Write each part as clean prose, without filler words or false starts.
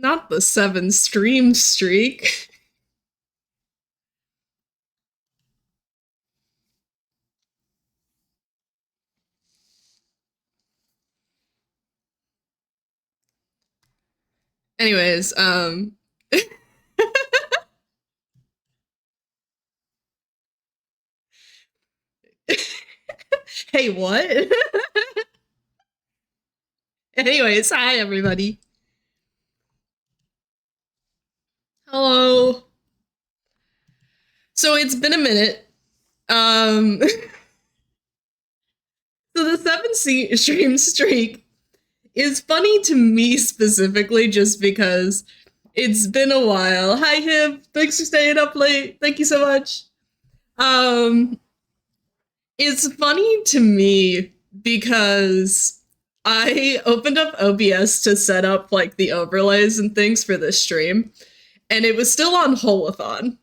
Not the 7 stream streak. Anyways, hey, what? Anyways, hi everybody. Hello. So it's been a minute. Um, so the 7 stream streak is funny to me specifically just because it's been a while. Hi Hib, thanks for staying up late. Thank you so much. Um, it's funny to me because I opened up OBS to set up like the overlays and things for this stream, and it was still on Holathon.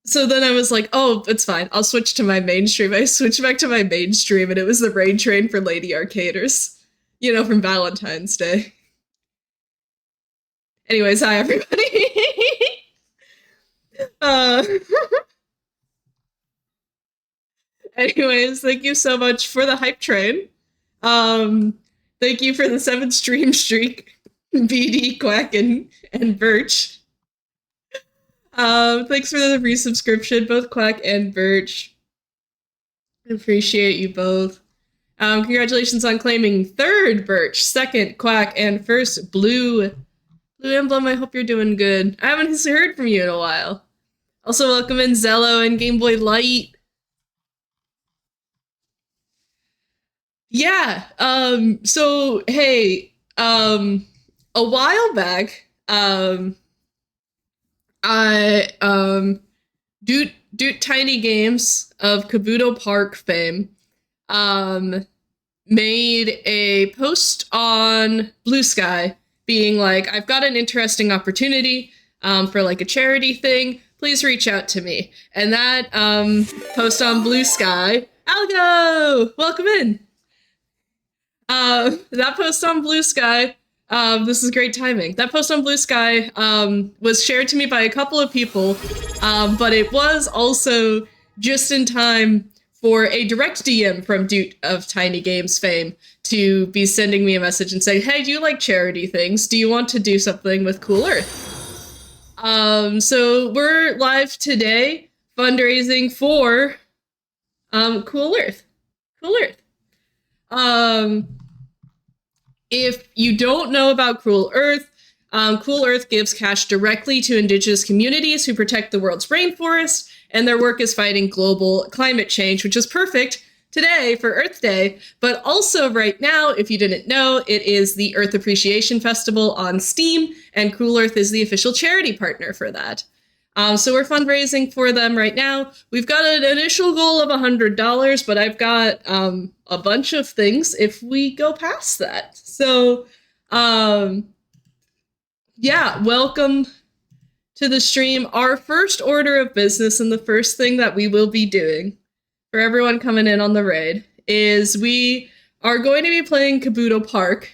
So then I was like, oh, it's fine. I'll switch to my mainstream. I switched back to my mainstream, and it was the raid train for Lady Arcaders, from Valentine's Day. Anyways, hi everybody. uh, anyways, thank you so much for the hype train. Thank you for the 7 stream streak, BD, Quack, and Birch. Thanks for the resubscription, both Quack and Birch. Appreciate you both. Congratulations on claiming 3rd, Birch, 2nd, Quack, and 1st, Blue Emblem. I hope you're doing good. I haven't heard from you in a while. Also, welcome in Zello and Game Boy Light. Yeah, so, hey, a while back, Doot Tiny Games of Kabuto Park fame, made a post on Blue Sky being like, I've got an interesting opportunity, for like a charity thing, please reach out to me. And that, post on Blue Sky, Algo! Welcome in! That post on Blue Sky, this is great timing. That post on Blue Sky was shared to me by a couple of people, but it was also just in time for a direct DM from Doot of Tiny Games fame to be sending me a message and saying, hey, do you like charity things? Do you want to do something with Cool Earth? So we're live today fundraising for Cool Earth. Cool Earth. If you don't know about Cool Earth gives cash directly to indigenous communities who protect the world's rainforest, and their work is fighting global climate change, which is perfect today for Earth Day. But also right now, if you didn't know, it is the Earth Appreciation Festival on Steam, and Cool Earth is the official charity partner for that. So we're fundraising for them right now. We've got an initial goal of $100, but I've got a bunch of things if we go past that. So, yeah, welcome to the stream. Our first order of business and the first thing that we will be doing for everyone coming in on the raid is we are going to be playing Kabuto Park.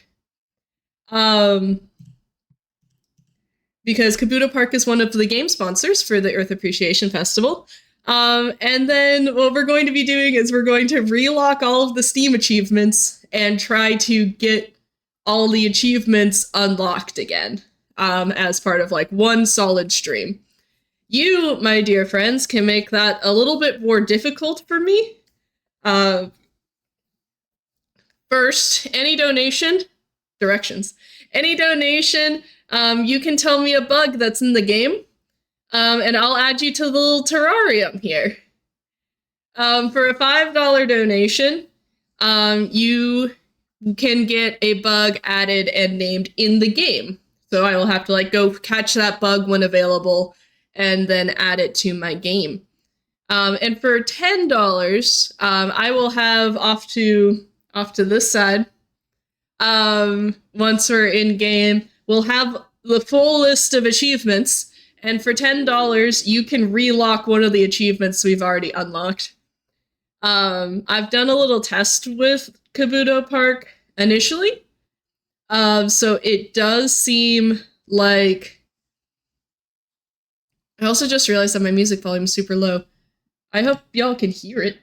Because Kabuto Park is one of the game sponsors for the Earth Appreciation Festival. And then what we're going to be doing is we're going to relock all of the Steam achievements and try to get all the achievements unlocked again, as part of like one solid stream. You, my dear friends, can make that a little bit more difficult for me. First, any donation, directions. Any donation, you can tell me a bug that's in the game, and I'll add you to the little terrarium here. For a $5 donation, you can get a bug added and named in the game. So I will have to like go catch that bug when available and then add it to my game. And for $10, I will have off to this side. Once we're in game, we'll have the full list of achievements, and for $10, you can relock one of the achievements we've already unlocked. I've done a little test with Kabuto Park initially, So it does seem like... I also just realized that my music volume is super low. I hope y'all can hear it.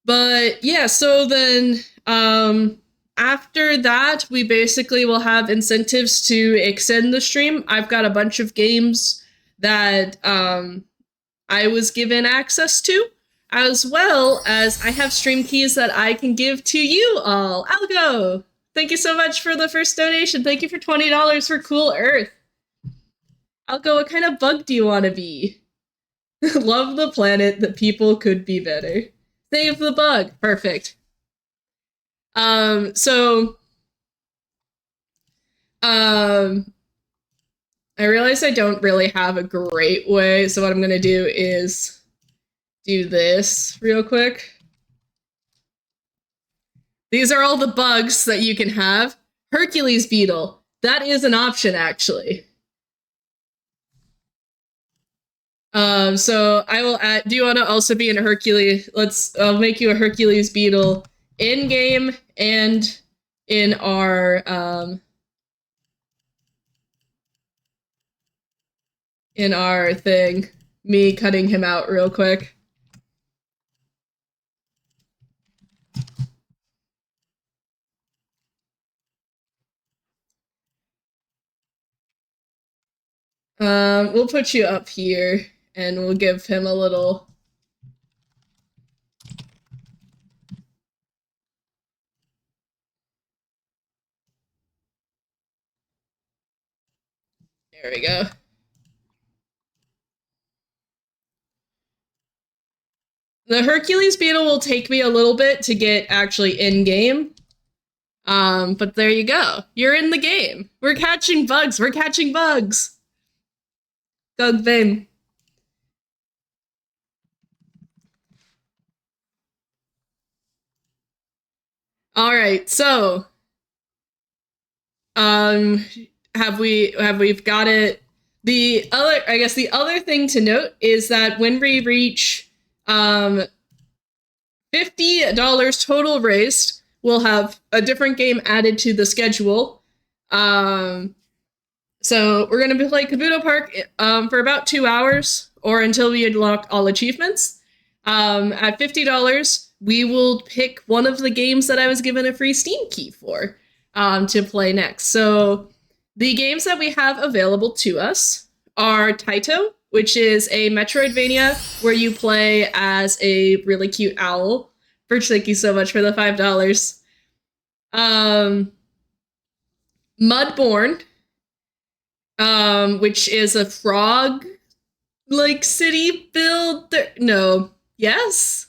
But yeah, so then after that, we basically will have incentives to extend the stream. I've got a bunch of games that I was given access to, as well as I have stream keys that I can give to you all. Algo, thank you so much for the first donation. Thank you for $20 for Cool Earth. Algo, what kind of bug do you want to be? Love the planet, the people could be better. Save the bug. Perfect. So I realize I don't really have a great way, so what I'm gonna do is do this real quick. These are all the bugs that you can have. Hercules beetle. That is an option, actually. So I will add... Do you want to also be in a Hercules? I'll make you a Hercules beetle in game and in our thing. Me cutting him out real quick. We'll put you up here and we'll give him a little... There we go. The Hercules beetle will take me a little bit to get actually in game. But there you go. You're in the game. We're catching bugs. We're catching bugs. Doug Vin. All right. So, we've got it. The other thing to note is that when we reach $50 total raised, we'll have a different game added to the schedule. So we're going to play Kabuto Park for about 2 hours, or until we unlock all achievements. At $50, we will pick one of the games that I was given a free Steam key for to play next. So the games that we have available to us are Taito, which is a Metroidvania where you play as a really cute owl. Birch, thank you so much for the $5. Mudborn, which is a frog city build. No. Yes?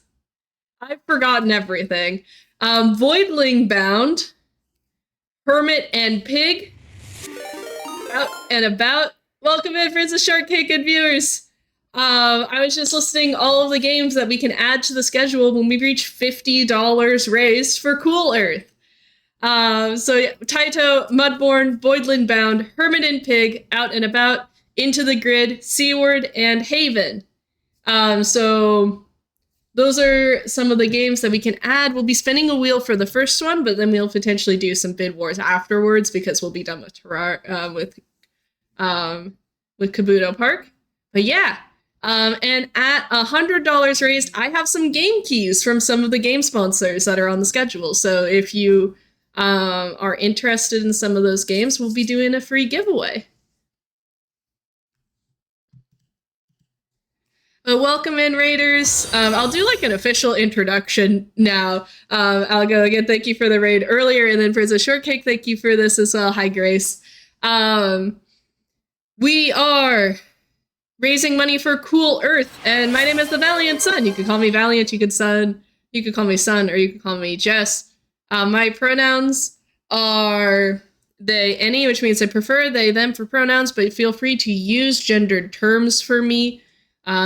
I've forgotten everything. Voidling Bound, Hermit and Pig, Out and About. Welcome in, Princess Shortcake and viewers. I was just listing all of the games that we can add to the schedule when we reach $50 raised for Cool Earth. So yeah, Taito, Mudborn, Voidland Bound, Hermit and Pig, Out and About, Into the Grid, Seaward, and Haven. So those are some of the games that we can add. We'll be spinning a wheel for the first one, but then we'll potentially do some bid wars afterwards because we'll be done with with Kabuto Park. But yeah, and at $100 raised, I have some game keys from some of the game sponsors that are on the schedule. So if you are interested in some of those games, we'll be doing a free giveaway. Welcome in, Raiders. I'll do an official introduction now. I'll go again. Thank you for the raid earlier, and then for the shortcake, thank you for this as well. Hi, Grace. We are raising money for Cool Earth, and my name is the Valiant Sun. You can call me Valiant. You could call me Sun, or you can call me Jess. My pronouns are they, any, which means I prefer they, them for pronouns, but feel free to use gendered terms for me.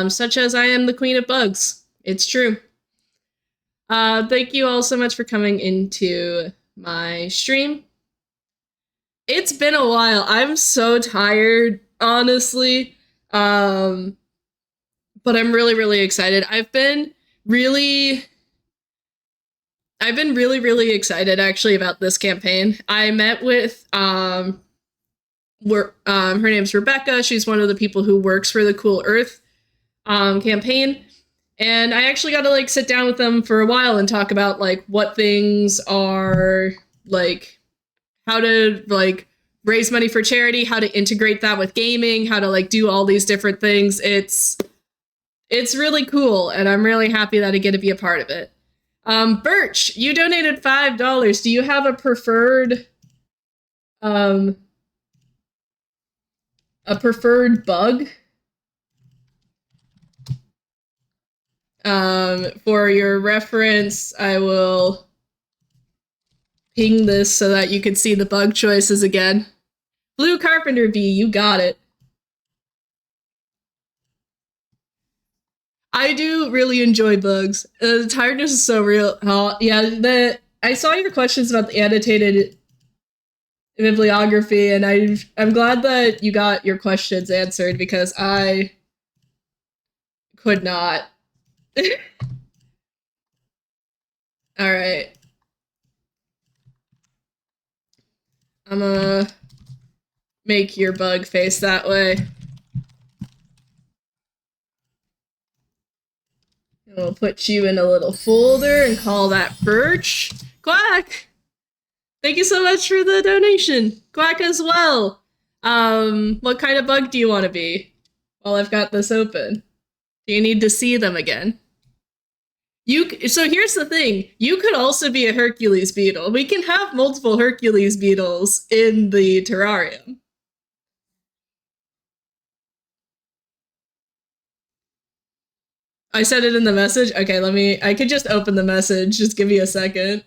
Such as I am the queen of bugs. It's true. Thank you all so much for coming into my stream. It's been a while. I'm so tired, honestly. But I'm really, really excited. I've been really, I've been really excited actually about this campaign. I met with her name's Rebecca. She's one of the people who works for the Cool Earth campaign. And I actually got to like sit down with them for a while and talk about like what things are like, how to like raise money for charity, how to integrate that with gaming, how to like do all these different things. It's really cool, and I'm really happy that I get to be a part of it. Birch, you donated $5. Do you have a preferred bug? For your reference, I will ping this so that you can see the bug choices again. Blue Carpenter Bee, you got it. I do really enjoy bugs. The tiredness is so real. Yeah, I saw your questions about the annotated bibliography, and I'm glad that you got your questions answered because I could not. All right. I'm gonna make your bug face that way. And we'll put you in a little folder and call that Birch. Quack! Thank you so much for the donation. Quack as well. What kind of bug do you want to be? While I've got this open. Do you need to see them again? So here's the thing. You could also be a Hercules beetle. We can have multiple Hercules beetles in the terrarium. I said it in the message. Okay, I could just open the message. Just give me a second.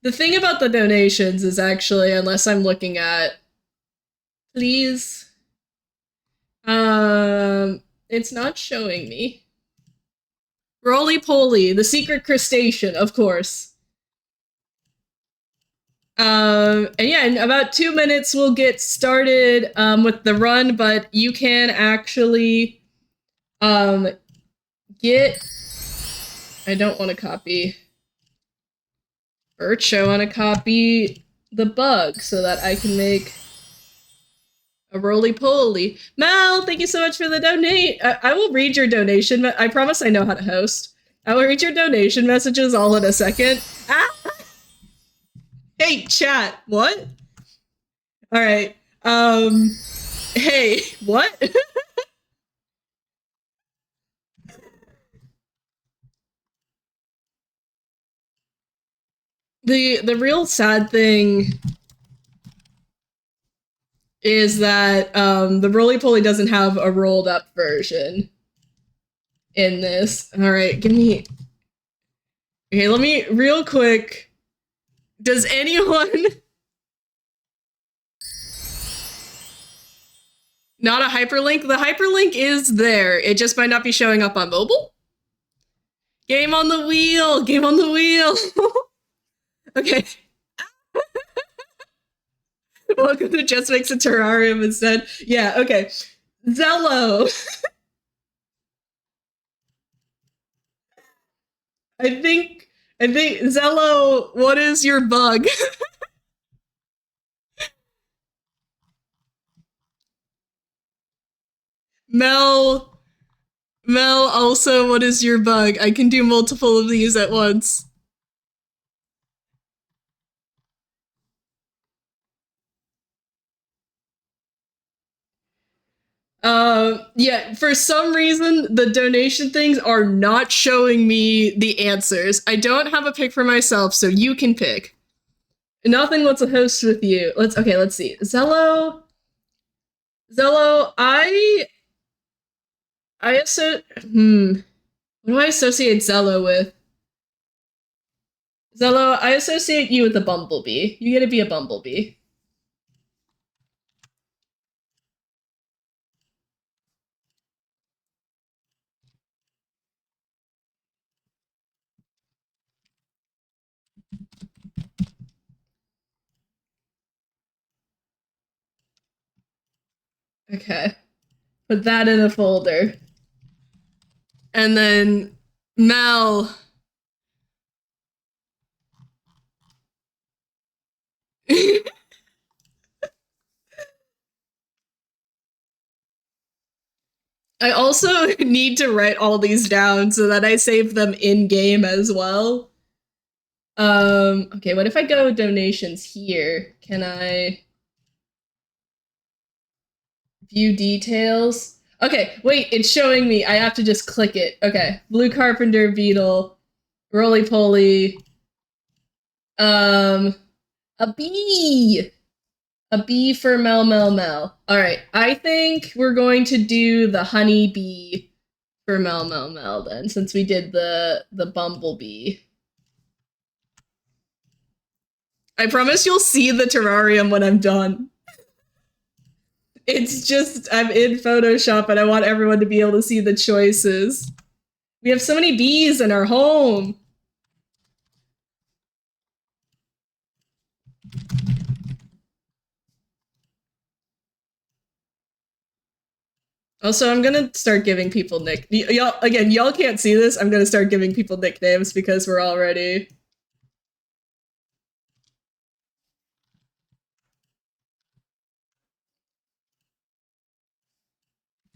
The thing about the donations is actually, unless I'm looking at, please, it's not showing me. Roly-poly, the secret crustacean, of course. And yeah, in about 2 minutes we'll get started with the run, but you can actually get. I don't want to copy Birch. I want to copy the bug so that I can make a roly-poly. Mel, thank you so much for the donate. I will read your donation. I promise I know how to host. I will read your donation messages all in a second. Ah! Hey, chat. What? All right. Hey, what? The real sad thing is that the roly-poly doesn't have a rolled up version in this. All right, give me. Okay, let me real quick. Does anyone? Not a hyperlink? The hyperlink is there. It just might not be showing up on mobile. Game on the wheel. Game on the wheel. Okay. Welcome to Just Makes a Terrarium instead. Yeah, okay. Zello. I think Zello, what is your bug? Mel, also, what is your bug? I can do multiple of these at once. Yeah, for some reason, the donation things are not showing me the answers. I don't have a pick for myself, so you can pick. Nothing wants to host with you. Let's see. Zello, I what do I associate Zello with? Zello, I associate you with a bumblebee. You get to be a bumblebee. Okay. Put that in a folder. And then Mel. I also need to write all these down so that I save them in game as well. Okay, what if I go donations here? Can I view details? Okay, wait, it's showing me. I have to just click it. Okay, Blue Carpenter Beetle, Roly Poly, a bee. A bee for Mel Mel Mel. All right, I think we're going to do the honey bee for Mel Mel Mel then, since we did the bumblebee. I promise you'll see the terrarium when I'm done. It's just, I'm in Photoshop and I want everyone to be able to see the choices. We have so many bees in our home. Also, I'm gonna start giving people y'all can't see this. I'm gonna start giving people nicknames because we're already...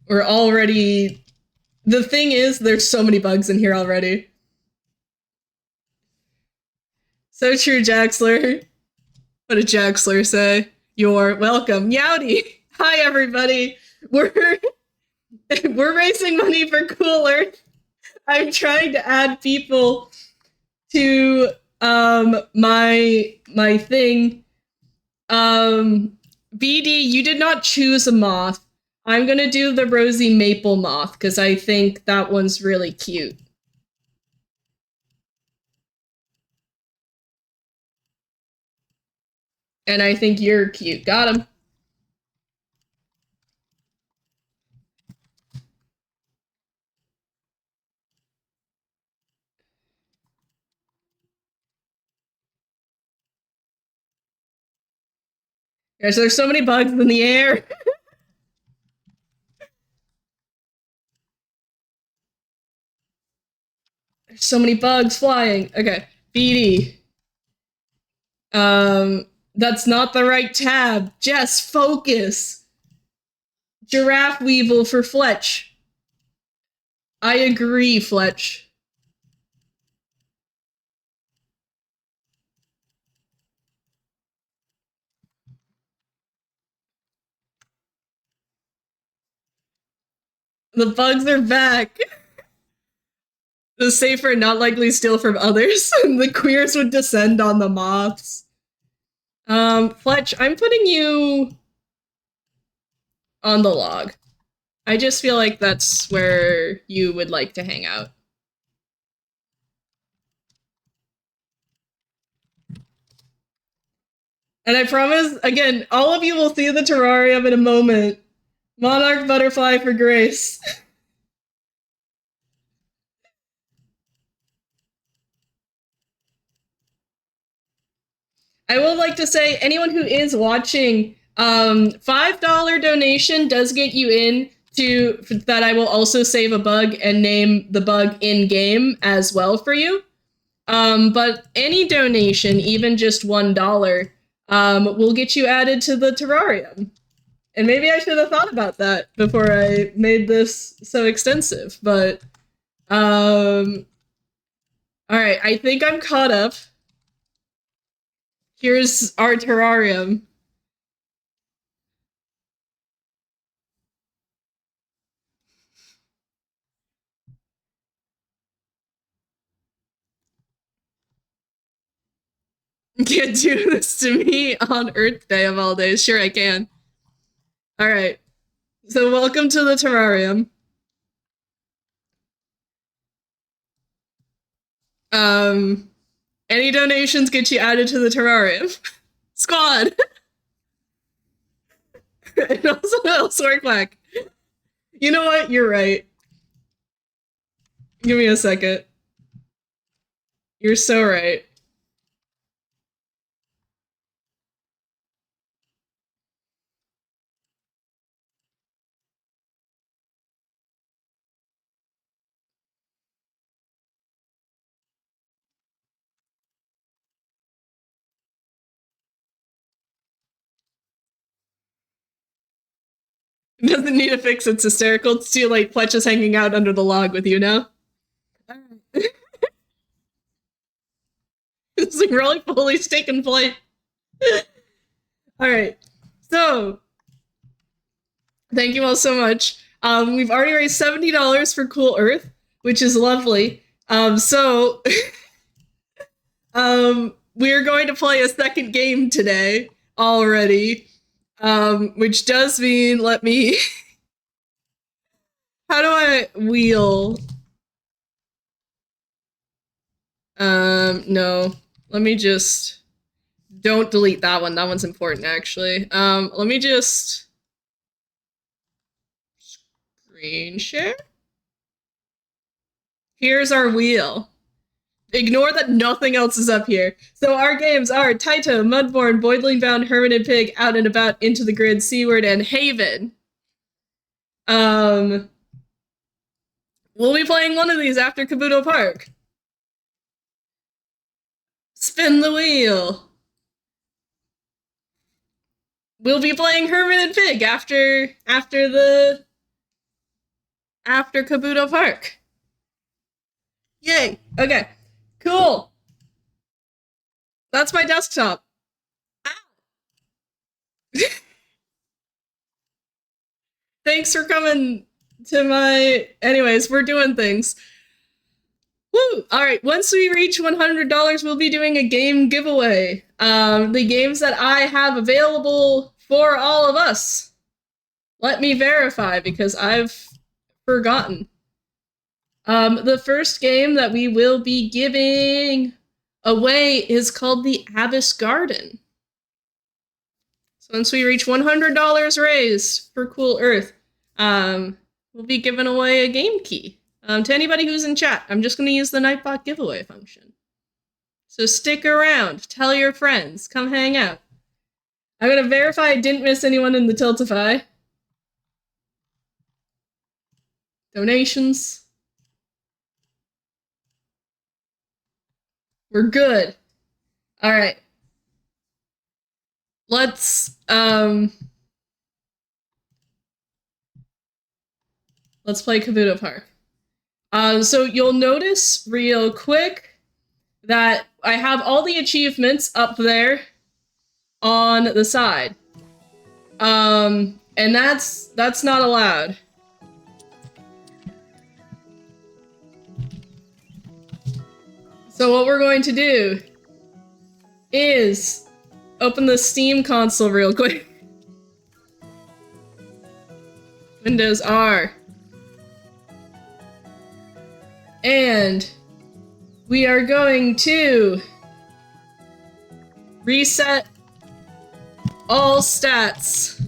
The thing is, there's so many bugs in here already. So true, Jaxler. What did Jaxler say? You're welcome. Yowdy! Hi, everybody! We're raising money for Cooler. I'm trying to add people to my thing. BD, you did not choose a moth. I'm gonna do the rosy maple moth because I think that one's really cute. And I think you're cute. Got him. Guys, there's so many bugs in the air. There's so many bugs flying. Okay, BD. That's not the right tab. Jess, focus. Giraffe Weevil for Fletch. I agree, Fletch. The bugs are back. The safer, not likely steal from others. The queers would descend on the moths. Fletch, I'm putting you on the log. I just feel like that's where you would like to hang out. And I promise, again, all of you will see the terrarium in a moment. Monarch butterfly for Grace. I would like to say, anyone who is watching, $5 donation does get you in to that. I will also save a bug and name the bug in game as well for you. But any donation, even just $1, will get you added to the terrarium. And maybe I should have thought about that before I made this so extensive. But all right, I think I'm caught up. Here's our terrarium. You can't do this to me on Earth Day of all days. Sure, I can. All right. So welcome to the terrarium. Any donations get you added to the terrarium. Squad. And also Elsewhere Quack. You know what? You're right. Give me a second. You're so right. Doesn't need a fix, it's hysterical. It's too late. Fletch is hanging out under the log with you now. This is really fully taken flight. Alright. So, thank you all so much. We've already raised $70 for Cool Earth, which is lovely. So, we're going to play a second game today already, which does mean, let me... How do I wheel? No. Let me just... Don't delete that one. That one's important, actually. Let me just... Screen share? Here's our wheel. Ignore that nothing else is up here. So our games are Taito, Mudborn, Boidling Bound, Hermit Pig, Out and About, Into the Grid, Seaward, and Haven. We'll be playing one of these after Kabuto Park. Spin the wheel. We'll be playing Hermit and Pig after Kabuto Park. Yay. Okay. Cool. That's my desktop. Thanks for coming to my... Anyways, we're doing things. Woo! Alright, once we reach $100, we'll be doing a game giveaway. The games that I have available for all of us. Let me verify, because I've forgotten. The first game that we will be giving away is called the Abyss Garden. So once we reach $100 raised for Cool Earth, we'll be giving away a game key. To anybody who's in chat, I'm just going to use the Nightbot giveaway function. So stick around, tell your friends, come hang out. I'm going to verify I didn't miss anyone in the Tiltify. Donations. We're good. Alright. Let's play Kabuto Park. So you'll notice real quick that I have all the achievements up there on the side. And that's not allowed. So what we're going to do is open the Steam console real quick. Windows R. And we are going to reset all stats.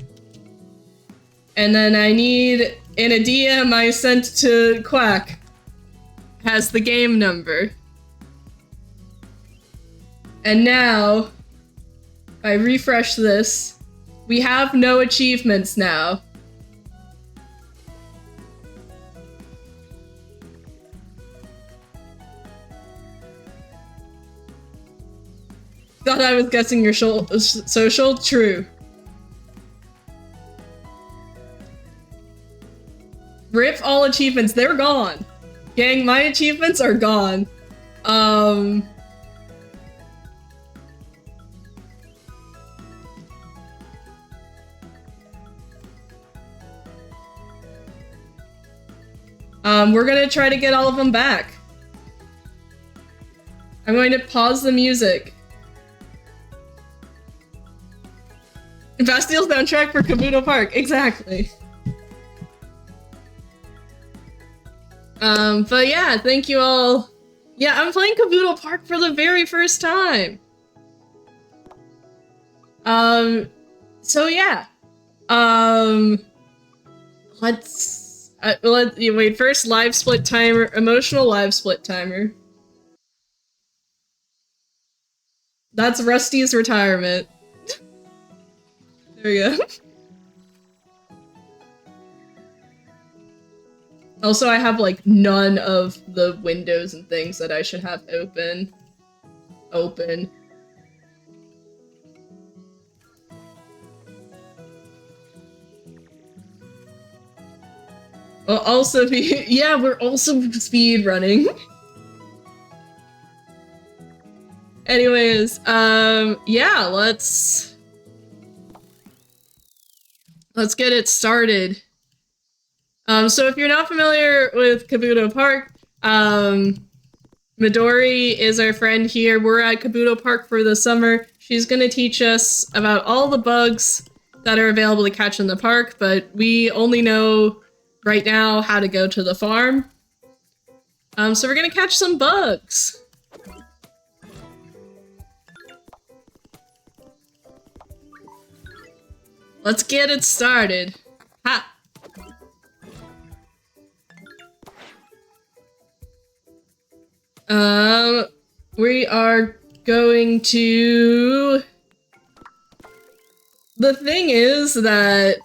And then I need, in a DM I sent to Quack, has the game number. And now, if I refresh this, we have no achievements now. Thought I was guessing your social? True. Rip all achievements, they're gone. Gang, my achievements are gone. We're gonna try to get all of them back. I'm going to pause the music. Bastille's soundtrack for Kabuto Park, exactly. But yeah, thank you all. Yeah, I'm playing Kabuto Park for the very first time. So yeah. Let's wait, first live split timer, emotional live split timer. That's Rusty's retirement. There we go. Also, I have, like, none of the windows and things that I should have open. We'll also be, yeah, we're also speed running. Anyways, yeah, let's get it started. So if you're not familiar with Kabuto Park, Midori is our friend here. We're at Kabuto Park for the summer. She's gonna teach us about all the bugs that are available to catch in the park, but we only know right now how to go to the farm. So we're gonna catch some bugs. Let's get it started. Ha! We are going to... The thing is that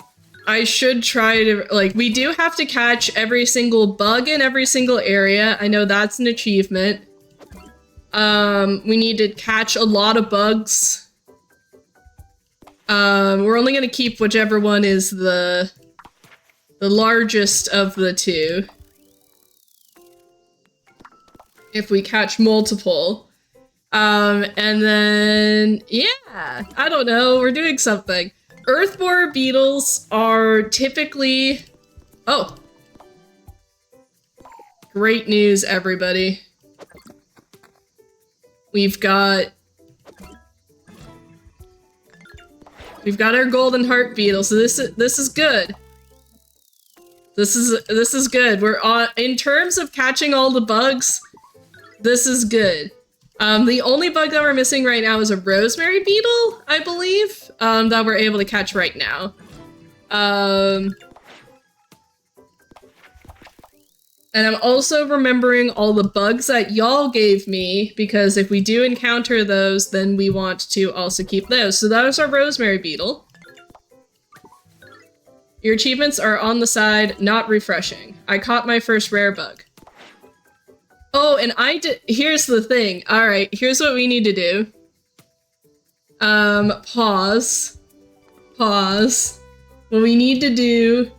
I should try to, like, we do have to catch every single bug in every single area. I know that's an achievement. We need to catch a lot of bugs. We're only gonna keep whichever one is the largest of the two. If we catch multiple. And then, yeah, I don't know, we're doing something. Earth borer beetles are typically... Oh. Great news, everybody. We've got our golden heart beetle, so this is good. This is good. We're on, in terms of catching all the bugs, this is good. The only bug that we're missing right now is a rosemary beetle, I believe, that we're able to catch right now. And I'm also remembering all the bugs that y'all gave me, because if we do encounter those, then we want to also keep those. So that was our rosemary beetle. Your achievements are on the side, not refreshing. I caught my first rare bug. Oh, and here's the thing. All right, here's what we need to do. Pause. What we need to do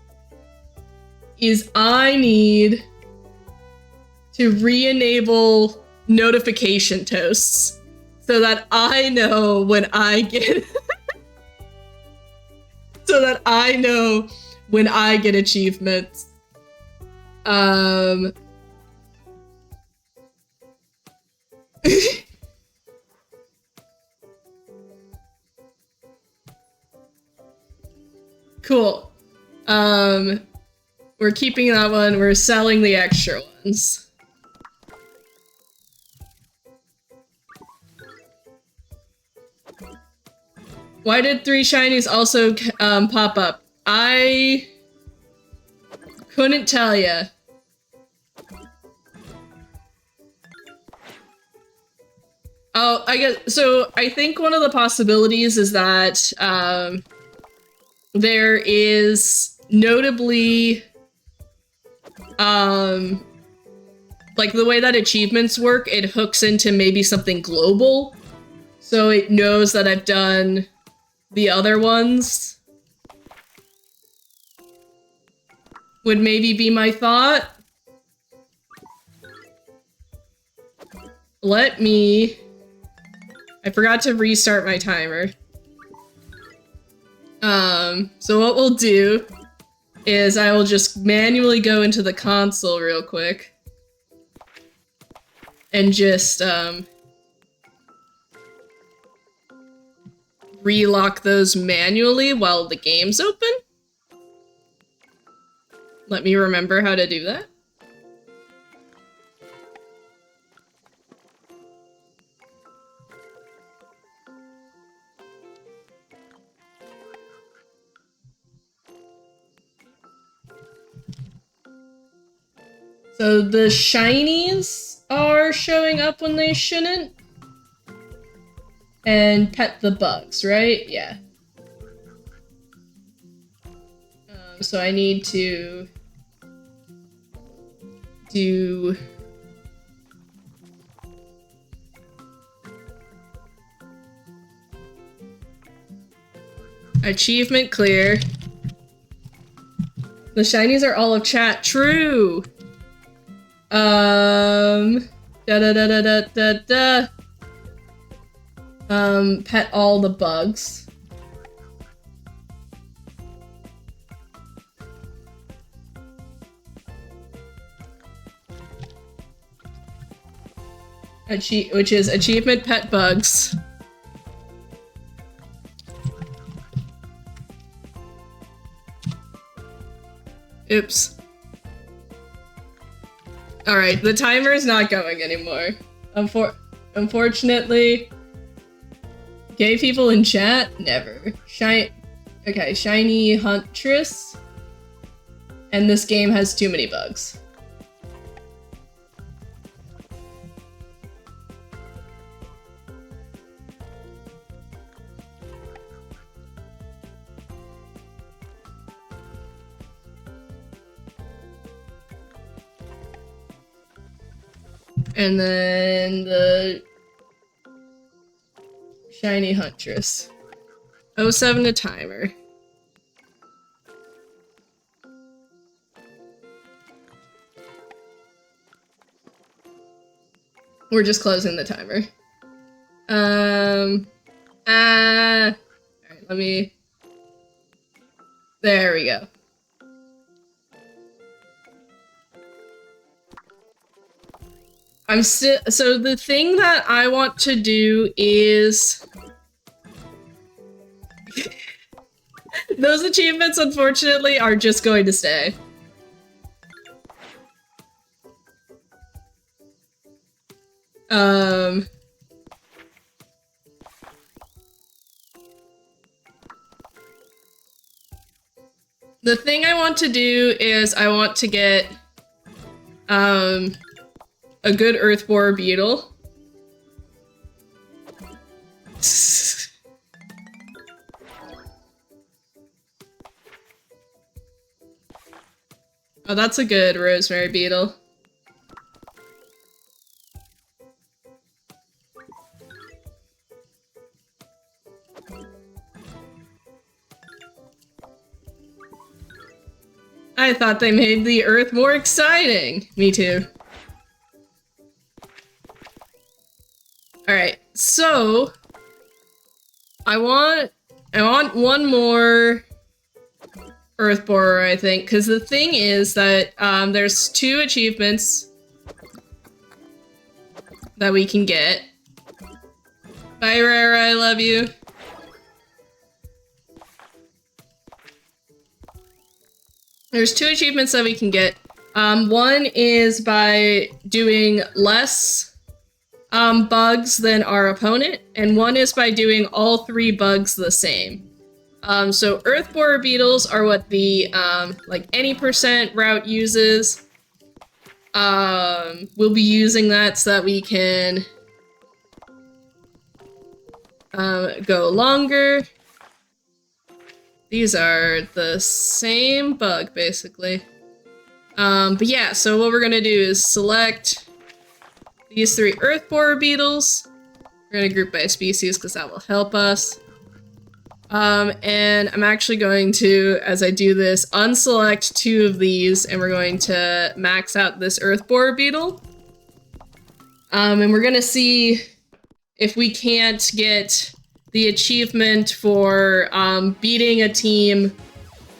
is I need to re-enable notification toasts so that I know when I get so that I know when I get achievements. Cool. We're keeping that one, we're selling the extra ones. Why did 3 shinies also pop up? I couldn't tell ya. Oh, I guess, so I think one of the possibilities is that there is notably like the way that achievements work, it hooks into maybe something global. So it knows that I've done the other ones. Would maybe be my thought. I forgot to restart my timer. So what we'll do is I will just manually go into the console real quick and just relock those manually while the game's open. Let me remember how to do that. So the shinies are showing up when they shouldn't. And pet the bugs, right? Yeah. So I need to do achievement clear. The shinies are all of chat. True. Da da da da da da da. Pet all the bugs. Which is achievement pet bugs. Oops. Alright, the timer is not going anymore. Unfortunately. Gay people in chat? Never. Okay, Shiny Huntress. And this game has too many bugs. And then the Shiny Huntress. 07 to timer. We're just closing the timer. Alright, let me... There we go. So the thing that I want to do is... Those achievements, unfortunately, are just going to stay. The thing I want to do is I want to get, a good earth borer beetle. Oh, that's a good rosemary beetle. I thought they made the earth more exciting. Me too. Alright, so I want one more earth borer, I think, because the thing is that there's 2 achievements that we can get. Bye, Rara, I love you. There's 2 achievements that we can get. One is by doing less bugs than our opponent, and one is by doing all 3 bugs the same. So earth borer beetles are what the like any % route uses. We'll be using that so that we can go longer. These are the same bug, basically. But yeah, so what we're gonna do is select these 3 earth borer beetles. We're gonna group by species because that will help us. And I'm actually going to, as I do this, unselect 2 of these, and we're going to max out this earth borer beetle. And we're gonna see if we can't get the achievement for beating a team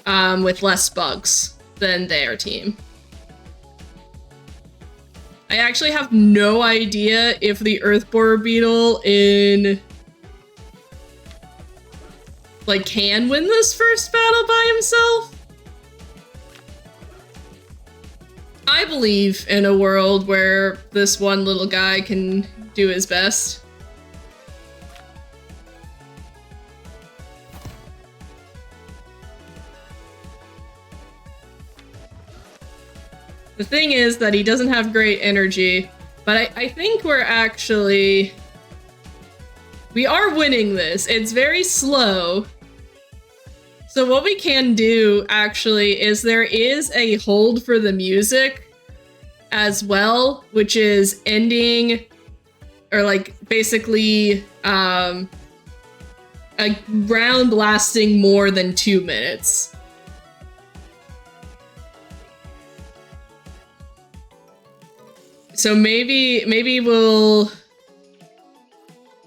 with less bugs than their team. I actually have no idea if the earth borer beetle can win this first battle by himself. I believe in a world where this one little guy can do his best. The thing is that he doesn't have great energy, but I think we are winning this. It's very slow. So what we can do, actually, is there is a hold for the music as well, which is ending, or like, basically, a round lasting more than 2 minutes. So maybe we'll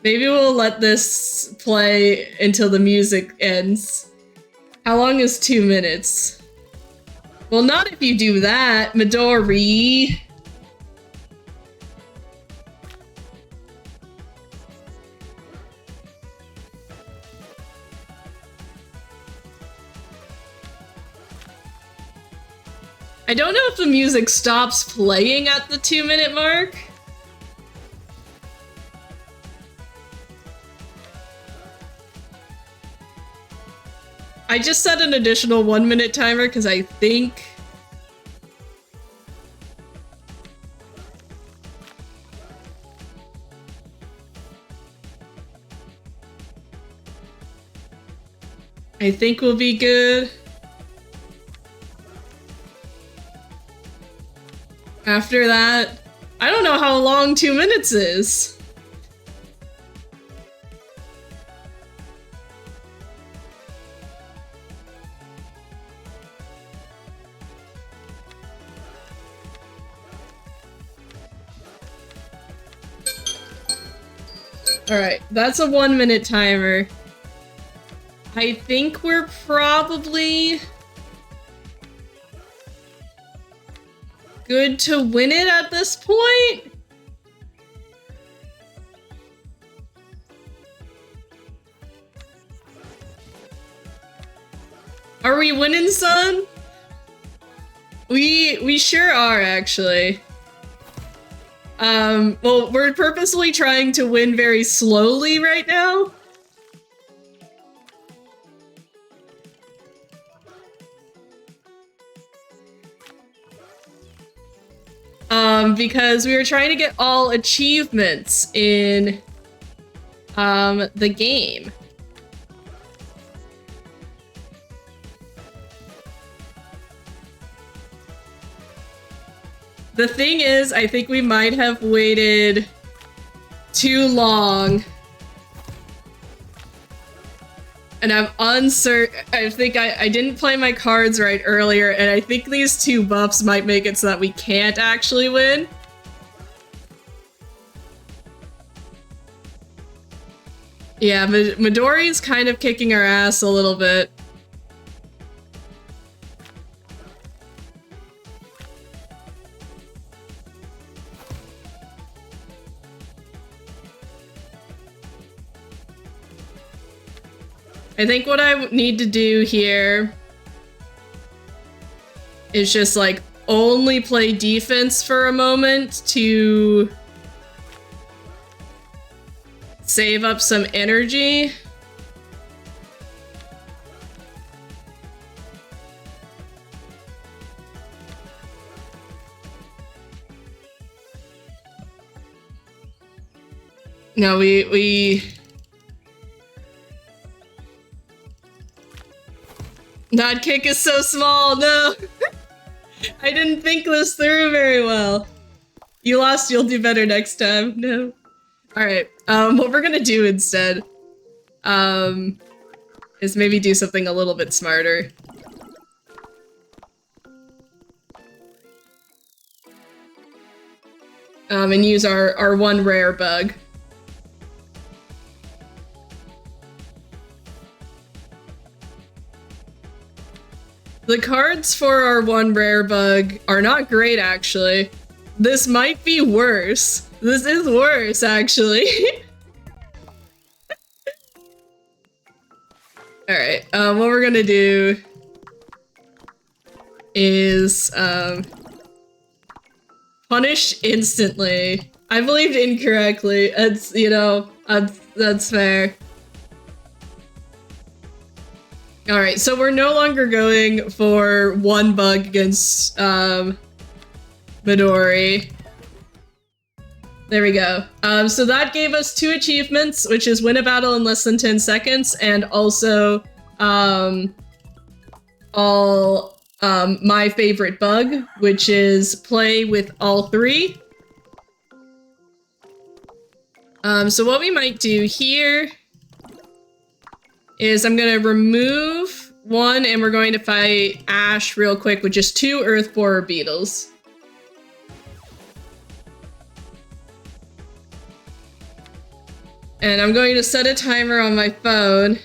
let this play until the music ends. How long is 2 minutes? Well, not if you do that, Midori. I don't know if the music stops playing at the 2-minute mark. I just set an additional 1-minute timer because I think we'll be good. After that, I don't know how long 2 minutes is. Alright, that's a 1-minute timer. I think we're probably good to win it at this point. Are we winning, son? We sure are, actually. Well, we're purposely trying to win very slowly right now. Because we were trying to get all achievements in, the game. The thing is, I think we might have waited too long. And I'm uncertain. I think I didn't play my cards right earlier, and I think these 2 buffs might make it so that we can't actually win. Yeah, Midori's kind of kicking our ass a little bit. I think what I need to do here is just like only play defense for a moment to save up some energy. No, we Nod kick is so small, no! I didn't think this through very well. You lost, you'll do better next time. No. Alright, what we're gonna do instead, is maybe do something a little bit smarter. And use our 1 rare bug. The cards for our 1 rare bug are not great, actually. This might be worse. This is worse, actually. Alright, what we're gonna do is, punish instantly. I believed incorrectly. It's, you know, that's fair. Alright, so we're no longer going for 1 bug against, Midori. There we go. So that gave us 2 achievements, which is win a battle in less than 10 seconds, and also, my favorite bug, which is play with all 3. So what we might do here is I'm gonna remove 1, and we're going to fight Ash real quick with just 2 Earth Borer Beetles. And I'm going to set a timer on my phone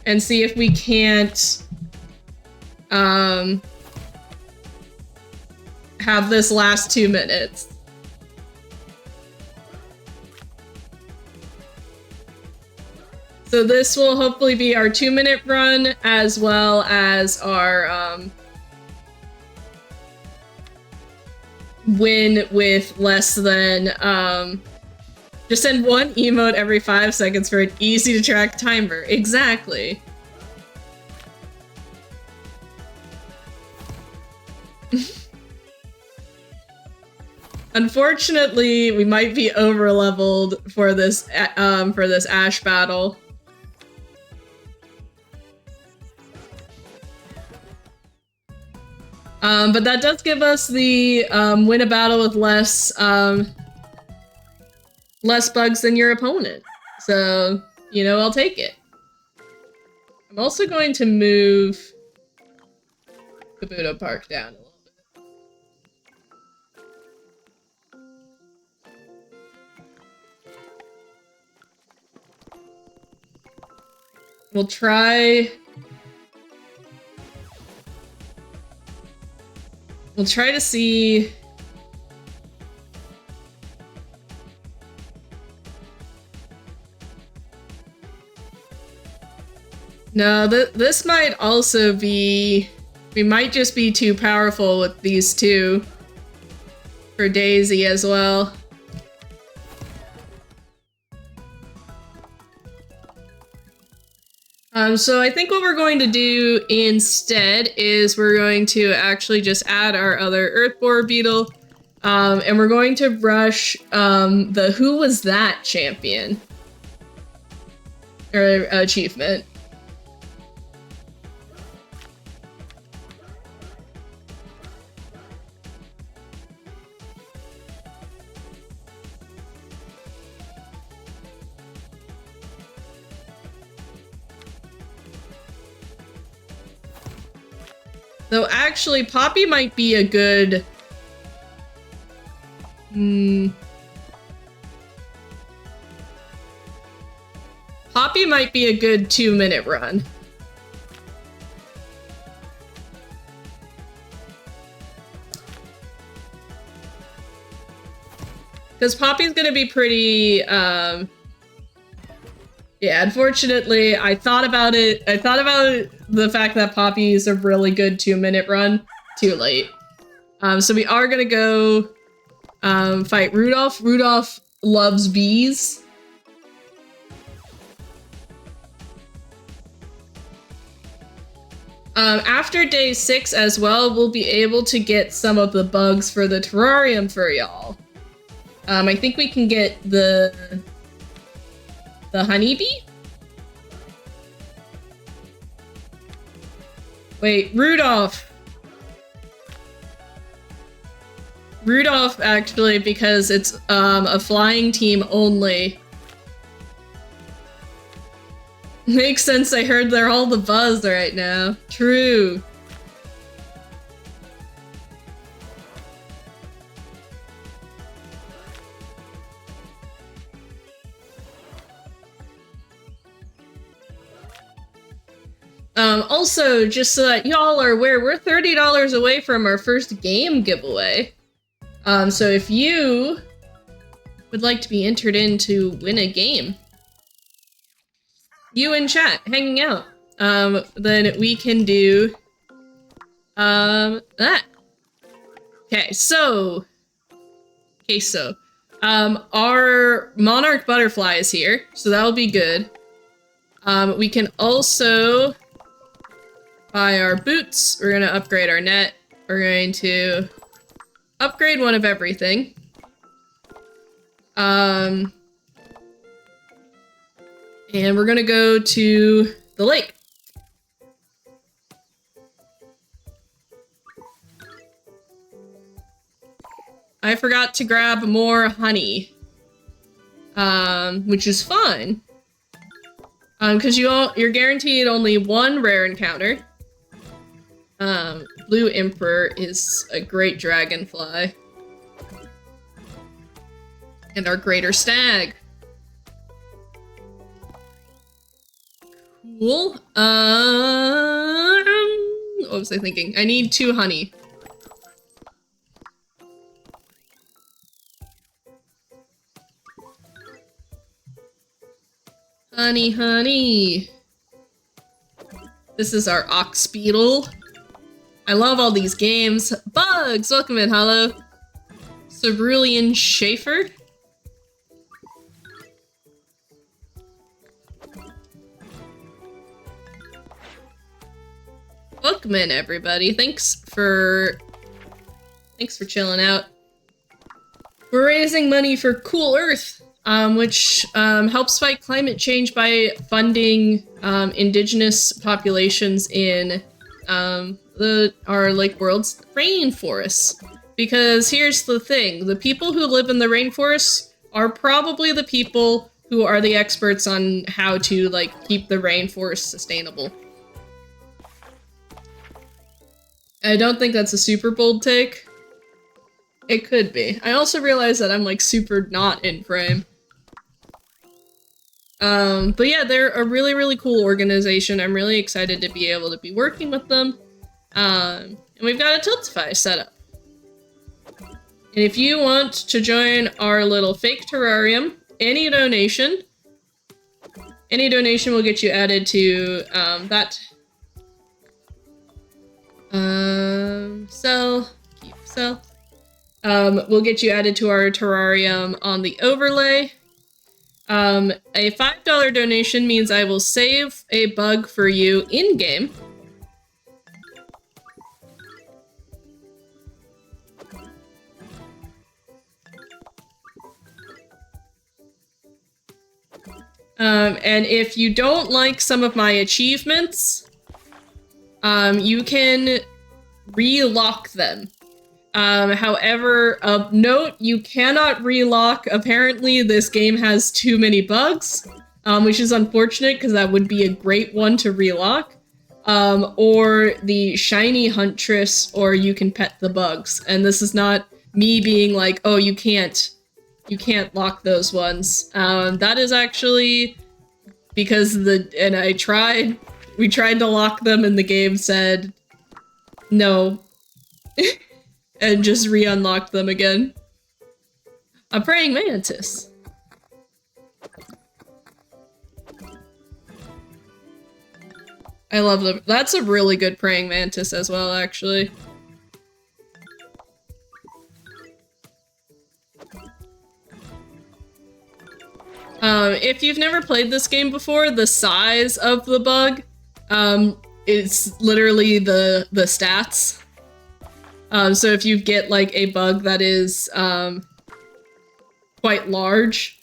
and see if we can't have this last 2 minutes. So this will hopefully be our 2-minute run, as well as our win with less than just send one emote every 5 seconds for an easy to track timer. Exactly. Unfortunately, we might be over leveled for this Ash battle. But that does give us the win a battle with less bugs than your opponent. So, you know, I'll take it. I'm also going to move Kabuto Park down a little bit. We'll try to see. No, this might also be... We might just be too powerful with these two. For Daisy as well. So I think what we're going to do instead is we're going to actually just add our other Earth Borer Beetle. And we're going to rush the Who Was That champion? Or achievement. Though actually, Poppy might be a good... Poppy might be a good 2-minute run. Because Poppy's gonna be pretty, yeah, unfortunately, I thought about it. I thought about the fact that Poppy is a really good 2-minute run. Too late. So we are gonna go fight Rudolph. Rudolph loves bees. After day 6 as well, we'll be able to get some of the bugs for the terrarium for y'all. I think we can get the honeybee? Wait, Rudolph! Rudolph, actually, because it's a flying team only. Makes sense, I heard they're all the buzz right now. True. Also, just so that y'all are aware, we're $30 away from our first game giveaway. So if you would like to be entered in to win a game, you in chat, hanging out, then we can do, that. Okay, so, our Monarch Butterfly is here, so that'll be good. We can also buy our boots. We're gonna upgrade our net. We're going to upgrade one of everything. And we're gonna go to the lake. I forgot to grab more honey. Which is fine. Because you're guaranteed only one rare encounter. Blue Emperor is a great dragonfly. And our Greater Stag. Cool. What was I thinking? I need 2 honey. Honey, honey. This is our ox beetle. I love all these games. Bugs! Welcome in, Hollow. Cerulean Schaefer. Welcome in, everybody. Thanks for chilling out. We're raising money for Cool Earth, which helps fight climate change by funding indigenous populations in our Lake World's rainforests. Because here's the thing, the people who live in the rainforests are probably the people who are the experts on how to, like, keep the rainforest sustainable. I don't think that's a super bold take. It could be. I also realize that I'm, like, super not in frame. But yeah, they're a really, really cool organization. I'm really excited to be able to be working with them. And we've got a Tiltify set up. And if you want to join our little fake terrarium, any donation will get you added to, that. Sell. We'll get you added to our terrarium on the overlay. A $5 donation means I will save a bug for you in-game. And if you don't like some of my achievements, you can relock them. However, note, you cannot relock. Apparently, this game has too many bugs, which is unfortunate because that would be a great one to relock. Or the shiny huntress, or you can pet the bugs. And this is not me being like, oh, you can't lock those ones. That is actually because we tried to lock them and the game said no. And just re-unlocked them again. A praying mantis. I love them. That's a really good praying mantis as well, actually. If you've never played this game before, the size of the bug, is literally the stats. So if you get, like, a bug that is, quite large,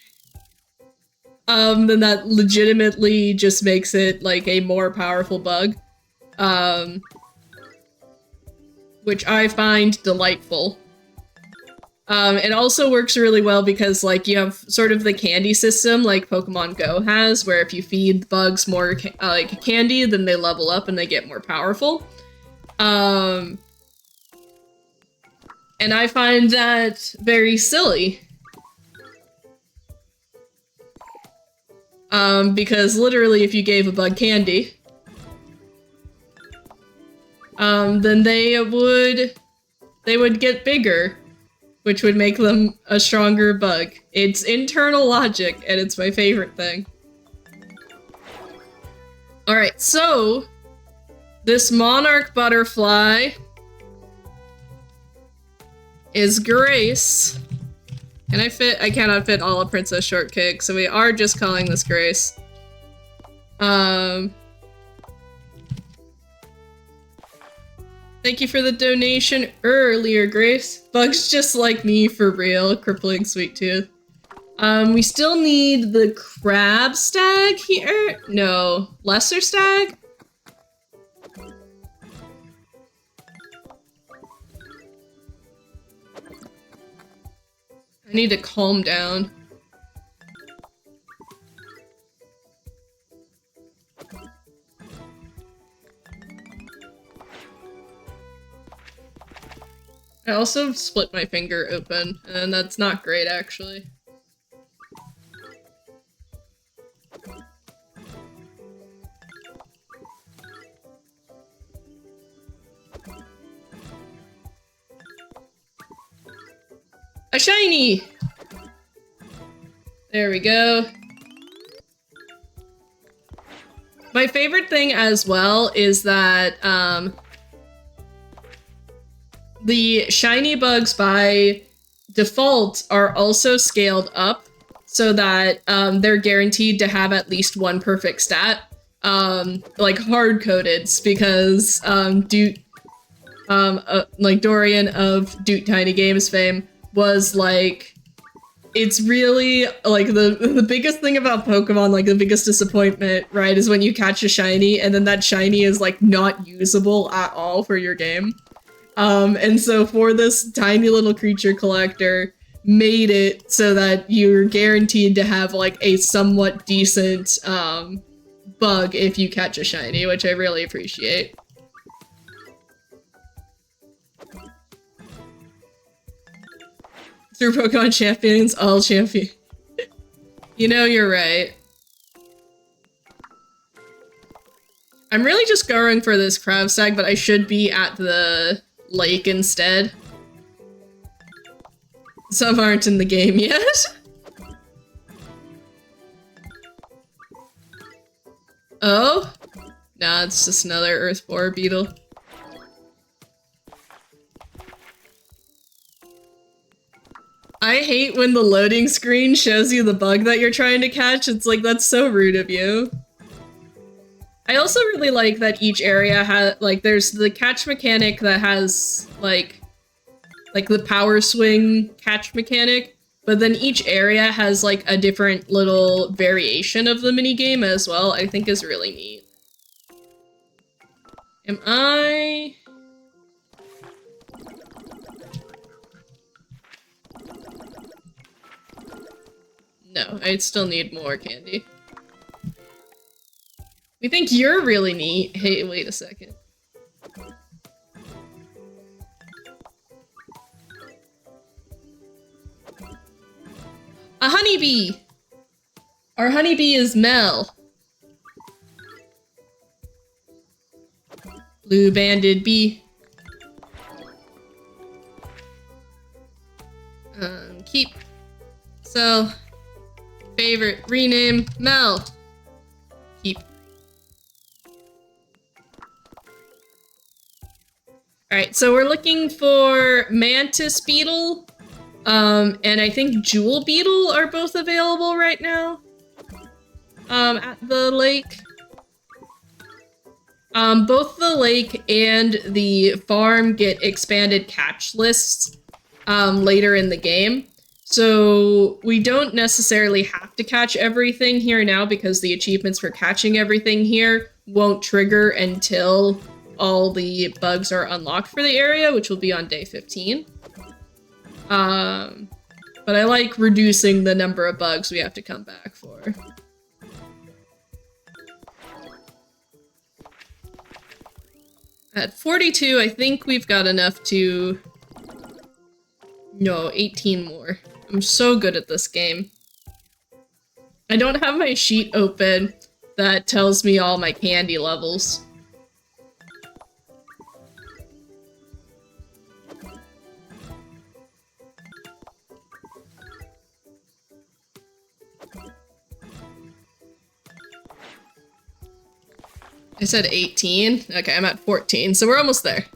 then that legitimately just makes it, like, a more powerful bug. Which I find delightful. It also works really well because, like, you have sort of the candy system like Pokemon Go has, where if you feed bugs more, like, candy, then they level up and they get more powerful. And I find that very silly. Because literally if you gave a bug candy, then they would get bigger, which would make them a stronger bug. It's internal logic, and it's my favorite thing. Alright, so this monarch butterfly is Grace. Can I fit? I cannot fit all of Princess Shortcake, so we are just calling this Grace. Thank you for the donation earlier, Grace. Bugs just like me, for real. Crippling Sweet Tooth. We still need the crab stag here? No. Lesser stag? I need to calm down. I also split my finger open, and that's not great, actually. A shiny! There we go. My favorite thing as well is that the shiny bugs by default are also scaled up so that they're guaranteed to have at least one perfect stat. Like hard-coded, because like Dorian of Duke Tiny Games fame was like, it's really like the biggest thing about Pokemon, like the biggest disappointment, right, is when you catch a shiny and then that shiny is like not usable at all for your game. And so for this tiny little creature collector, made it so that you're guaranteed to have like a somewhat decent bug if you catch a shiny, which I really appreciate. Through Pokemon Champions, all champion. You know, you're right. I'm really just going for this Crabstag, but I should be at the lake instead. Some aren't in the game yet. Oh? Nah, it's just another Earth Borer beetle. I hate when the loading screen shows you the bug that you're trying to catch. It's like, that's so rude of you. I also really like that each area has, like, there's the catch mechanic that has, like the power swing catch mechanic, but then each area has, like, a different little variation of the minigame as well, I think is really neat. Am I... No, I still need more candy. We think you're really neat. Hey, wait a second. A honeybee! Our honeybee is Mel. Blue-banded bee. Keep. So, favorite, rename, Mel. Keep. Alright, so we're looking for Mantis Beetle, and I think Jewel Beetle are both available right now, at the lake. Both the lake and the farm get expanded catch lists, later in the game. So we don't necessarily have to catch everything here now because the achievements for catching everything here won't trigger until all the bugs are unlocked for the area, which will be on day 15. But I like reducing the number of bugs we have to come back for. At 42, I think we've got enough to... No, 18 more. I'm so good at this game. I don't have my sheet open that tells me all my candy levels. I said 18? Okay, I'm at 14, so we're almost there.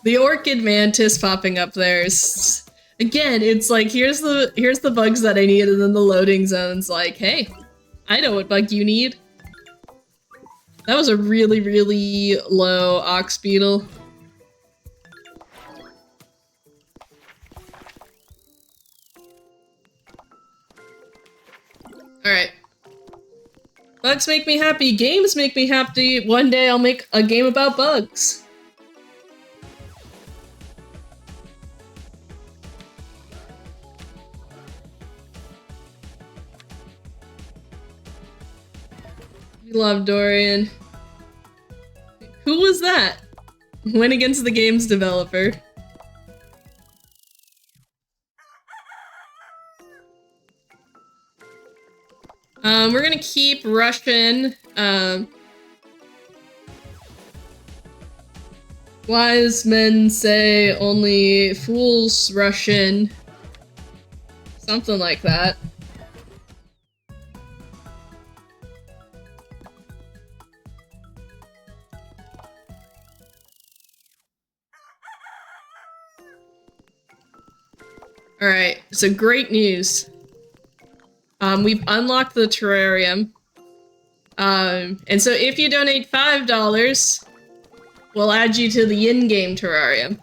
The Orchid Mantis popping up there is... Again, it's like, here's the bugs that I need, and then the loading zone's like, hey, I know what bug you need. That was a really, really low Ox Beetle. Alright. Bugs make me happy, games make me happy. One day I'll make a game about bugs. We love Dorian. Who was that? Went against the game's developer. We're gonna keep rushing. Wise men say only fools rush in. Something like that. Alright, so great news. We've unlocked the terrarium. And so if you donate $5, we'll add you to the in-game terrarium.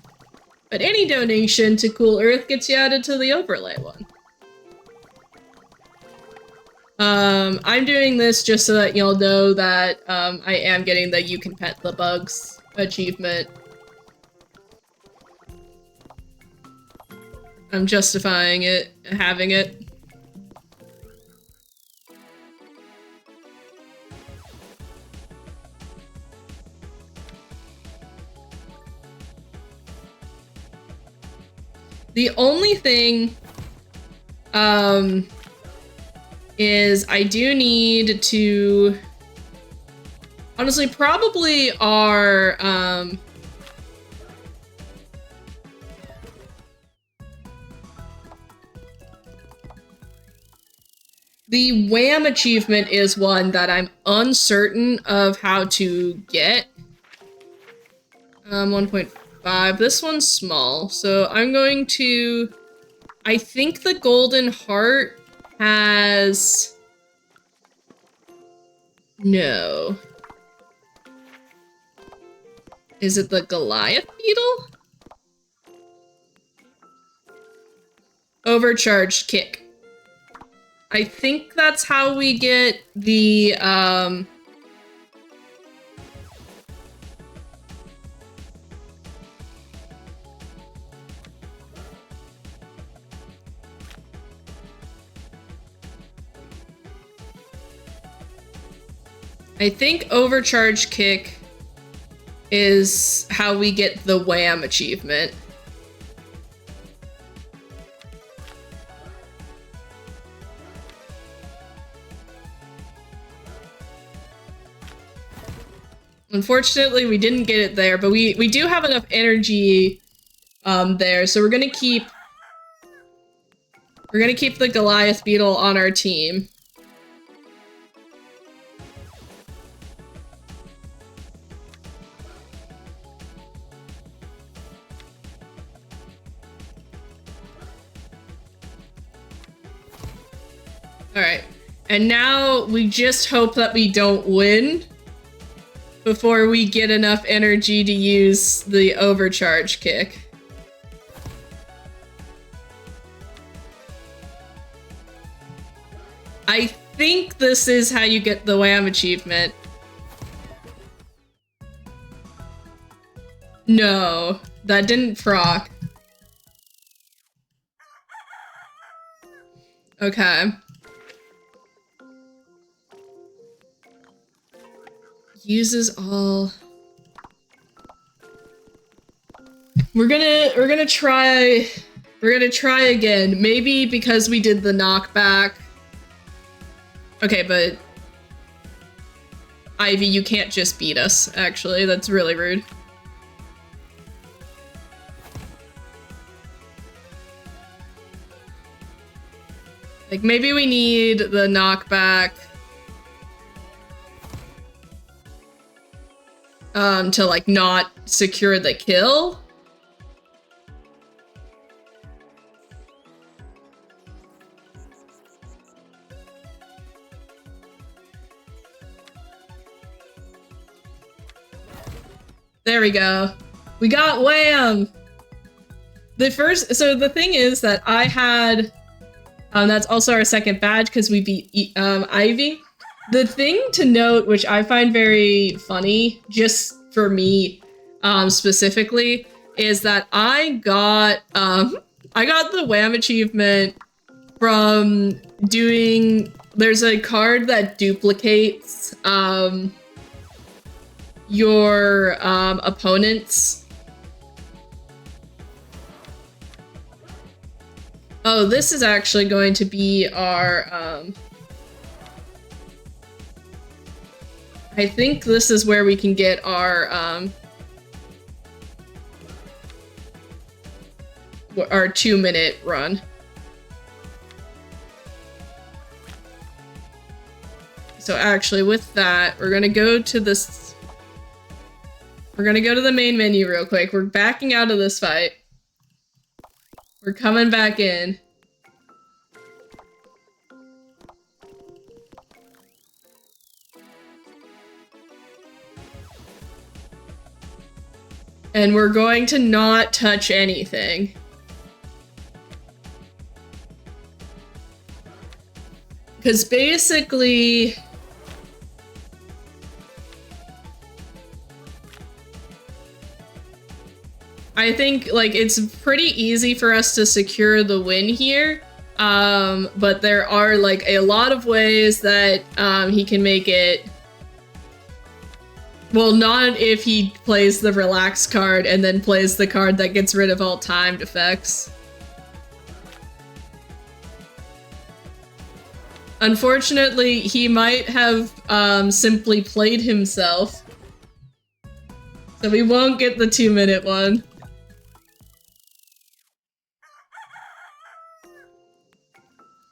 But any donation to Cool Earth gets you added to the overlay one. I'm doing this just so that you'll know that I am getting the You Can Pet the Bugs achievement. I'm justifying it, having it. The only thing, is I do need to, honestly, probably our, the Wham achievement is one that I'm uncertain of how to get. 1.5. This one's small, so I'm going to... I think the Golden Heart has... No. Is it the Goliath Beetle? Overcharged Kick. I think that's how we get the, I think Overcharge Kick is how we get the Wham achievement. Unfortunately, we didn't get it there, but we do have enough energy there, so we're gonna keep the Goliath Beetle on our team. Alright, and now we just hope that we don't win before we get enough energy to use the Overcharge Kick. I think this is how you get the Wham achievement. No, that didn't proc. Okay. Uses all. We're gonna try again. Maybe because we did the knockback. Okay, but Ivy, you can't just beat us, actually. That's really rude. Like, maybe we need the knockback to, like, not secure the kill. There we go. We got Wham! So the thing is that I had, that's also our second badge because we beat Ivy. The thing to note, which I find very funny, just for me specifically, is that I got the Wham achievement from doing, there's a card that duplicates your opponent's. Oh, this is actually going to be our, I think this is where we can get our, our 2-minute run. So actually with that, we're gonna go to this. We're gonna go to the main menu real quick. We're backing out of this fight. We're coming back in. And we're going to not touch anything. Because basically... I think, like, it's pretty easy for us to secure the win here. But there are, like, a lot of ways that he can make it... Well, not if he plays the relax card and then plays the card that gets rid of all timed effects. Unfortunately, he might have simply played himself. So we won't get the 2-minute one.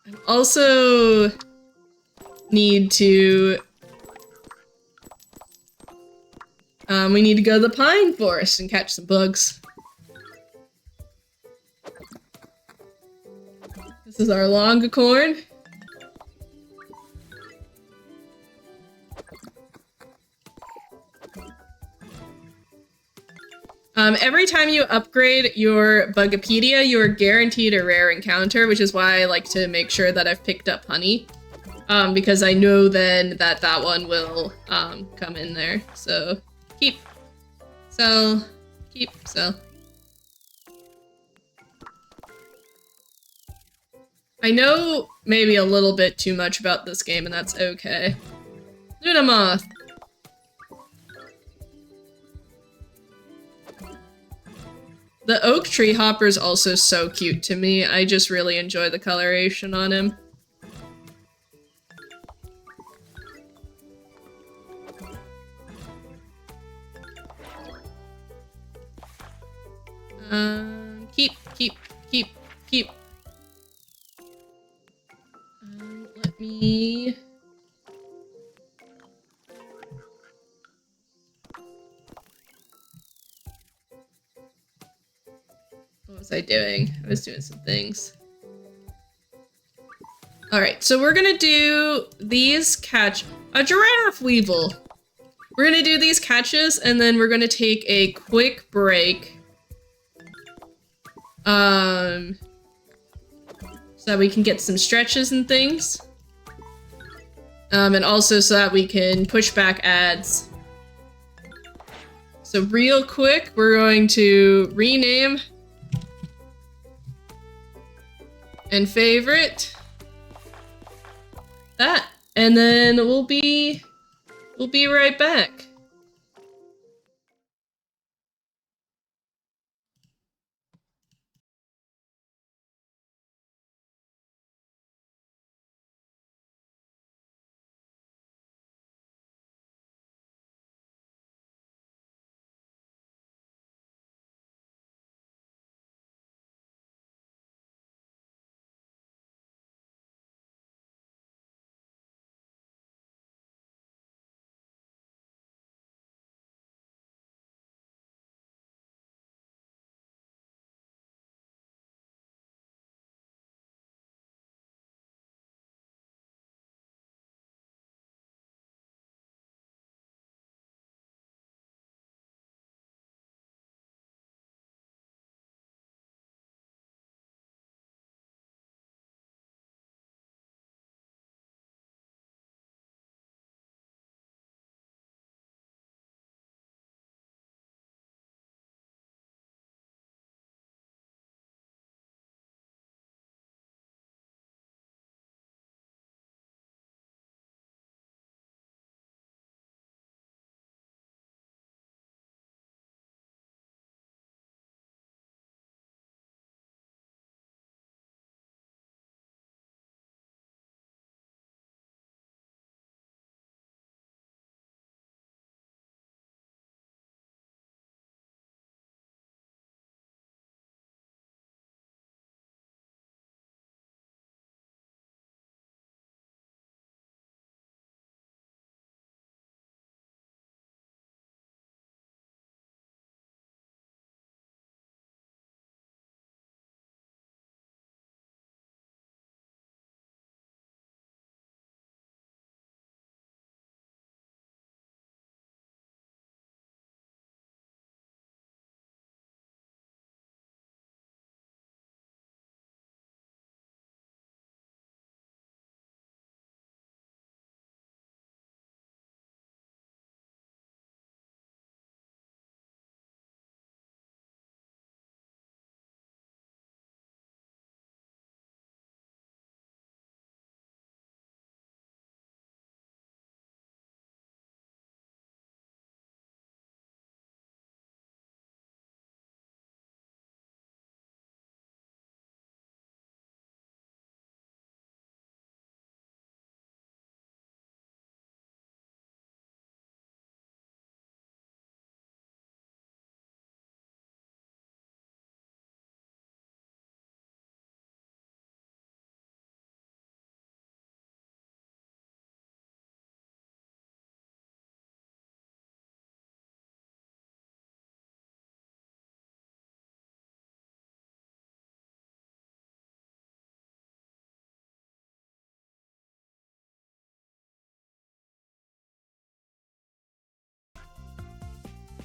I also need to... we need to go to the pine forest and catch some bugs. This is our longicorn. Every time you upgrade your Bugipedia, you are guaranteed a rare encounter, which is why I like to make sure that I've picked up honey. Because I know then that that one will come in there. So, keep, sell, keep, sell. I know maybe a little bit too much about this game, and that's okay. Lunamoth! The oak tree hopper is also so cute to me. I just really enjoy the coloration on him. Keep. Let me... What was I doing? I was doing some things. Alright, so we're gonna do these catch... A giraffe weevil! We're gonna do these catches, and then we're gonna take a quick break. So that we can get some stretches and things. And also so that we can push back ads. So real quick, we're going to rename and favorite that, and then we'll be right back.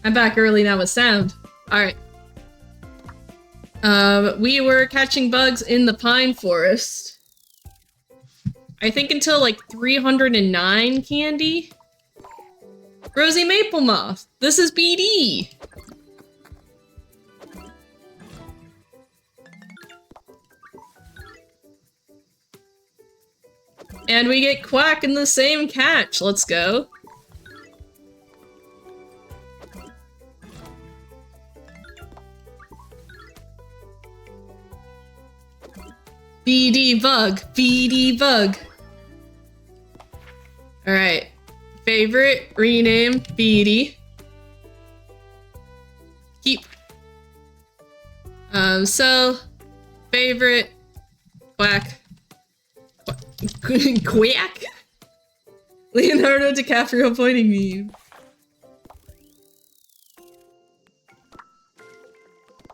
I'm back early now with sound. Alright. We were catching bugs in the pine forest. I think until like 309 candy. Rosy Maple Moth, this is BD. And we get Quack in the same catch. Let's go. BD bug. BD bug. Alright. Favorite, rename, BD. Keep. So, favorite, Quack. Quack? Leonardo DiCaprio pointing me.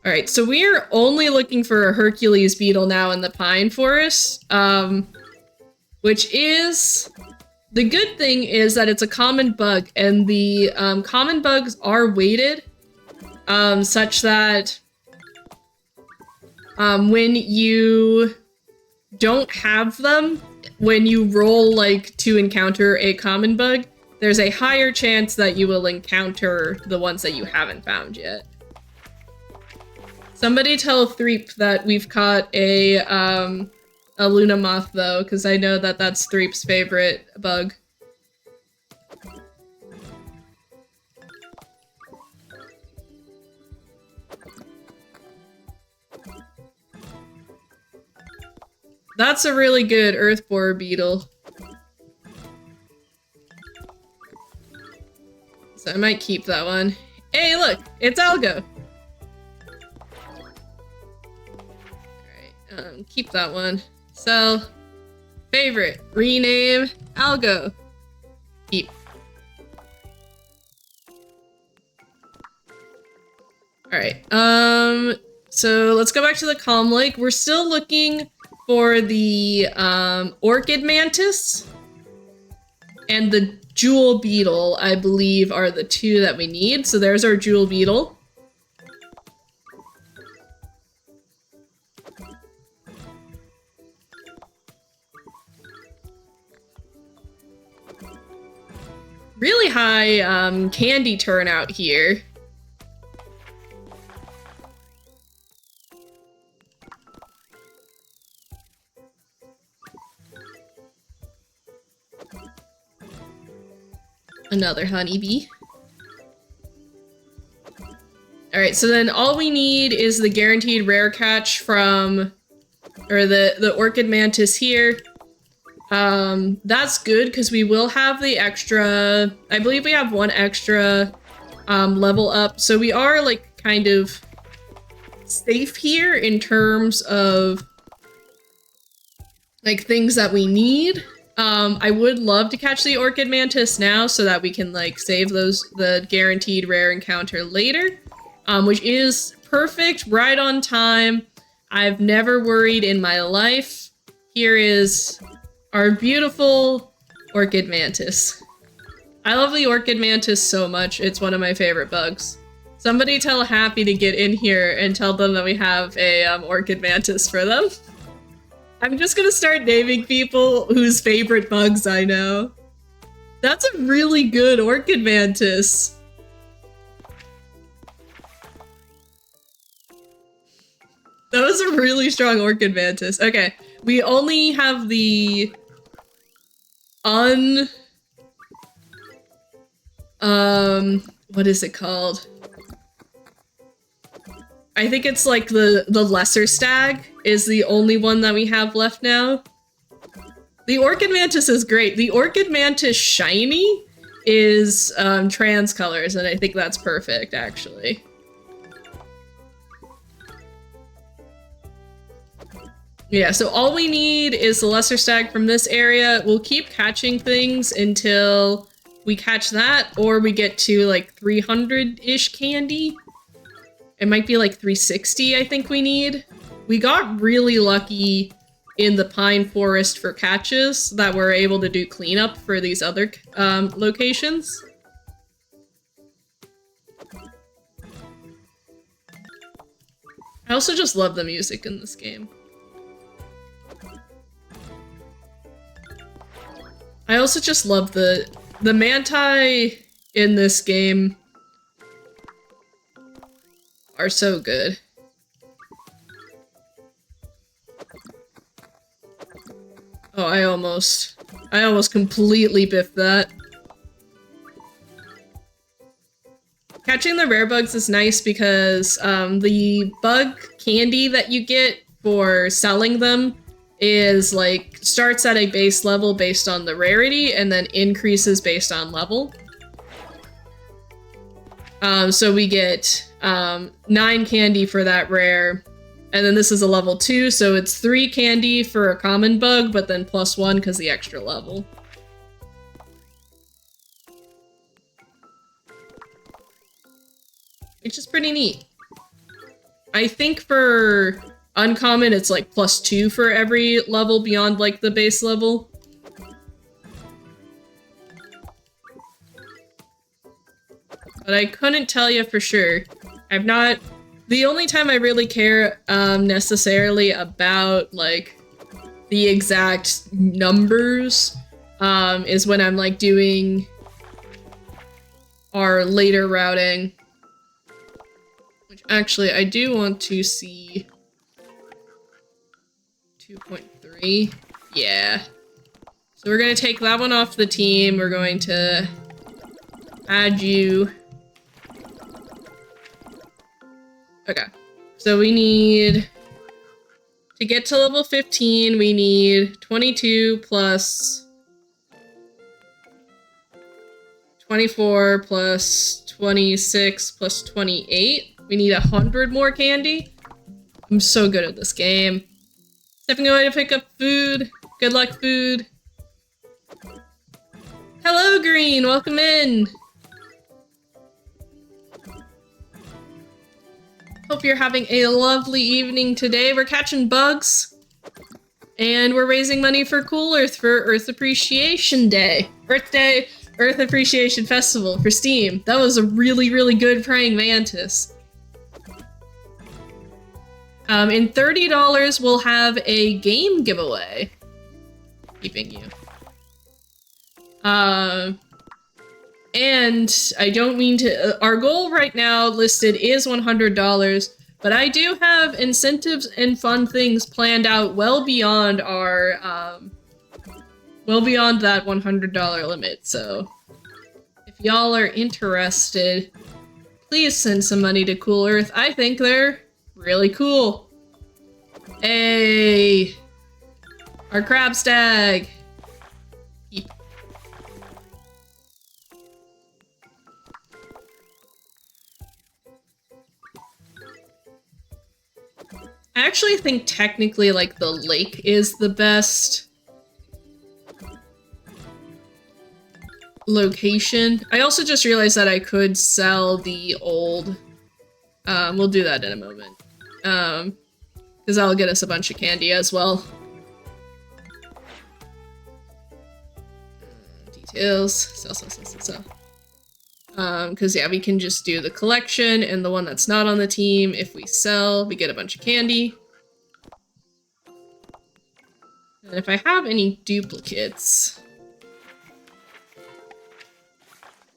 Alright, so we're only looking for a Hercules beetle now in the pine forest, which is... The good thing is that it's a common bug, and the common bugs are weighted, such that when you don't have them, when you roll like to encounter a common bug, there's a higher chance that you will encounter the ones that you haven't found yet. Somebody tell Threep that we've caught a Luna Moth though, because I know that that's Threep's favorite bug. That's a really good earth borer beetle. So I might keep that one. Hey, look! It's Algo! Alright, keep that one. So, favorite, rename, Algo. Keep. Alright, so let's go back to the Calm Lake. We're still looking for the Orchid Mantis and the Jewel Beetle, I believe, are the two that we need. So there's our Jewel Beetle. Really high candy turnout here. Another honeybee. Alright, so then all we need is the guaranteed rare catch from, or the Orchid Mantis here. That's good because we will have the extra, I believe we have one extra level up. So we are like kind of safe here in terms of like things that we need. I would love to catch the Orchid Mantis now so that we can like save the guaranteed rare encounter later, which is perfect, right on time. I've never worried in my life. Here is our beautiful Orchid Mantis. I love the Orchid Mantis so much. It's one of my favorite bugs. Somebody tell Happy to get in here and tell them that we have a Orchid Mantis for them. I'm just gonna start naming people whose favorite bugs I know. That's a really good Orchid Mantis. That was a really strong Orchid Mantis. Okay, we only have the what is it called? I think it's like the lesser stag is the only one that we have left now. The Orchid Mantis is great. The Orchid Mantis shiny is trans colors, and I think that's perfect, actually. Yeah, so all we need is the lesser stag from this area. We'll keep catching things until we catch that, or we get to like 300-ish candy. It might be like 360, I think we need. We got really lucky in the pine forest for catches that we're able to do cleanup for these other locations. I also just love the music in this game. I also just love the Manti in this game are so good. Oh, I almost completely biffed that. Catching the rare bugs is nice because the bug candy that you get for selling them is like starts at a base level based on the rarity and then increases based on level. So we get 9 candy for that rare, and then this is a level 2, so it's 3 candy for a common bug, but then +1 because the extra level. Which is pretty neat. I think for uncommon, it's like +2 for every level beyond like the base level. But I couldn't tell you for sure. I've not... The only time I really care necessarily about like the exact numbers is when I'm like doing our later routing. Which actually I do want to see 2.3. Yeah. So we're gonna take that one off the team. We're going to add you. Okay. So we need to get to level 15, we need 22 plus 24 plus 26 plus 28. We need 100 more candy. I'm so good at this game. Stepping away to pick up food. Good luck, food. Hello, Green. Welcome in. Hope you're having a lovely evening today. We're catching bugs. And we're raising money for Cool Earth for Earth Appreciation Day. Earth Day, Earth Appreciation Festival for Steam. That was a really, really good praying mantis. In $30, we'll have a game giveaway. Keeping you. And I don't mean to... our goal right now listed is $100, but I do have incentives and fun things planned out well beyond our, well beyond that $100 limit, so... if y'all are interested, please send some money to Cool Earth. I think they're really cool. Hey! Our crab stag! Keep. I actually think technically, like, the lake is the best location. I also just realized that I could sell the old... we'll do that in a moment. Because that'll get us a bunch of candy as well. Details. Sell. Because yeah, we can just do the collection and the one that's not on the team. If we sell, we get a bunch of candy. And if I have any duplicates...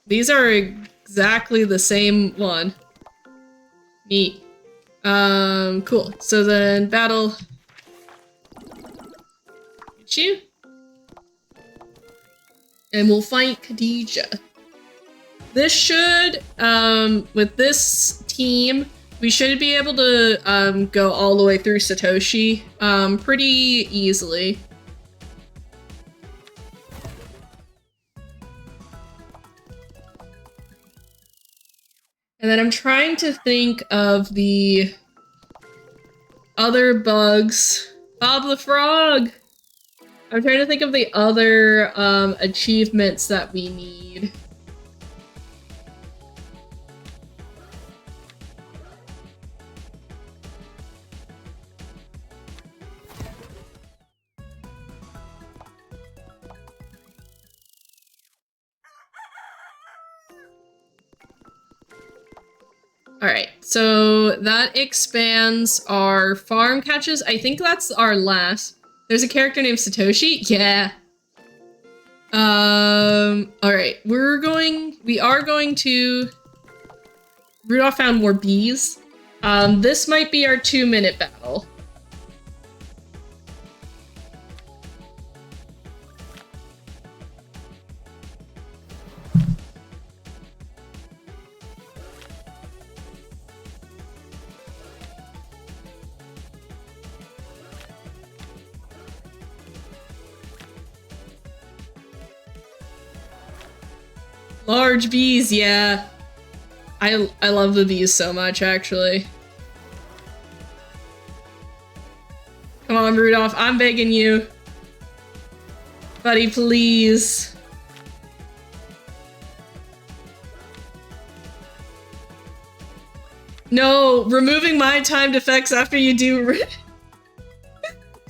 these are exactly the same one. Neat. Cool. So then battle. Get you. And we'll fight Khadija. This should, with this team, we should be able to, go all the way through Satoshi, pretty easily. And then I'm trying to think of the other bugs. Bob the Frog! I'm trying to think of the other achievements that we need. Alright, so that expands our farm catches. I think that's our last. There's a character named Satoshi? Yeah. Alright, we are going to... Rudolph found more bees. This might be our 2-minute battle. Large bees, yeah. I love the bees so much, actually. Come on, Rudolph, I'm begging you. Buddy, please. No, removing my timed effects after you do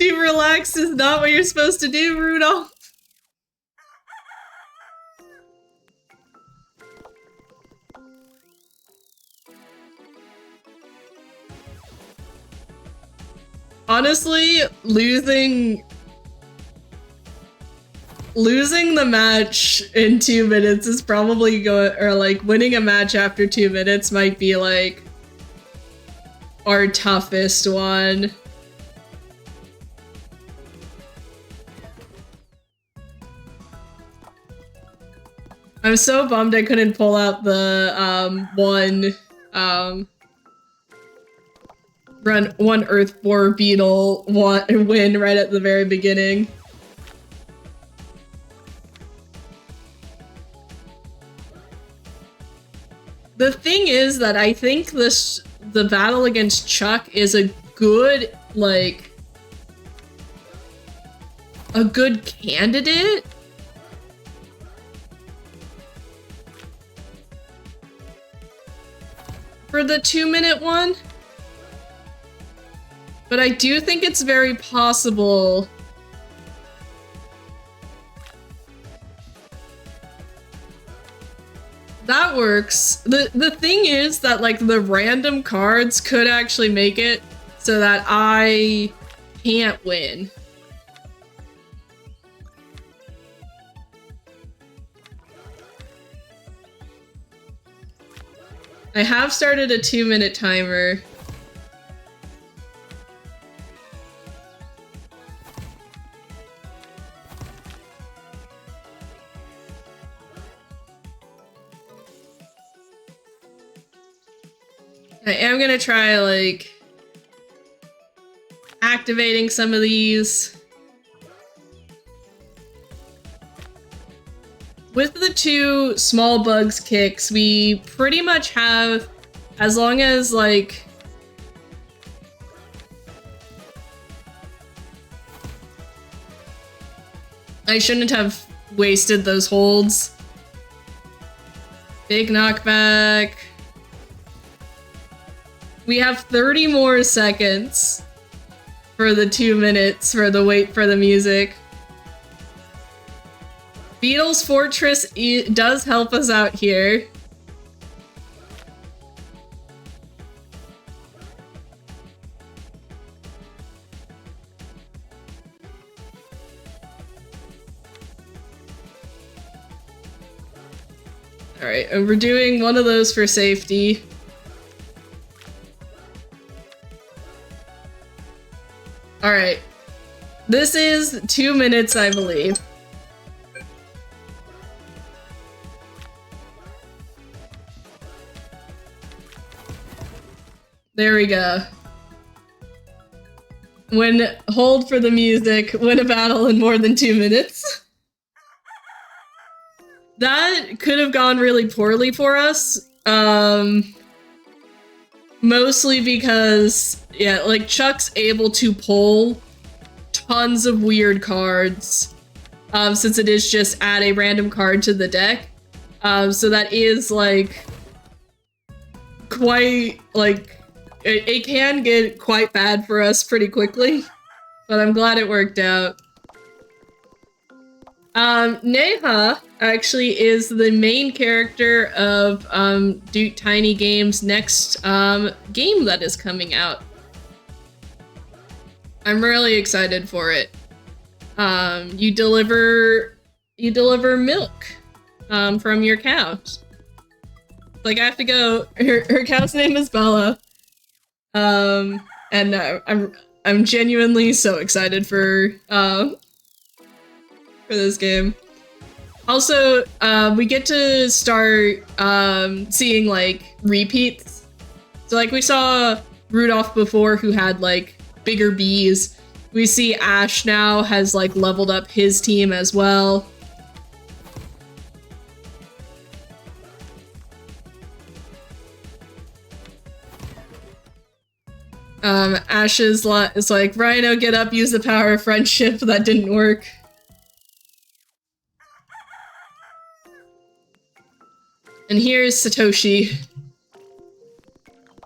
relax is not what you're supposed to do, Rudolph. Honestly, losing the match in 2 minutes is probably or like winning a match after 2 minutes might be like our toughest one. I'm so bummed I couldn't pull out the one Earth Borer Beetle win right at the very beginning. The thing is that I think the battle against Chuck is a good, like, a good candidate. For the 2-minute one. But I do think it's very possible. That works. The thing is that, like, the random cards could actually make it so that I can't win. I have started a 2-minute timer. I am gonna try, like, activating some of these. With the 2 small bugs kicks, we pretty much have, as long as, like, I shouldn't have wasted those holds. Big knockback. We have 30 more seconds for the 2 minutes for the wait for the music. Beetle's Fortress does help us out here. Alright, and we're doing one of those for safety. Alright. This is 2 minutes, I believe. There we go. Hold for the music, win a battle in more than 2 minutes. That could have gone really poorly for us. Mostly because, yeah, like, Chuck's able to pull tons of weird cards, since it is just add a random card to the deck. So that is, like, quite, like, it can get quite bad for us pretty quickly, but I'm glad it worked out. Neha actually is the main character of Duke Tiny Games' next game that is coming out. I'm really excited for it. You deliver milk from your cows. Like, I have to go. Her cow's name is Bella. And I'm genuinely so excited for this game. Also, we get to start seeing like repeats. So like we saw Rudolph before, who had like bigger bees. We see Ash now has like leveled up his team as well. Ash is like, Rhino, get up, use the power of friendship. That didn't work. And here's Satoshi.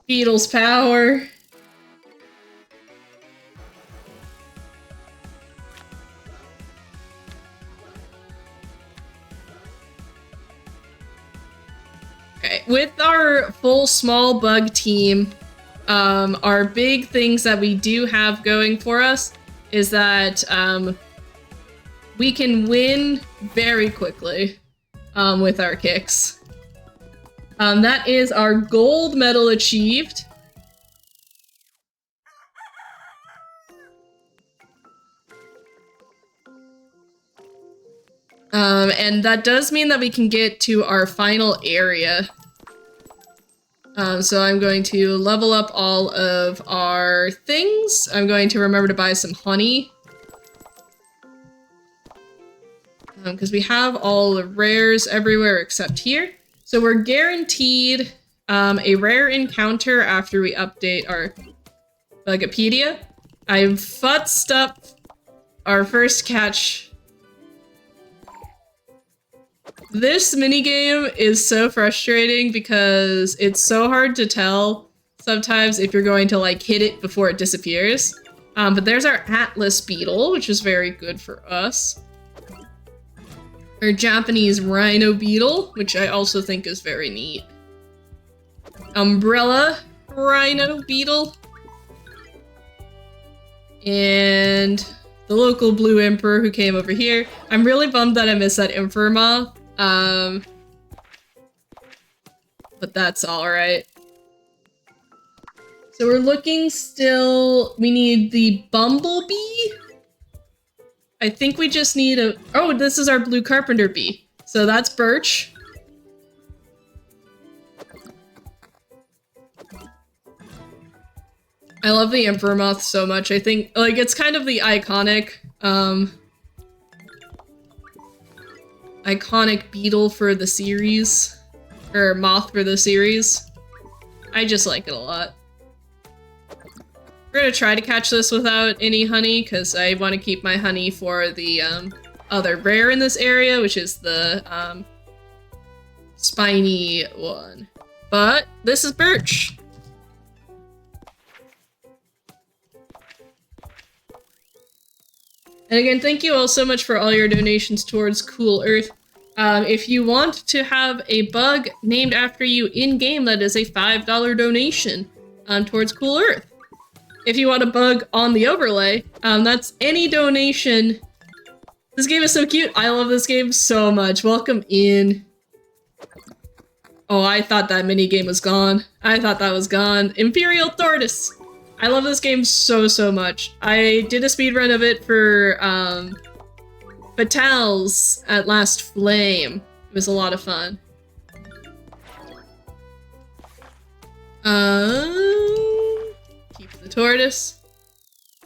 Beetle's power. Okay, with our full small bug team, our big things that we do have going for us is that we can win very quickly with our kicks. That is our gold medal achieved. And that does mean that we can get to our final area. So I'm going to level up all of our things. I'm going to remember to buy some honey. Because we have all the rares everywhere except here. So we're guaranteed a rare encounter after we update our Bugipedia. I've futzed up our first catch. This minigame is so frustrating because it's so hard to tell sometimes if you're going to like hit it before it disappears. But there's our Atlas Beetle, which is very good for us. Our Japanese Rhino Beetle, which I also think is very neat. Umbrella Rhino Beetle. And the local Blue Emperor who came over here. I'm really bummed that I missed that Inferma. But that's alright. So we're looking still, we need the Bumblebee. I think we just need a, oh, this is our Blue Carpenter Bee. So that's Birch. I love the Infermoth so much. I think, like, it's kind of the iconic beetle for the series, or moth for the series. I just like it a lot. We're gonna try to catch this without any honey, because I want to keep my honey for the other rare in this area, which is the spiny one. But this is Birch. And again, thank you all so much for all your donations towards Cool Earth. If you want to have a bug named after you in-game, that is a $5 donation towards Cool Earth. If you want a bug on the overlay, that's any donation. This game is so cute. I love this game so much. Welcome in. Oh, I thought that minigame was gone. I thought that was gone. Imperial Tortoise. I love this game so, so much. I did a speedrun of it for Battles at Last Flame. It was a lot of fun. Keep the tortoise.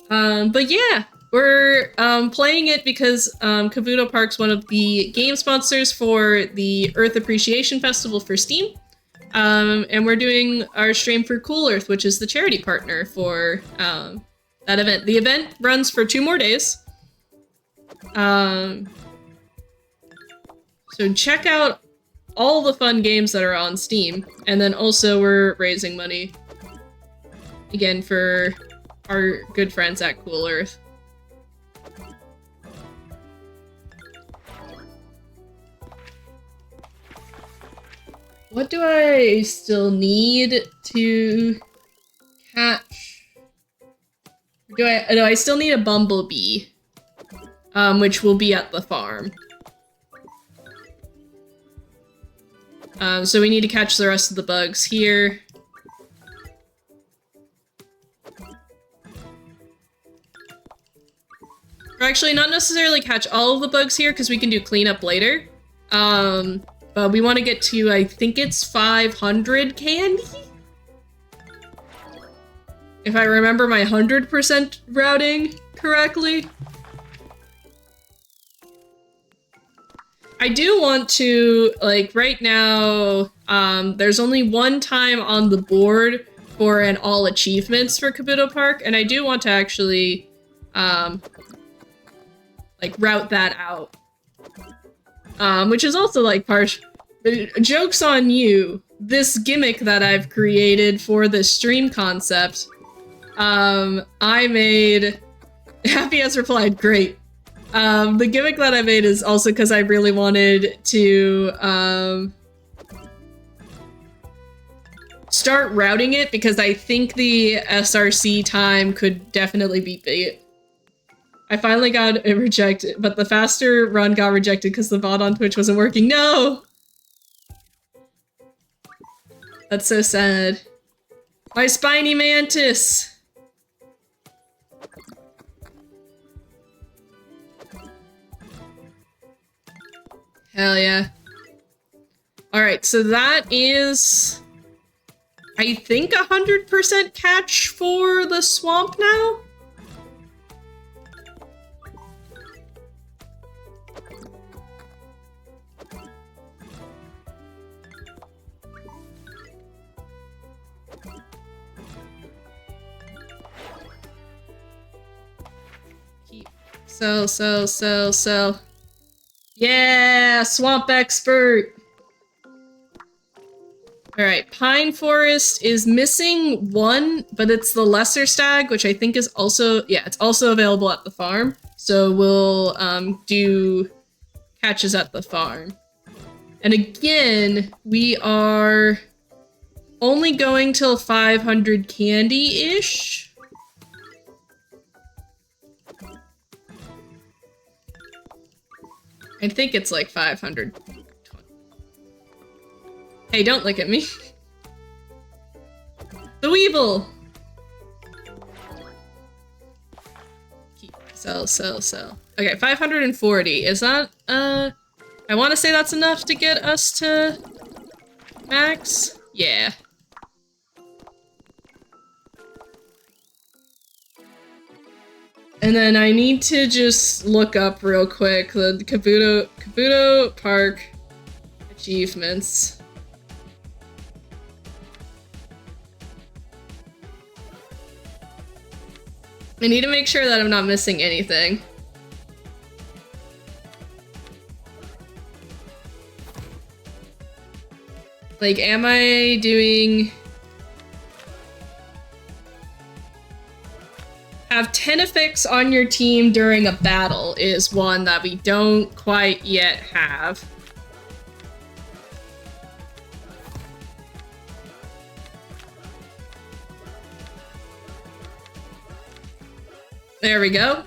But yeah, we're playing it because Kabuto Park's one of the game sponsors for the Earth Appreciation Festival for Steam. And we're doing our stream for Cool Earth, which is the charity partner for that event. The event runs for 2 more days. So check out all the fun games that are on Steam, and then also we're raising money again for our good friends at Cool Earth. What do I still need to catch? I still need a bumblebee, which will be at the farm. So we need to catch the rest of the bugs here. Or actually, not necessarily catch all of the bugs here, because we can do cleanup later. But we want to get to, I think it's 500 candy? If I remember my 100% routing correctly. I do want to, like, right now, there's only one time on the board for an all achievements for Kabuto Park, and I do want to actually, like, route that out. Which is also, like, joke's on you. This gimmick that I've created for this stream concept, I made... Happy has replied, great. The gimmick that I made is also because I really wanted to, start routing it, because I think the SRC time could definitely be beat. I finally got it rejected, but the faster run got rejected because the bot on Twitch wasn't working. No! That's so sad. My spiny mantis! Hell yeah. Alright, so that is... I think 100% catch for the swamp now? So. Yeah, swamp expert. All right, Pine Forest is missing one, but it's the lesser stag, which I think is also, yeah, it's also available at the farm. So we'll do catches at the farm. And again, we are only going till 500 candy-ish. I think it's like 500. Hey, don't look at me. The Weevil! Sell. Okay, 540. Is that, I want to say that's enough to get us to max? Yeah. And then I need to just look up real quick the Kabuto Park achievements. I need to make sure that I'm not missing anything. Like, am I doing... Have Tenefix on your team during a battle is one that we don't quite yet have. There we go.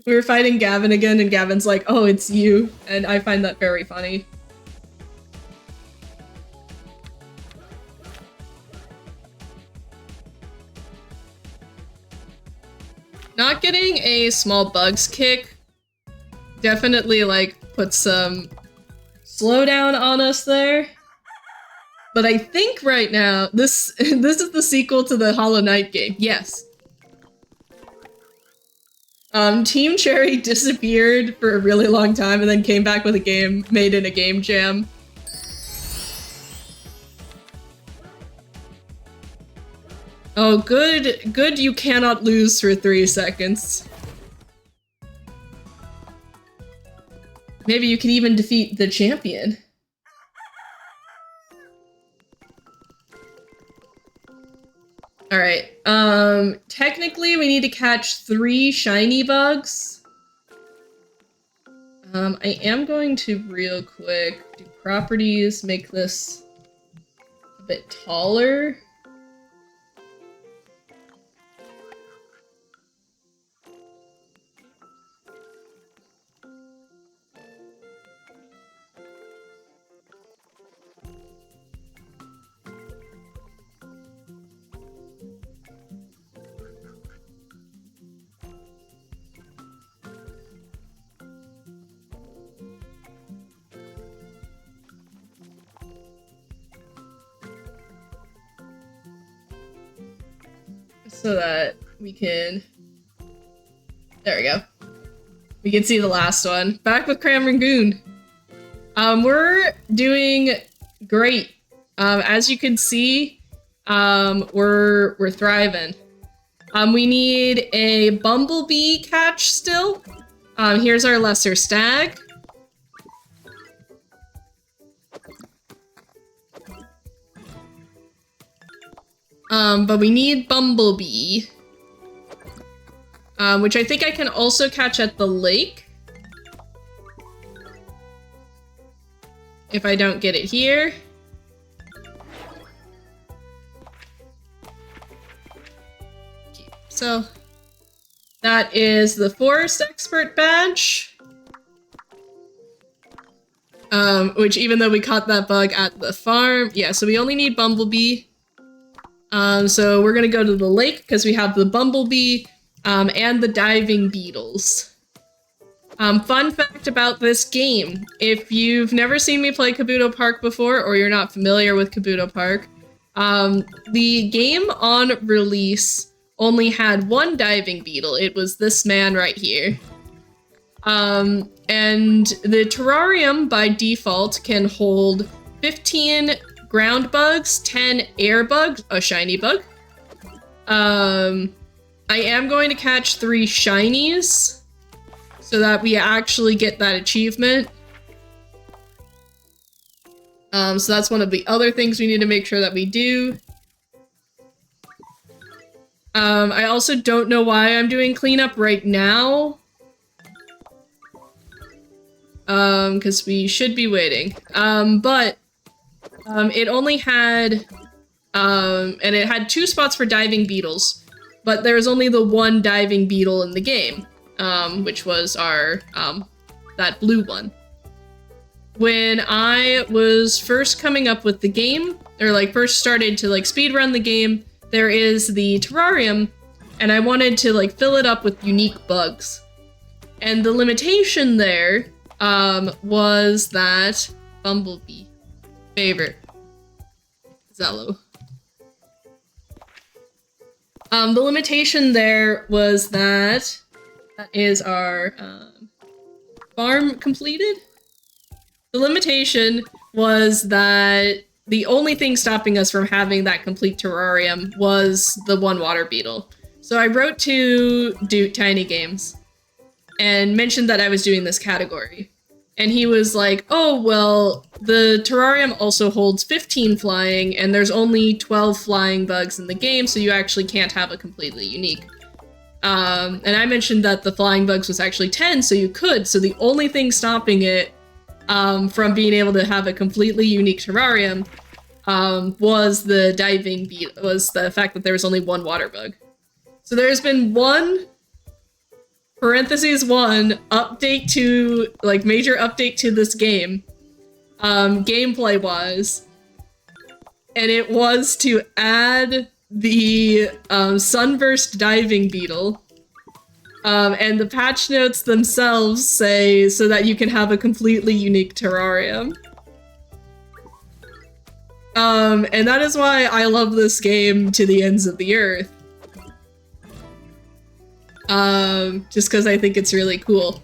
We were fighting Gavin again, and Gavin's like, oh, it's you. And I find that very funny. Not getting a small bugs kick definitely, like, put some slowdown on us there. But I think right now, this is the sequel to the Hollow Knight game. Yes. Team Cherry disappeared for a really long time and then came back with a game made in a game jam. Oh, good you cannot lose for 3 seconds. Maybe you can even defeat the champion. All right. Technically we need to catch 3 shiny bugs. I am going to real quick do properties, make this a bit taller. So that we can, there we go. We can see the last one. Back with Cram Rangoon. We're doing great. As you can see, we're thriving. We need a Bumblebee catch still. Here's our Lesser Stag. But we need Bumblebee. Which I think I can also catch at the lake. If I don't get it here. Okay, so that is the Forest Expert badge. Which even though we caught that bug at the farm, yeah, so we only need Bumblebee. So we're gonna go to the lake because we have the Bumblebee, and the diving beetles. Fun fact about this game, if you've never seen me play Kabuto Park before, or you're not familiar with Kabuto Park, the game on release only had 1 diving beetle. It was this man right here. And the terrarium by default can hold 15 ground bugs, 10 air bugs, a shiny bug. I am going to catch 3 shinies so that we actually get that achievement. So that's one of the other things we need to make sure that we do. I also don't know why I'm doing cleanup right now. Because we should be waiting. But it only had, and it had 2 spots for diving beetles. But there was only the 1 diving beetle in the game, which was our, that blue one. When I was first coming up with the game, or like first started to like speedrun the game, there is the terrarium, and I wanted to like fill it up with unique bugs. And the limitation there, was that Bumblebee. Favorite. Zello. The limitation there was that is our farm completed. The limitation was that the only thing stopping us from having that complete terrarium was the 1 water beetle. So I wrote to Duke Tiny Games and mentioned that I was doing this category. And he was like, oh, well, the terrarium also holds 15 flying, and there's only 12 flying bugs in the game, so you actually can't have a completely unique. And I mentioned that the flying bugs was actually 10, so you could, so the only thing stopping it from being able to have a completely unique terrarium was the diving beetle, was the fact that there was only 1 water bug. So there's been 1... parentheses 1 update to, like, major update to this game, gameplay wise, and it was to add the Sunburst diving beetle, and the patch notes themselves say so that you can have a completely unique terrarium. And that is why I love this game to the ends of the earth. Just because I think it's really cool.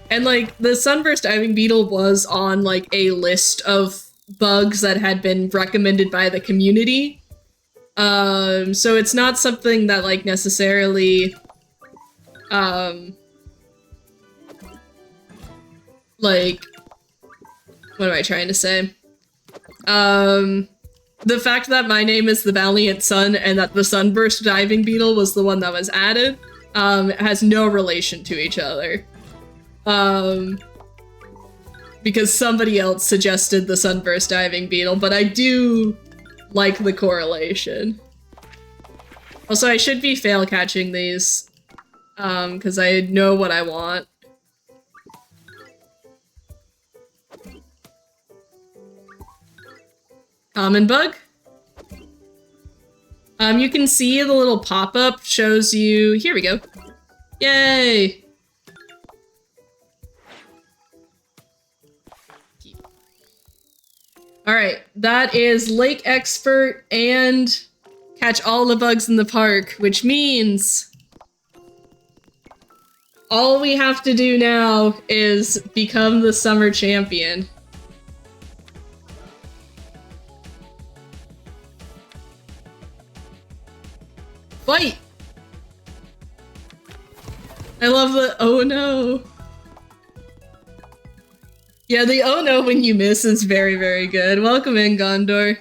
And, like, the Sunburst diving beetle was on, like, a list of bugs that had been recommended by the community. So it's not something that, like, necessarily, like, what am I trying to say? The fact that my name is the Valiant Sun and that the Sunburst Diving Beetle was the one that was added has no relation to each other. Because somebody else suggested the Sunburst Diving Beetle, but I do like the correlation. Also, I should be fail catching these, because I know what I want. Common bug. You can see the little pop-up shows you, here we go. Yay! Alright, that is Lake Expert and catch all the bugs in the park, which means all we have to do now is become the summer champion. Fight! I love the oh no. Yeah, the oh no when you miss is very, very good. Welcome in, Gondor.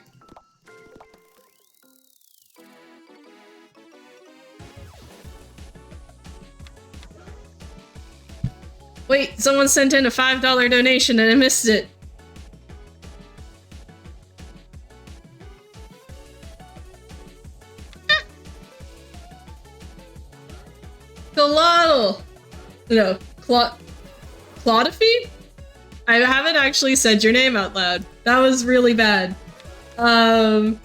Wait, someone sent in a $5 donation and I missed it. Claudel! No, Claudify? I haven't actually said your name out loud. That was really bad. Thank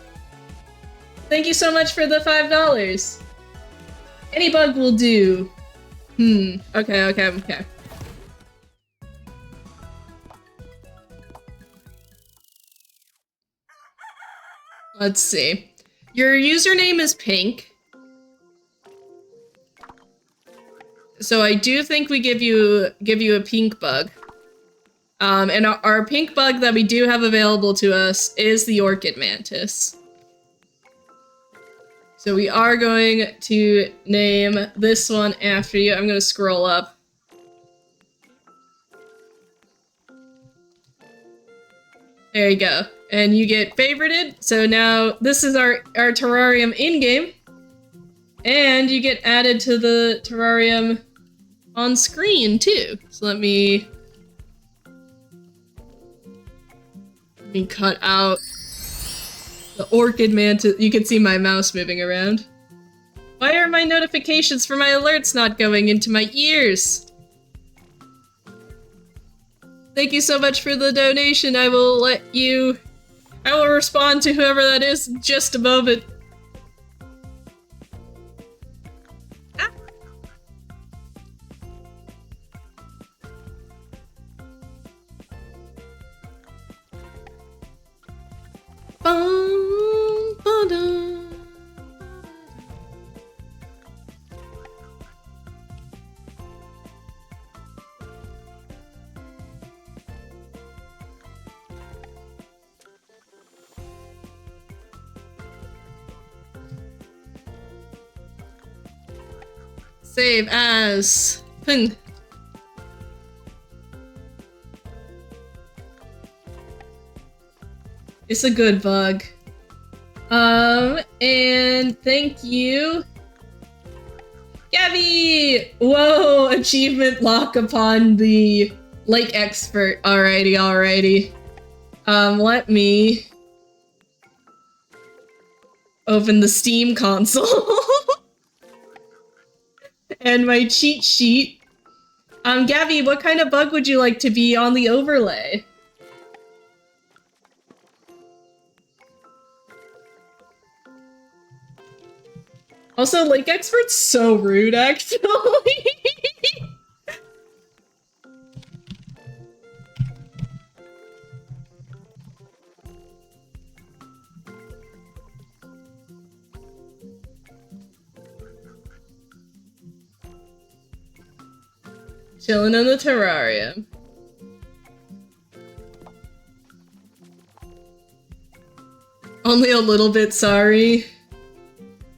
you so much for the $5. Any bug will do. Okay. Let's see. Your username is Pink. So I do think we give you a pink bug. And our pink bug that we do have available to us is the Orchid Mantis. So we are going to name this one after you. I'm going to scroll up. There you go. And you get favorited. So now this is our terrarium in-game. And you get added to the terrarium on screen too. So let me cut out the Orchid Mantis. You can see my mouse moving around. Why are my notifications for my alerts not going into my ears? Thank you so much for the donation. I will respond to whoever that is in just a moment. Save as Ping. It's a good bug. And thank you. Gabby! Whoa, achievement lock upon the Lake Expert. Alrighty. Let me open the Steam console. And my cheat sheet. Gabby, what kind of bug would you like to be on the overlay? Also, Lake Expert's so rude, actually. Chilling in the terrarium. Only a little bit sorry.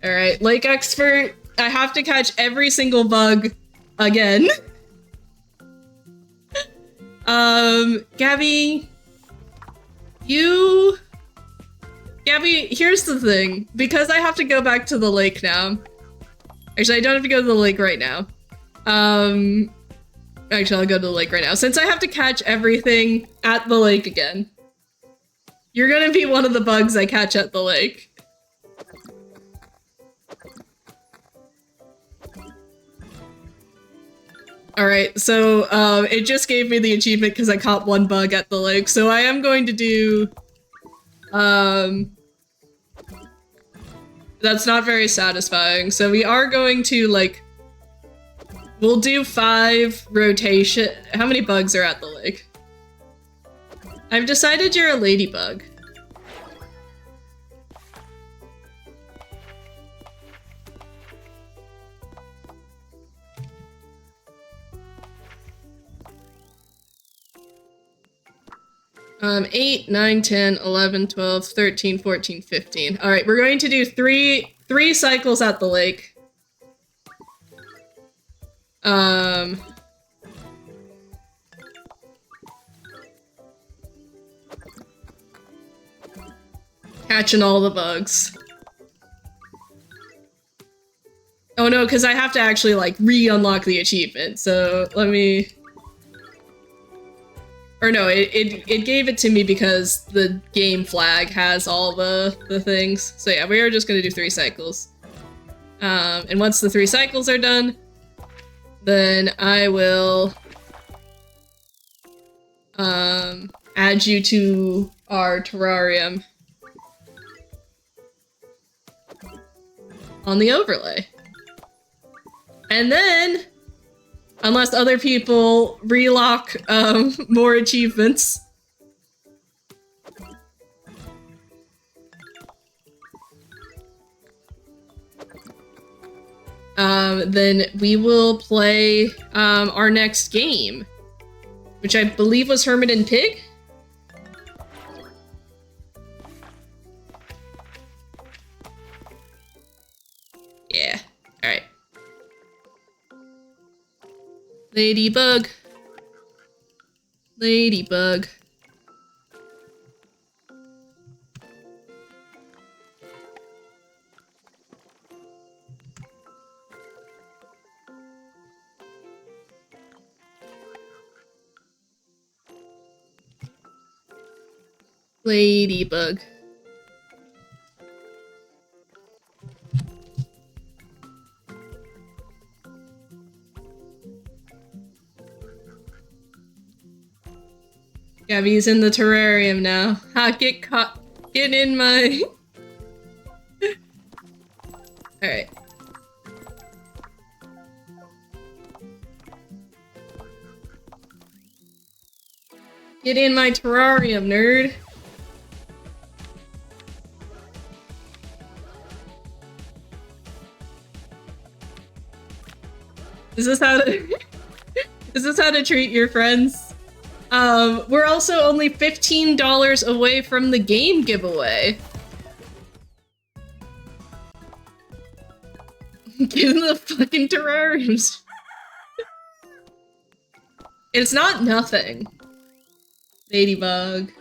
Alright, Lake Expert, I have to catch every single bug again. Gabby, you Gabby, here's the thing. Because I have to go back to the lake now. Actually, I don't have to go to the lake right now. Actually, I'll go to the lake right now. Since I have to catch everything at the lake again. You're gonna be one of the bugs I catch at the lake. Alright, so it just gave me the achievement because I caught one bug at the lake. So I am going to do... That's not very satisfying. So we are going to, like... We'll do 5 rotation... How many bugs are at the lake? I've decided you're a ladybug. Um, 8, 9, 10, 11, 12, 13, 14, 15. Alright, we're going to do three cycles at the lake. Catching all the bugs. Oh no, because I have to actually, like, re-unlock the achievement, so let me... Or no, it gave it to me because the game flag has all the things. So yeah, we are just gonna do 3 cycles. And once the 3 cycles are done, then I will add you to our terrarium on the overlay. And then, unless other people relock more achievements, then we will play our next game, which I believe was Hermit and Pig? Yeah, alright. Ladybug. Ladybug. Ladybug. Gabby's in the terrarium now. Ha, get caught. Get in my... Alright. Get in my terrarium, nerd. Is this how to... Is this how to treat your friends? We're also only $15 away from the game giveaway. Get in the fucking terrariums. It's not nothing. Ladybug.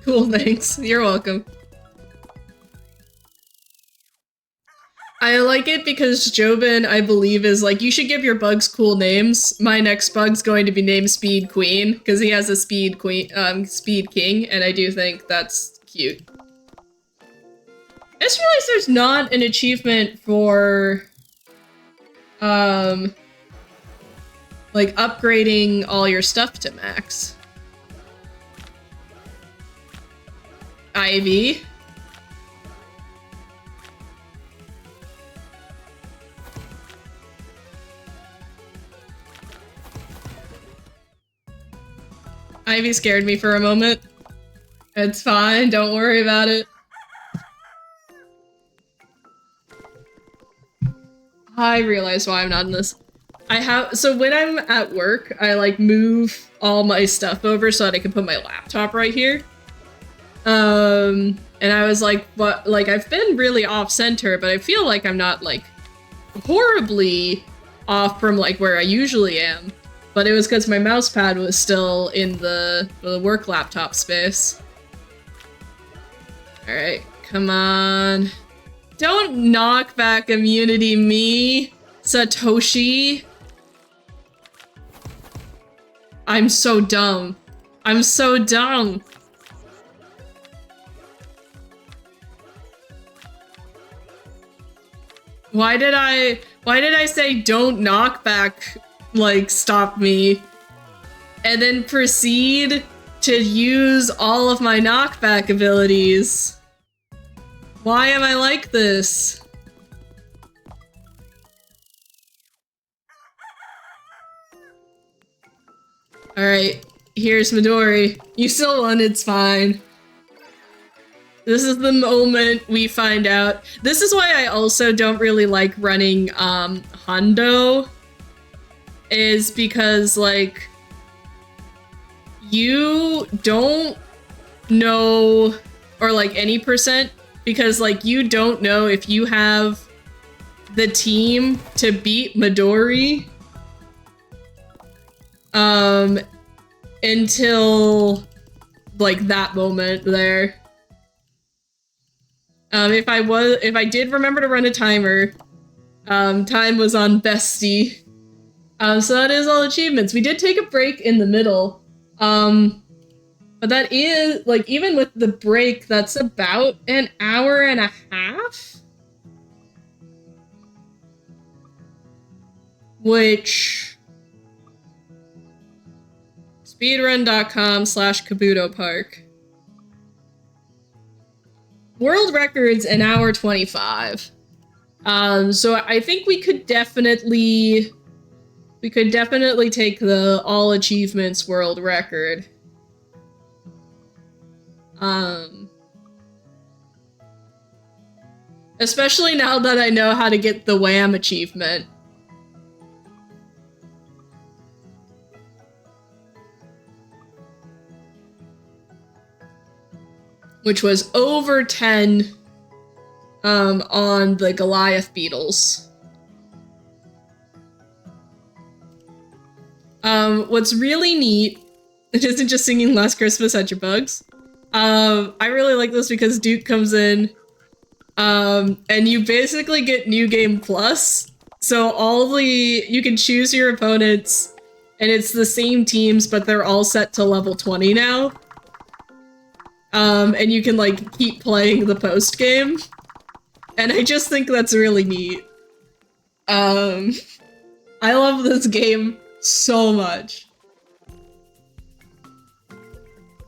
Cool, thanks. You're welcome. I like it because Jobin, I believe, is like, you should give your bugs cool names. My next bug's going to be named Speed Queen, because he has a Speed Queen, Speed King, and I do think that's cute. I just realized there's not an achievement for, like, upgrading all your stuff to max. Ivy. Ivy scared me for a moment. It's fine, don't worry about it. I realize why I'm not in this. So when I'm at work, I like move all my stuff over so that I can put my laptop right here. And I was like, what? Like, I've been really off center, but I feel like I'm not like horribly off from like where I usually am. But it was because my mouse pad was still in the work laptop space. All right, come on. Don't knock back immunity me, Satoshi. I'm so dumb. I'm so dumb. Why did I say don't knock back, like, stop me, and then proceed to use all of my knockback abilities? Why am I like this? Alright, here's Midori. You still won, it's fine. This is the moment we find out. This is why I also don't really like running Hondo, is because, like, you don't know, or like any percent, because like you don't know if you have the team to beat Midori until like that moment there. If I did remember to run a timer, time was on Bestie. So that is all achievements. We did take a break in the middle. But that is, like, even with the break, that's about an hour and a half? Which... speedrun.com/Kabuto Park. World record's an hour 25. So I think we could definitely take the all achievements world record. Especially now that I know how to get the Wham achievement. Which was over 10 on the Goliath beetles. What's really neat, it isn't just singing Last Christmas at your bugs. I really like this because Duke comes in, and you basically get New Game Plus. So you can choose your opponents, and it's the same teams, but they're all set to level 20 now. And you can, like, keep playing the post-game. And I just think that's really neat. I love this game so much.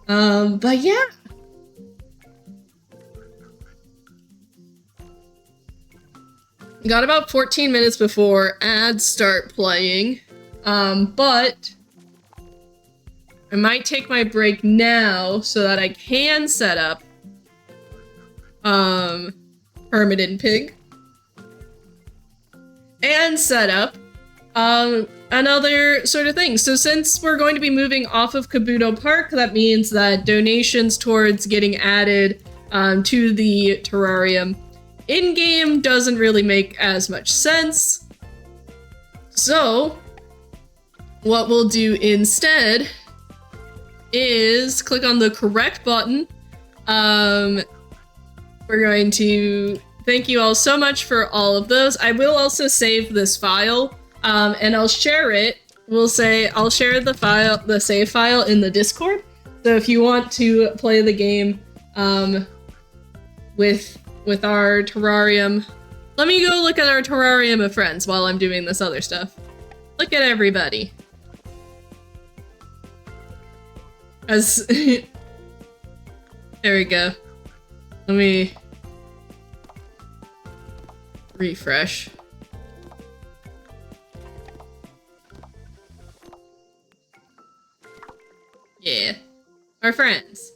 But yeah. Got about 14 minutes before ads start playing. But I might take my break now so that I can set up Hermit Pig and set up another sort of thing. So since we're going to be moving off of Kabuto Park, that means that donations towards getting added to the terrarium in-game doesn't really make as much sense. So what we'll do instead is click on the correct button. We're going to thank you all so much for all of those. I will also save this file, and I'll share it. I'll share the save file in the Discord. So if you want to play the game with our terrarium, let me go look at our terrarium of friends while I'm doing this other stuff. Look at everybody. There we go. Let me refresh. Yeah. Our friends.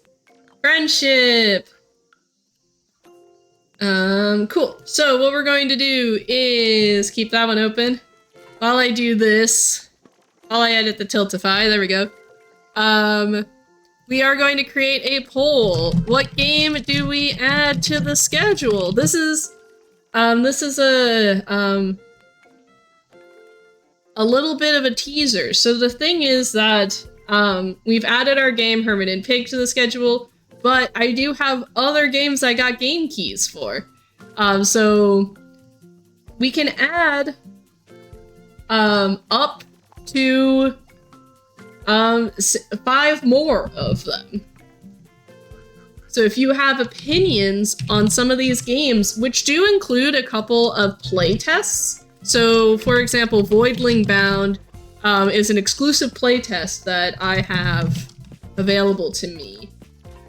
Friendship! Cool. So what we're going to do is keep that one open while I do this. While I edit the Tiltify. There we go. we are going to create a poll. What game do we add to the schedule? This is a little bit of a teaser. So the thing is that we've added our game Hermit and Pig to the schedule, but I do have other games I got game keys for. So we can add up to 5 more of them. So if you have opinions on some of these games, which do include a couple of play tests. So for example, Voidling Bound is an exclusive playtest that I have available to me.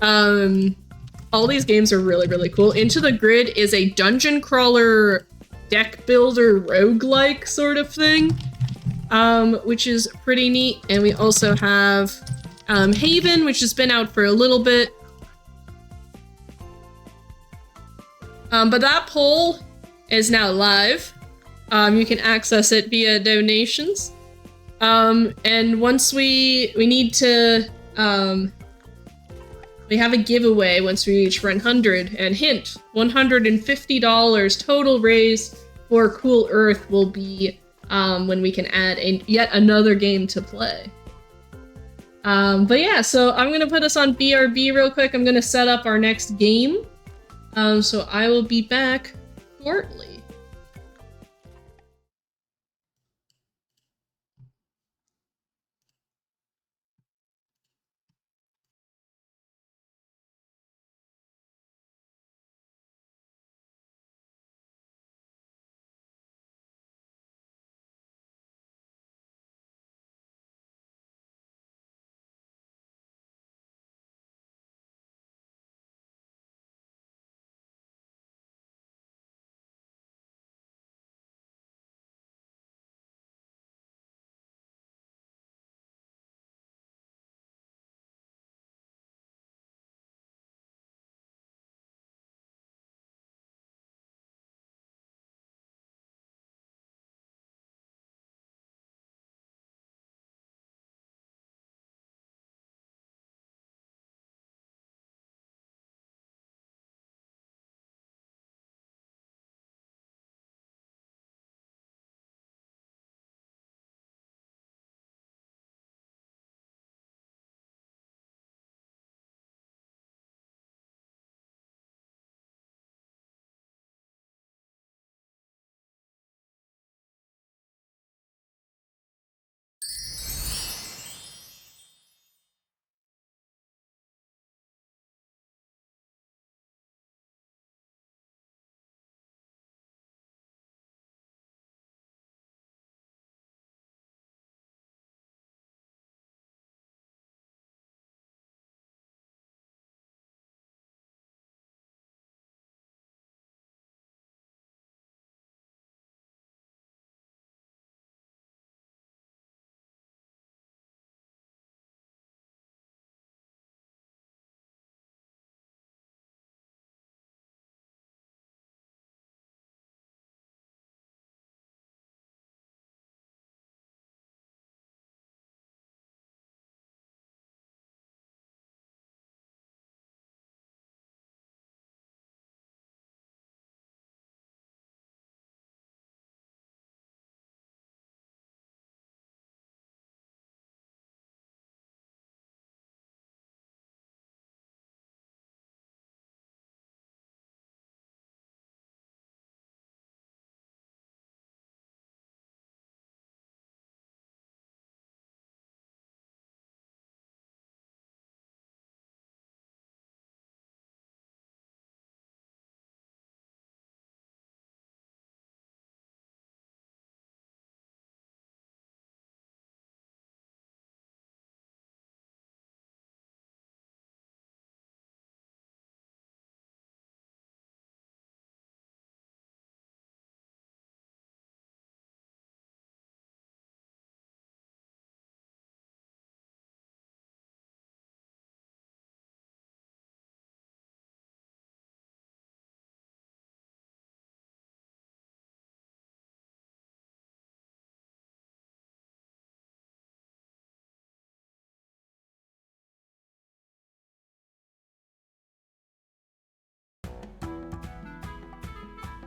All these games are really, really cool. Into the Grid is a dungeon crawler, deck builder, roguelike sort of thing, which is pretty neat. And we also have Haven, which has been out for a little bit. But that poll is now live. You can access it via donations. And once we need to, we have a giveaway once we reach 100, and hint, $150 total raised for Cool Earth will be when we can add yet another game to play. But yeah, so I'm gonna put us on BRB real quick. I'm gonna set up our next game. So I will be back shortly.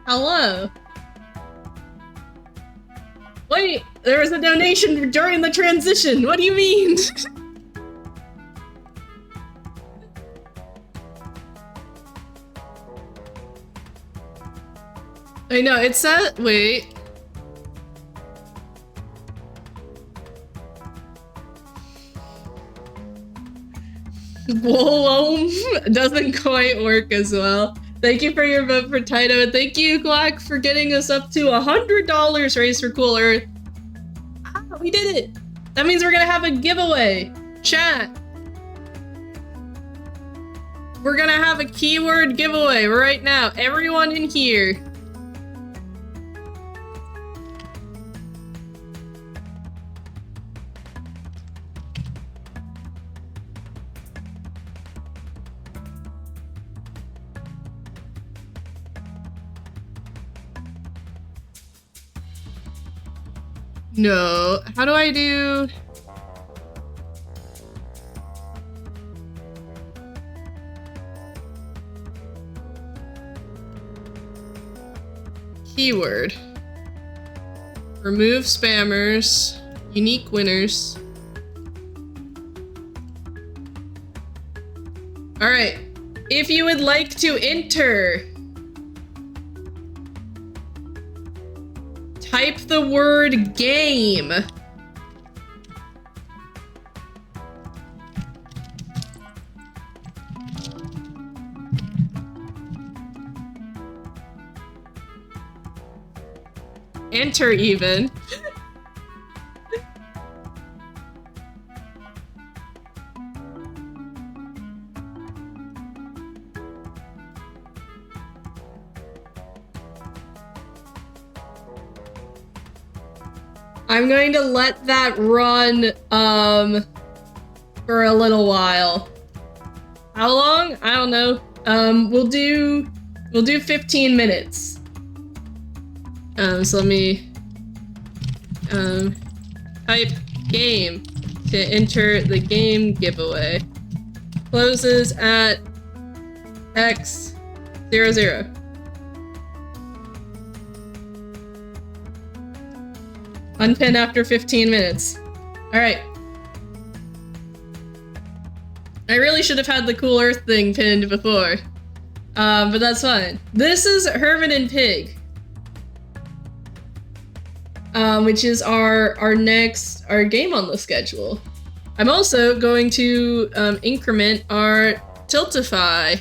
Hello. Wait, there was a donation during the transition. What do you mean? I know, it said, wait. Whoa, doesn't quite work as well. Thank you for your vote for Taito, and thank you, Glock, for getting us up to $100 raised for Cool Earth. Ah, we did it! That means we're gonna have a giveaway. Chat. We're gonna have a keyword giveaway right now. Everyone in here. No, how do I do? Keyword. Remove spammers. Unique winners. All right, if you would like to enter, type the word game. Enter even. I'm going to let that run for a little while. How long? I don't know. We'll do 15 minutes. So let me type game to enter the game giveaway. Closes at X00. Unpin after 15 minutes. All right. I really should have had the Cool Earth thing pinned before, but that's fine. This is Hermit and Pig, which is our game on the schedule. I'm also going to increment our Tiltify.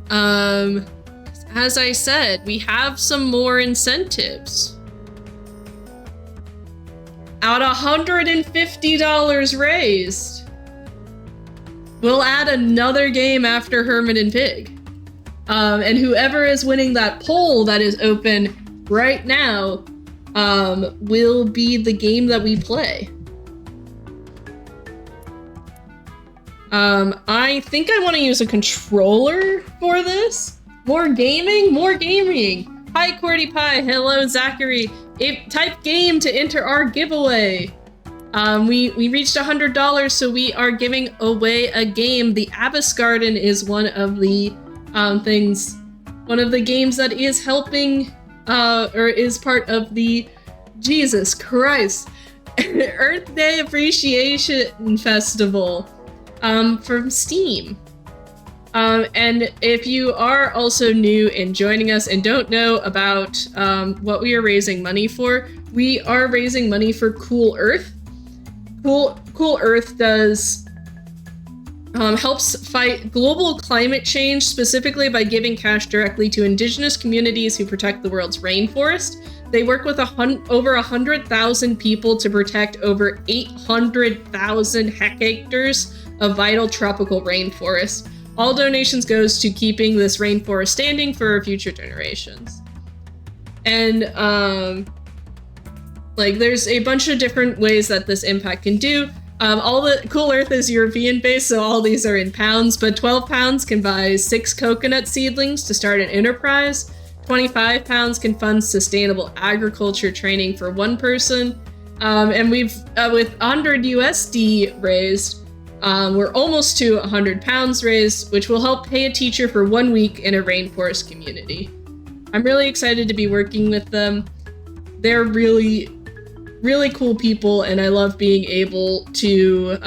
As I said, we have some more incentives. At $150 raised, we'll add another game after Hermit and Pig. And whoever is winning that poll that is open right now will be the game that we play. I think I want to use a controller for this. More gaming, more gaming. Hi, Cordy Pie. Hello, Zachary. Type game to enter our giveaway. We reached $100, so we are giving away a game. The Abyss Garden is one of the one of the games that is helping, or is part of the Jesus Christ Earth Day Appreciation Festival from Steam. And if you are also new and joining us and don't know about what we are raising money for, we are raising money for Cool Earth. Cool Earth does helps fight global climate change, specifically by giving cash directly to indigenous communities who protect the world's rainforest. They work with over 100,000 people to protect over 800,000 hectares of vital tropical rainforest. All donations goes to keeping this rainforest standing for future generations. And there's a bunch of different ways that this impact can do. All the Cool Earth is European based, so all these are in pounds, but 12 pounds can buy 6 coconut seedlings to start an enterprise. 25 pounds can fund sustainable agriculture training for one person. And we've, with 100 USD raised, we're almost to 100 pounds raised, which will help pay a teacher for 1 week in a rainforest community. I'm really excited to be working with them. They're really, really cool people, and I love being able to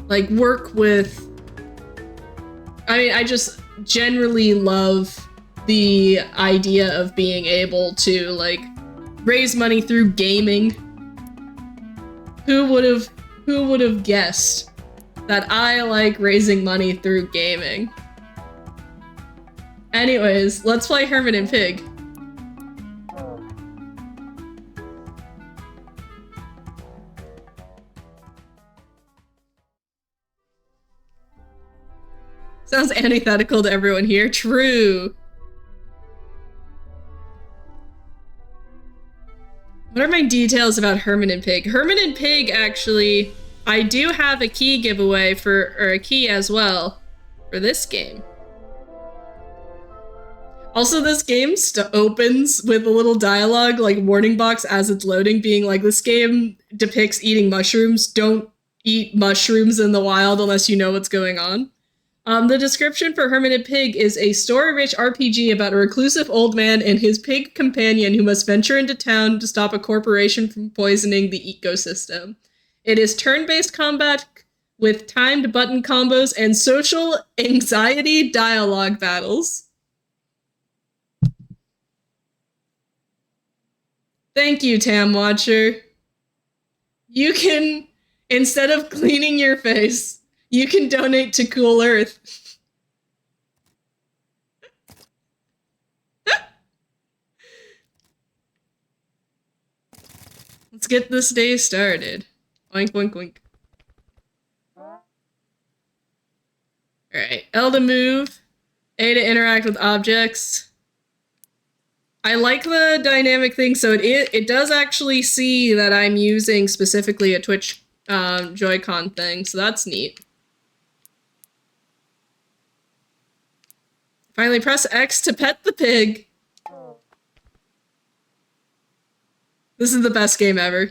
like work with. I mean, I just generally love the idea of being able to like raise money through gaming. Who would have guessed that I like raising money through gaming? Anyways, let's play Hermit and Pig. Sounds antithetical to everyone here. True. What are my details about Hermit and Pig? Hermit and Pig, actually, I do have a key giveaway or a key as well for this game. Also, this game opens with a little dialogue, like warning box as it's loading, being like, this game depicts eating mushrooms. Don't eat mushrooms in the wild unless you know what's going on. The description for Hermit and Pig is a story-rich RPG about a reclusive old man and his pig companion who must venture into town to stop a corporation from poisoning the ecosystem. It is turn-based combat with timed button combos and social anxiety dialogue battles. Thank you, Tam Watcher. You can, instead of cleaning your face, you can donate to Cool Earth. Let's get this day started. Oink, oink, oink. Alright, L to move, A to interact with objects. I like the dynamic thing, so it does actually see that I'm using specifically a Twitch Joy-Con thing, so that's neat. Finally, press X to pet the pig. This is the best game ever.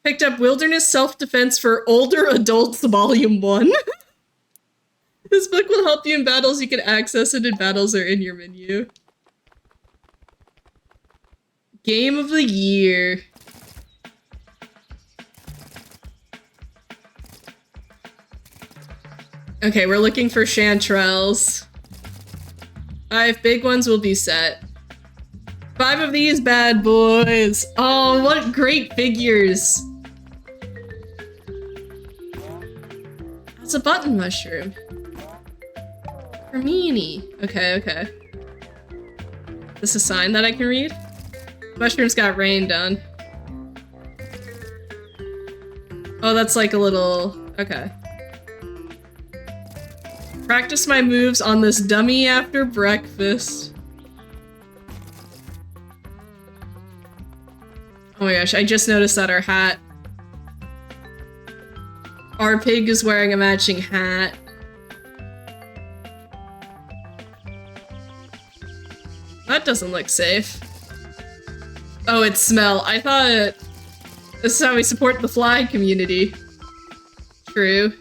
Picked up Wilderness Self-Defense for Older Adults, Volume 1. This book will help you in battles. You can access it in battles or in your menu. Game of the Year. Okay, we're looking for chanterelles. 5 big ones will be set. 5 of these bad boys. Oh, what great figures. That's a button mushroom. Hermini. Okay, okay. Is this a sign that I can read? Mushrooms got rained on. Oh, that's like a little... Okay. Practice my moves on this dummy after breakfast. Oh my gosh, I just noticed that our pig is wearing a matching hat. That doesn't look safe. Oh, it's smell. I thought this is how we support the fly community. True.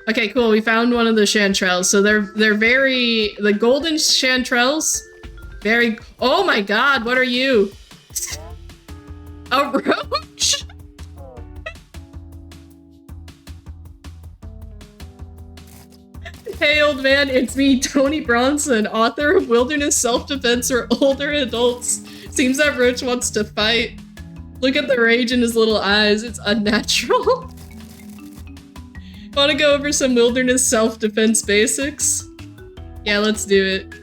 Okay, cool. We found one of the chanterelles. So they're very... The golden chanterelles. Very... Oh my god, what are you? A roach? Hey old man, it's me, Tony Bronson, author of Wilderness Self-Defense for Older Adults. Seems that roach wants to fight. Look at the rage in his little eyes. It's unnatural. Want to go over some wilderness self-defense basics? Yeah, let's do it.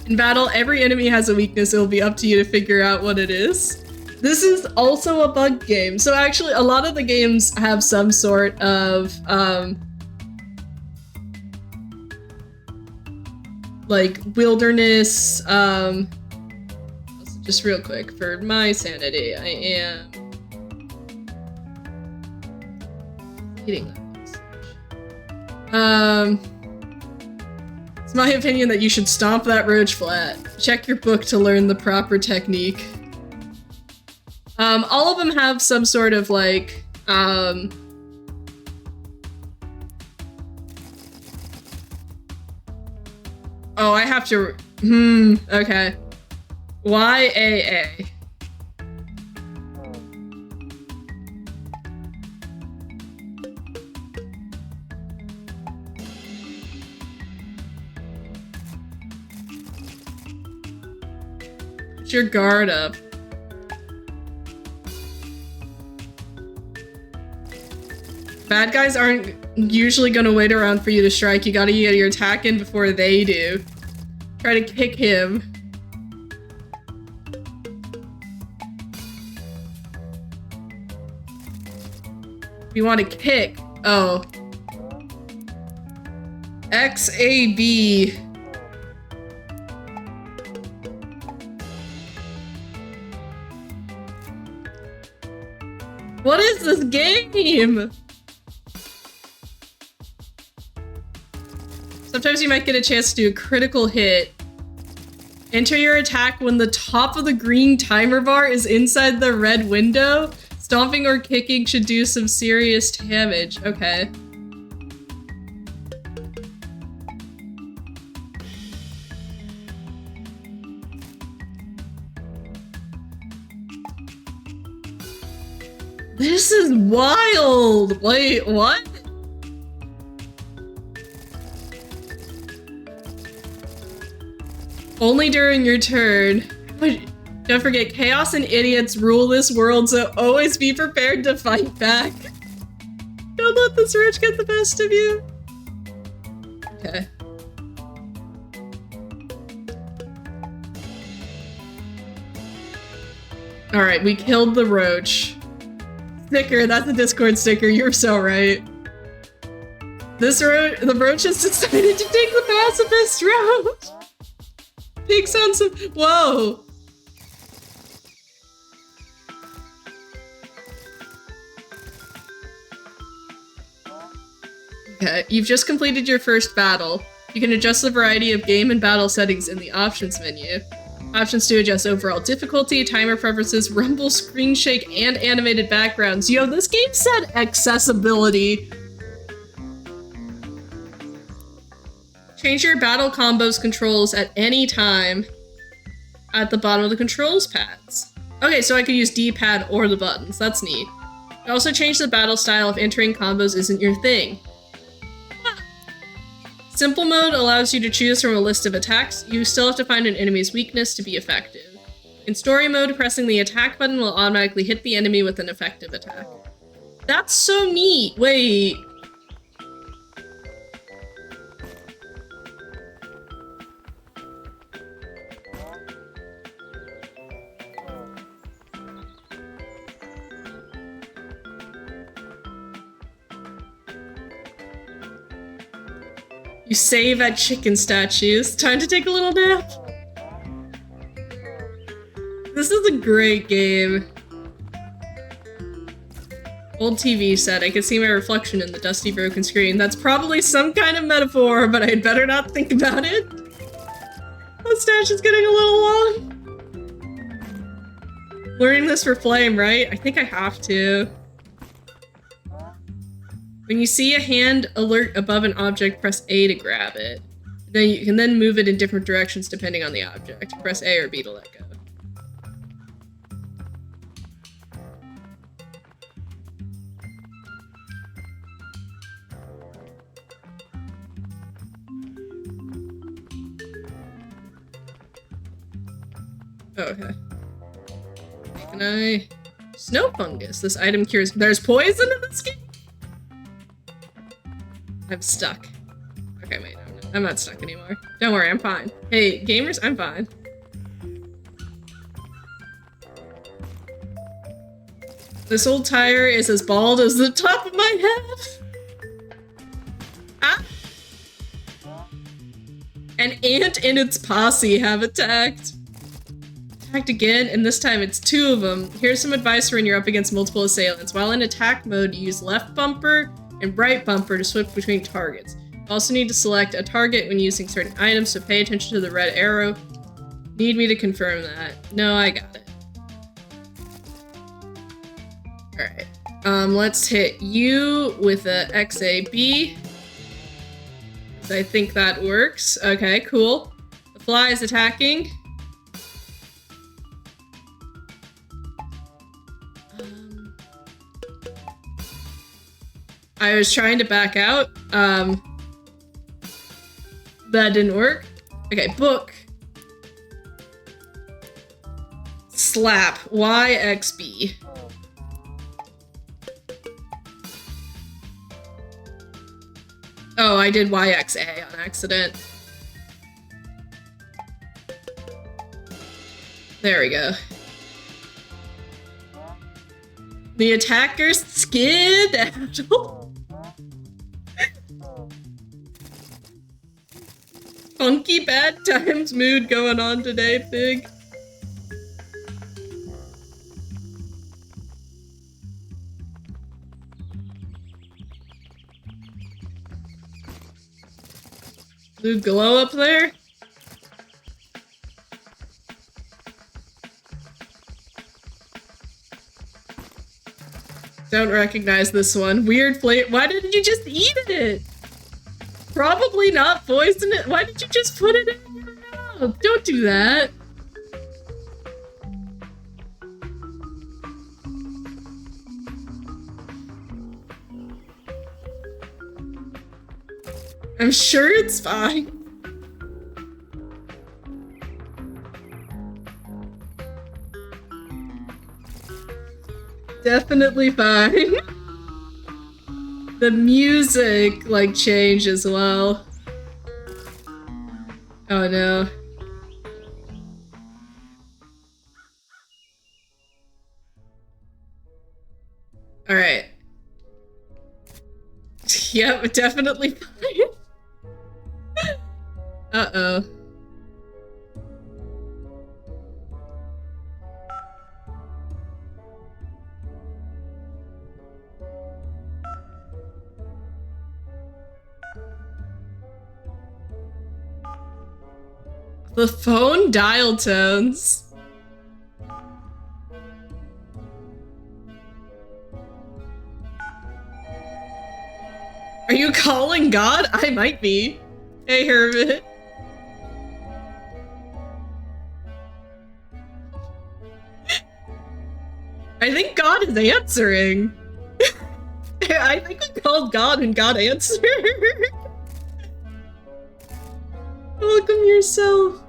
In battle, every enemy has a weakness. It'll be up to you to figure out what it is. This is also a bug game. So actually, a lot of the games have some sort of, like, wilderness, just real quick, for my sanity, I am hitting that. It's my opinion that you should stomp that roach flat. Check your book to learn the proper technique. All of them have some sort of like, Oh, I have to... okay. YAA. Put your guard up. Bad guys aren't usually gonna wait around for you to strike. You gotta get your attack in before they do. Try to kick him. You want to kick. Oh. XAB. What is this game? Sometimes you might get a chance to do a critical hit. Enter your attack when the top of the green timer bar is inside the red window. Stomping or kicking should do some serious damage. Okay. This is wild! Wait, what? Only during your turn. Don't forget, chaos and idiots rule this world, so always be prepared to fight back. Don't let this rich get the best of you. Okay. Alright, we killed the roach. Sticker, that's a Discord sticker, you're so right. The roach has decided to take the pacifist route. Pig sounds of- whoa! Okay, you've just completed your first battle. You can adjust the variety of game and battle settings in the options menu. Options to adjust overall difficulty, timer preferences, rumble, screen shake, and animated backgrounds. Yo, this game said accessibility. Change your battle combos controls at any time at the bottom of the controls pads. Okay, so I could use D-pad or the buttons. That's neat. I also changed the battle style if entering combos isn't your thing. Simple mode allows you to choose from a list of attacks. You still have to find an enemy's weakness to be effective. In story mode, pressing the attack button will automatically hit the enemy with an effective attack. That's so neat! Wait. You save at chicken statues. Time to take a little nap. This is a great game. Old TV set. I can see my reflection in the dusty broken screen. That's probably some kind of metaphor, but I'd better not think about it. Mustache is getting a little long. Learning this for Flame, right? I think I have to. When you see a hand alert above an object, press A to grab it. Then you can then move it in different directions depending on the object. Press A or B to let go. Oh, okay. Can I... Snow fungus. This item cures... There's poison in this game? I'm stuck. Okay, wait, I'm not stuck anymore. Don't worry, I'm fine. Hey, gamers, I'm fine. This old tire is as bald as the top of my head. Ah! An ant and its posse have attacked. Attacked again, and this time it's two of them. Here's some advice for when you're up against multiple assailants. While in attack mode, use left bumper and right bumper to switch between targets. You also need to select a target when using certain items, so pay attention to the red arrow. Need me to confirm that? No, I got it. Alright. Let's hit you with a XAB. I think that works. Okay, cool. Fly's attacking. I was trying to back out. That didn't work. Okay, book. Slap. YXB. Oh, I did YXA on accident. There we go. The attacker's skedaddle. Funky bad times mood going on today, Pig. Blue glow up there? Don't recognize this one. Weird flavor. Why didn't you just eat it? Probably not poison it. Why did you just put it in your mouth? Don't do that. I'm sure it's fine. Definitely fine. The music, like, changed as well. Oh no. Alright. Yep, definitely fine. Uh-oh. The phone dial tones. Are you calling God? I might be. Hey, Hermit. I think God is answering. I think I called God and God answered. Welcome yourself.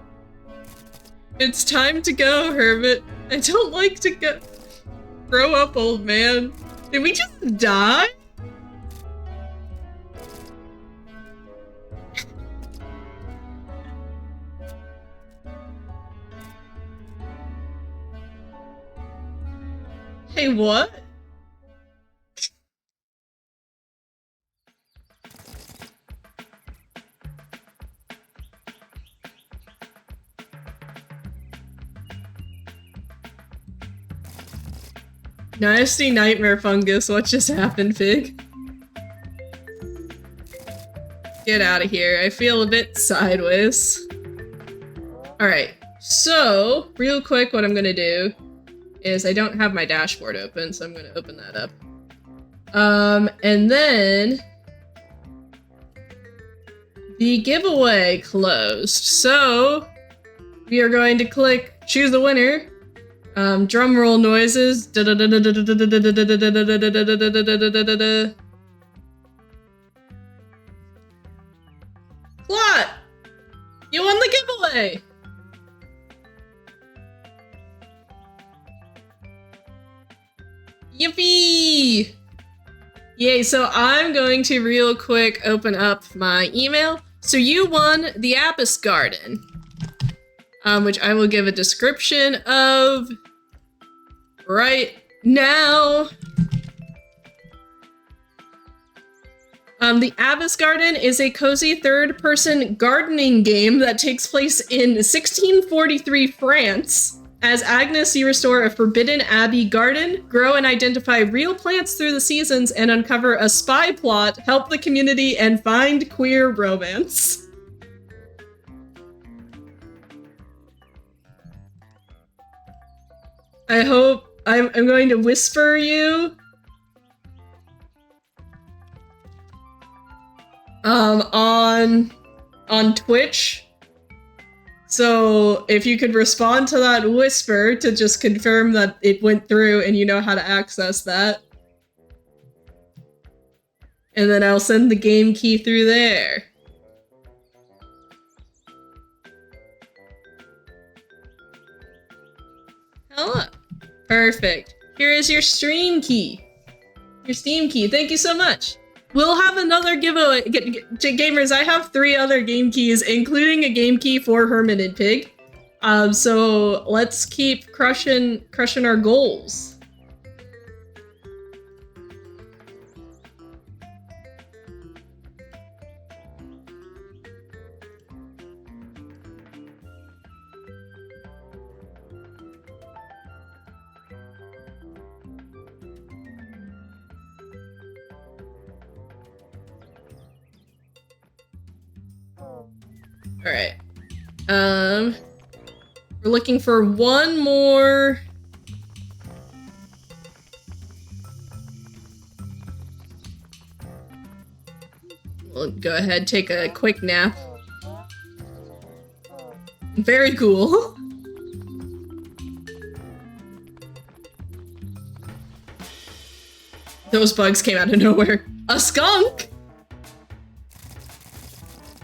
It's time to go, Hermit. I don't like to go. Grow up, old man. Did we just die? Hey, what? Nasty nightmare fungus, what just happened, Fig? Get out of here, I feel a bit sideways. Alright, so, real quick what I'm gonna do is I don't have my dashboard open, so I'm gonna open that up. And then the giveaway closed. So we are going to click choose a winner. Drum roll noises. Clot, you won the giveaway. Yippee! Yay, so I'm going to real quick open up my email. So you won the Abyss Garden, which I will give a description of right now. The Abyss Garden is a cozy third-person gardening game that takes place in 1643 France. As Agnes, you restore a forbidden abbey garden, grow and identify real plants through the seasons, and uncover a spy plot, help the community, and find queer romance. I hope I'm going to whisper you on Twitch So if you could respond to that whisper to just confirm that it went through and you know how to access that. And then I'll send the game key through there. Hello. Perfect. Here is your stream key. Your Steam key. Thank you so much. We'll have another giveaway. Gamers, I have 3 other game keys, including a game key for Hermit Pig. So let's keep crushing our goals. Alright. We're looking for one more. We'll go ahead, take a quick nap. Very cool. Those bugs came out of nowhere. A skunk!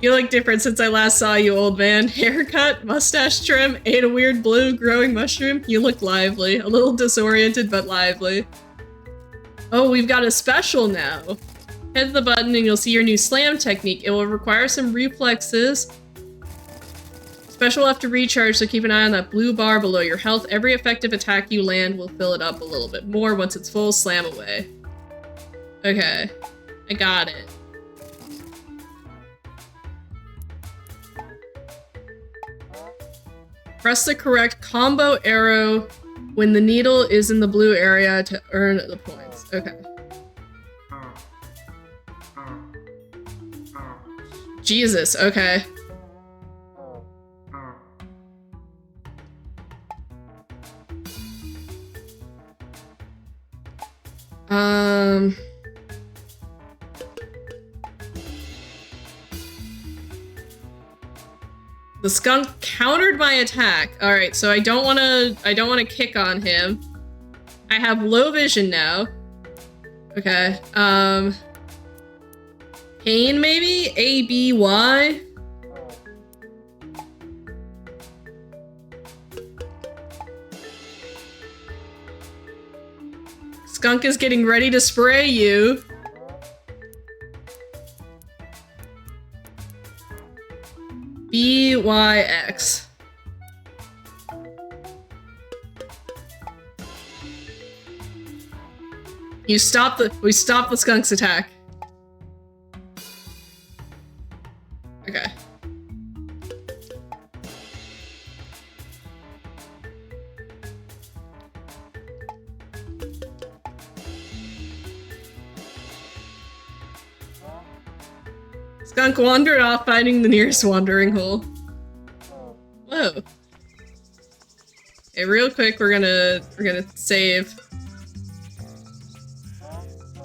You look different since I last saw you, old man. Haircut, mustache trim, ate a weird blue growing mushroom. You look lively. A little disoriented, but lively. Oh, we've got a special now. Hit the button and you'll see your new slam technique. It will require some reflexes. Special left to recharge, so keep an eye on that blue bar below your health. Every effective attack you land will fill it up a little bit more. Once it's full, slam away. Okay. I got it. Press the correct combo arrow when the needle is in the blue area to earn the points. Okay. Jesus, okay. The skunk countered my attack. All right, so I don't want to kick on him. I have low vision now. Okay. Pain maybe? A-B-Y? Skunk is getting ready to spray you. B-Y-X. We stopped the skunk's attack. Okay. Skunk wandered off, finding the nearest wandering hole. Whoa. Okay, real quick, we're gonna save.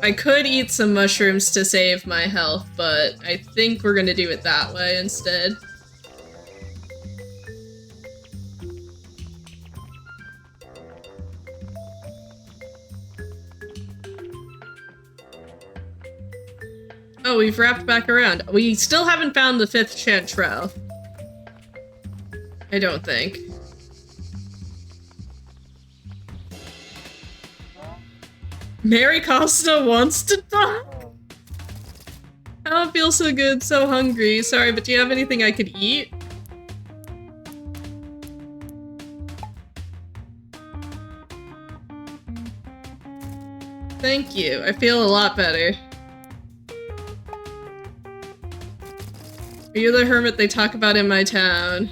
I could eat some mushrooms to save my health, but I think we're gonna do it that way instead. Oh, we've wrapped back around. We still haven't found the 5th chanterelle. I don't think. Mary Costa wants to talk? I don't feel so good, so hungry. Sorry, but do you have anything I could eat? Thank you. I feel a lot better. Are you the hermit they talk about in my town?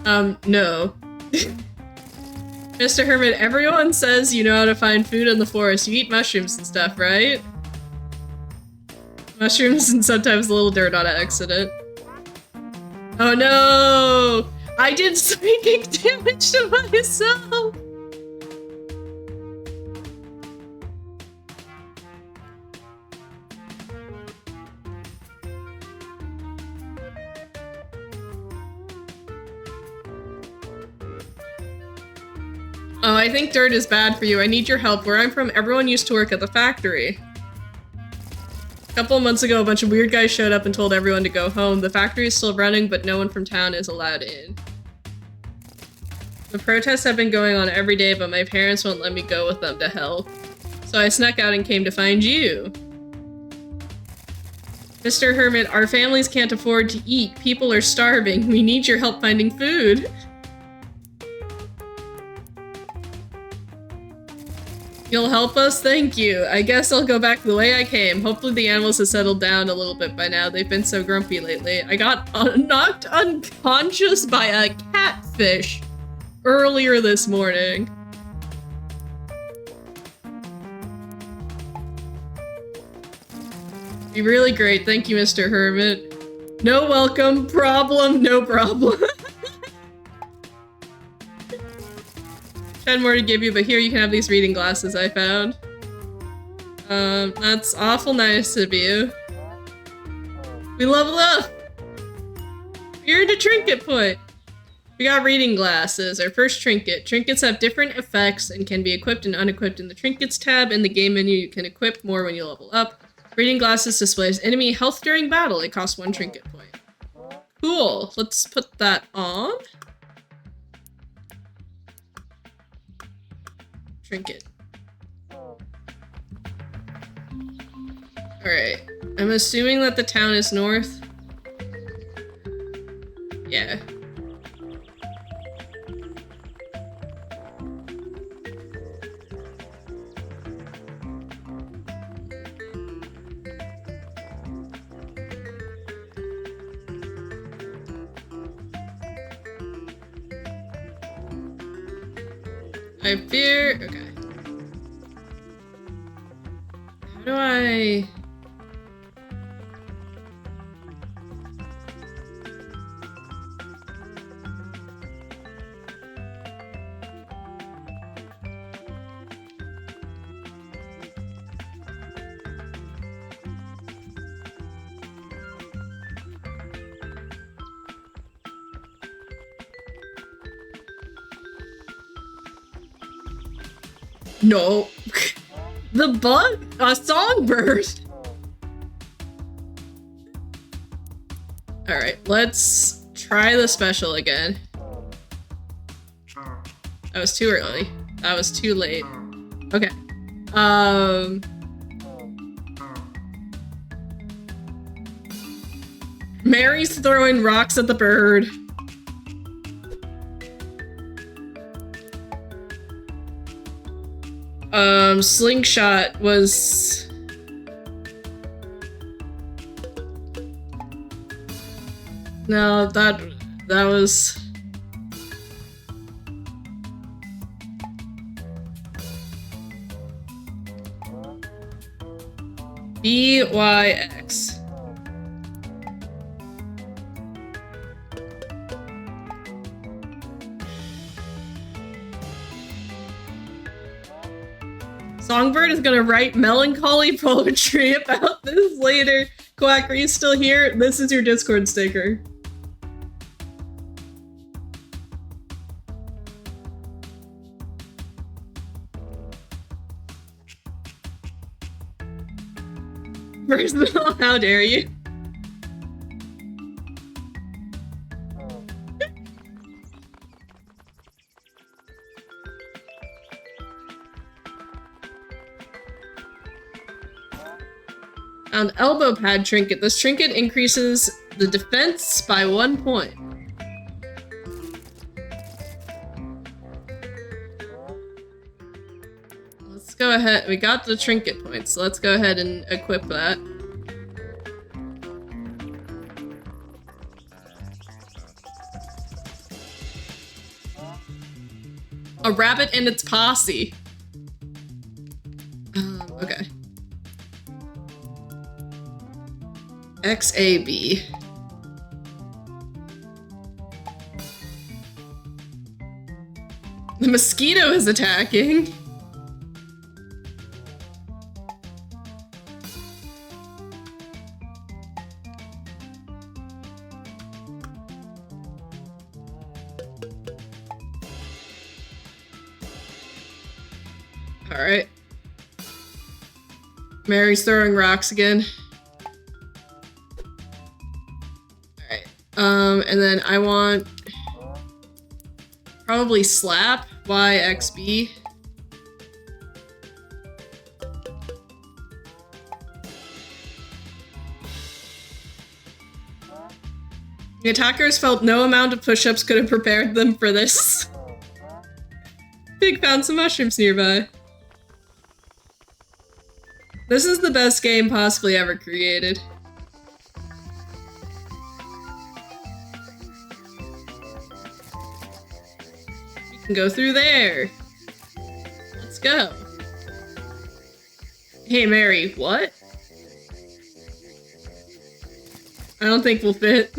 No. Mr. Hermit, everyone says you know how to find food in the forest. You eat mushrooms and stuff, right? Mushrooms and sometimes a little dirt on accident. Oh no! I did psychic damage to myself! Oh, I think dirt is bad for you. I need your help. Where I'm from, everyone used to work at the factory. A couple of months ago, a bunch of weird guys showed up and told everyone to go home. The factory is still running, but no one from town is allowed in. The protests have been going on every day, but my parents won't let me go with them to help. So I snuck out and came to find you. Mr. Hermit, our families can't afford to eat. People are starving. We need your help finding food. You'll help us? Thank you. I guess I'll go back the way I came. Hopefully the animals have settled down a little bit by now. They've been so grumpy lately. I got knocked unconscious by a catfish earlier this morning. Be really great. Thank you, Mr. Hermit. No welcome. Problem. No problem. 10 more to give you, but here you can have these reading glasses I found. That's awful nice of you. We leveled up! We earned a trinket point! We got reading glasses, our first trinket. Trinkets have different effects and can be equipped and unequipped in the Trinkets tab. In the game menu, you can equip more when you level up. Reading glasses displays enemy health during battle. It costs 1 trinket point. Cool. Let's put that on. Trinket. Alright. I'm assuming that the town is north. Yeah. I fear... Okay. How do I... No. The bug? A songbird! Alright, let's try the special again. That was too early. That was too late. Okay. Mary's throwing rocks at the bird. Slingshot was... No, that was... BYX. Songbird is gonna write melancholy poetry about this later. Quack, are you still here? This is your Discord sticker. First of all, how dare you? An elbow pad trinket. This trinket increases the defense by 1 point. Let's go ahead. We got the trinket points, so let's go ahead and equip that. A rabbit and its posse. Okay. XAB. The mosquito is attacking. Alright. Mary's throwing rocks again. Alright. And then I want probably slap YXB. The attackers felt no amount of push-ups could have prepared them for this. Pig found some mushrooms nearby. This is the best game possibly ever created. We can go through there. Let's go. Hey, Mary, what? I don't think we'll fit.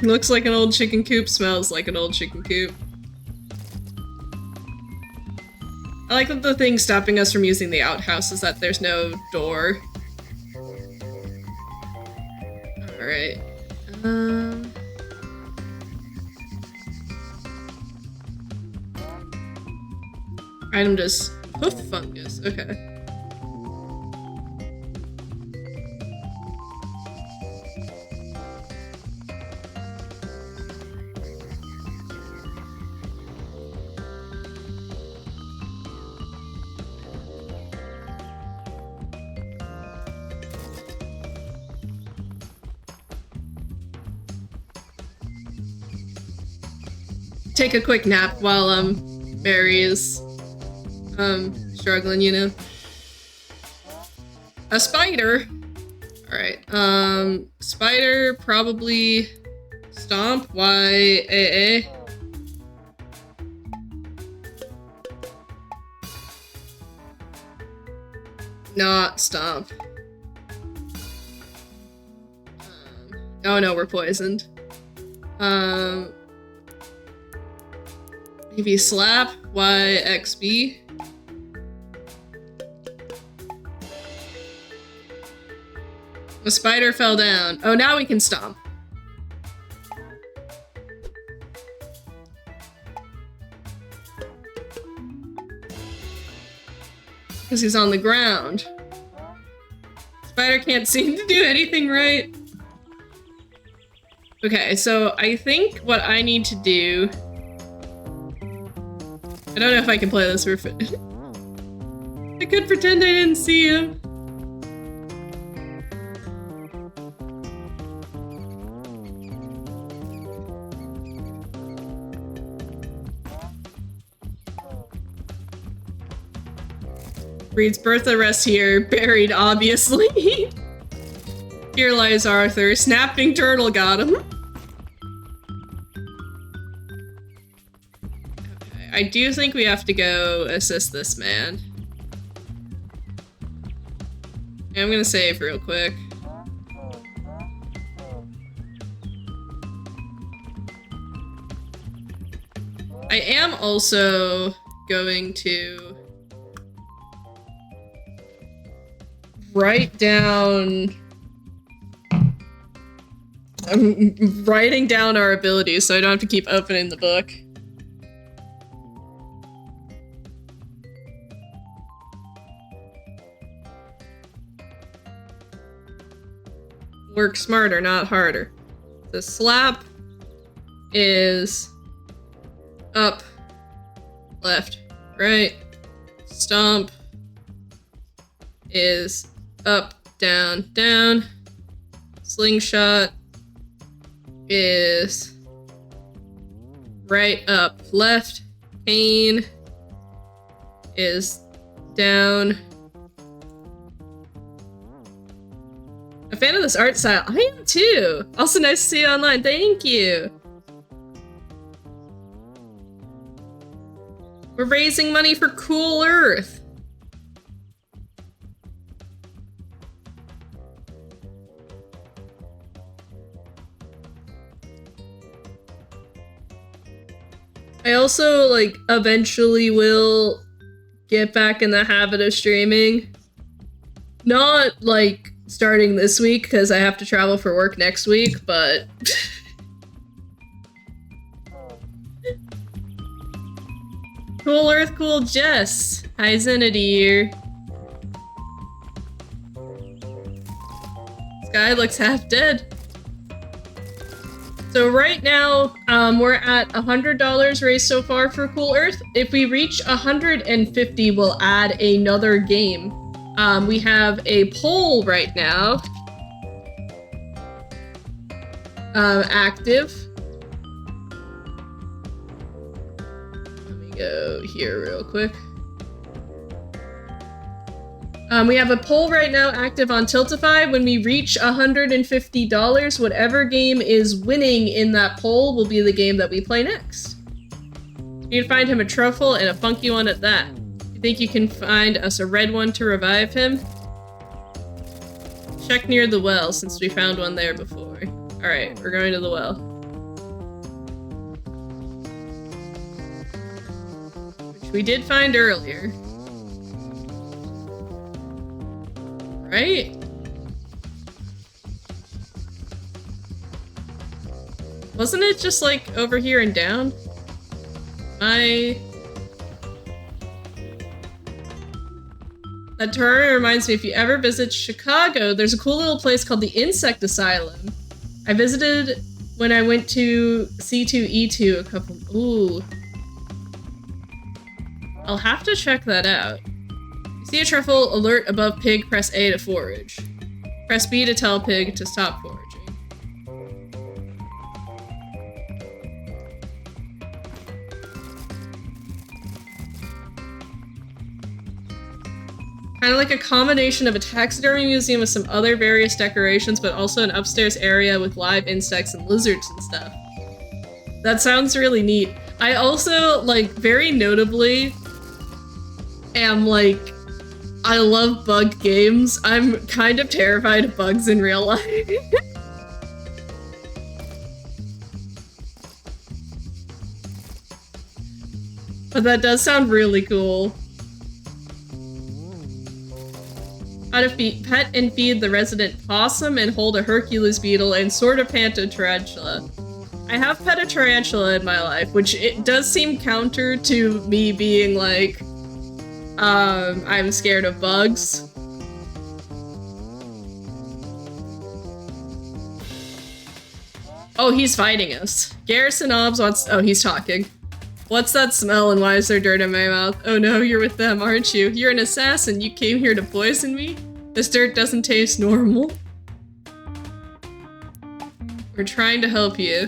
Looks like an old chicken coop, smells like an old chicken coop. I like that the thing stopping us from using the outhouse is that there's no door. Alright. Item just hoof fungus, okay. Take a quick nap while Barry is struggling, you know. A spider. Alright, spider probably stomp YAA. Not stomp. Oh no, we're poisoned. Maybe slap YXB. The spider fell down. Oh, now we can stomp. Because he's on the ground. Spider can't seem to do anything right. Okay, so I think what I need to do... I don't know if I can play this for fit. I could pretend I didn't see him. Reads Bertha rests here, buried obviously. Here lies Arthur, snapping turtle got him. I do think we have to go assist this man. I'm gonna save real quick. I am also going to write down... I'm writing down our abilities so I don't have to keep opening the book. Work smarter, not harder. The slap is up, left, right. Stomp is up, down, down. Slingshot is right, up, left. Pain is down. A fan of this art style. I am too. Also nice to see you online. Thank you. We're raising money for Cool Earth. I also, like, eventually will get back in the habit of streaming. Not like starting this week because I have to travel for work next week, but Cool Earth, Cool Jess. Hi, Zenity here. This guy looks half dead. So right now, we're at $100 raised so far for Cool Earth. If we reach 150, we'll add another game. We have a poll right now. Active. Let me go here real quick. We have a poll right now active on Tiltify. When we reach $150, whatever game is winning in that poll will be the game that we play next. You can find him a truffle and a funky one at that. You think you can find us a red one to revive him? Check near the well since we found one there before. Alright, we're going to the well. Which we did find earlier. Right? Wasn't it just like over here and down? That terrarium reminds me, if you ever visit Chicago, there's a cool little place called the Insect Asylum. I visited when I went to C2E2 a couple... Ooh. I'll have to check that out. See a truffle alert above pig, press A to forage. Press B to tell pig to stop foraging. Kind of like a combination of a taxidermy museum with some other various decorations, but also an upstairs area with live insects and lizards and stuff. That sounds really neat. I also, like, very notably am, like, I love bug games. I'm kind of terrified of bugs in real life. But that does sound really cool. How to pet and feed the resident possum and hold a Hercules beetle and sort of pet a tarantula. I have pet a tarantula in my life, which it does seem counter to me being like, I'm scared of bugs. Oh, he's fighting us. Garrison Obbs wants- oh, he's talking. What's that smell and why is there dirt in my mouth? Oh no, you're with them, aren't you? You're an assassin. You came here to poison me? This dirt doesn't taste normal. We're trying to help you.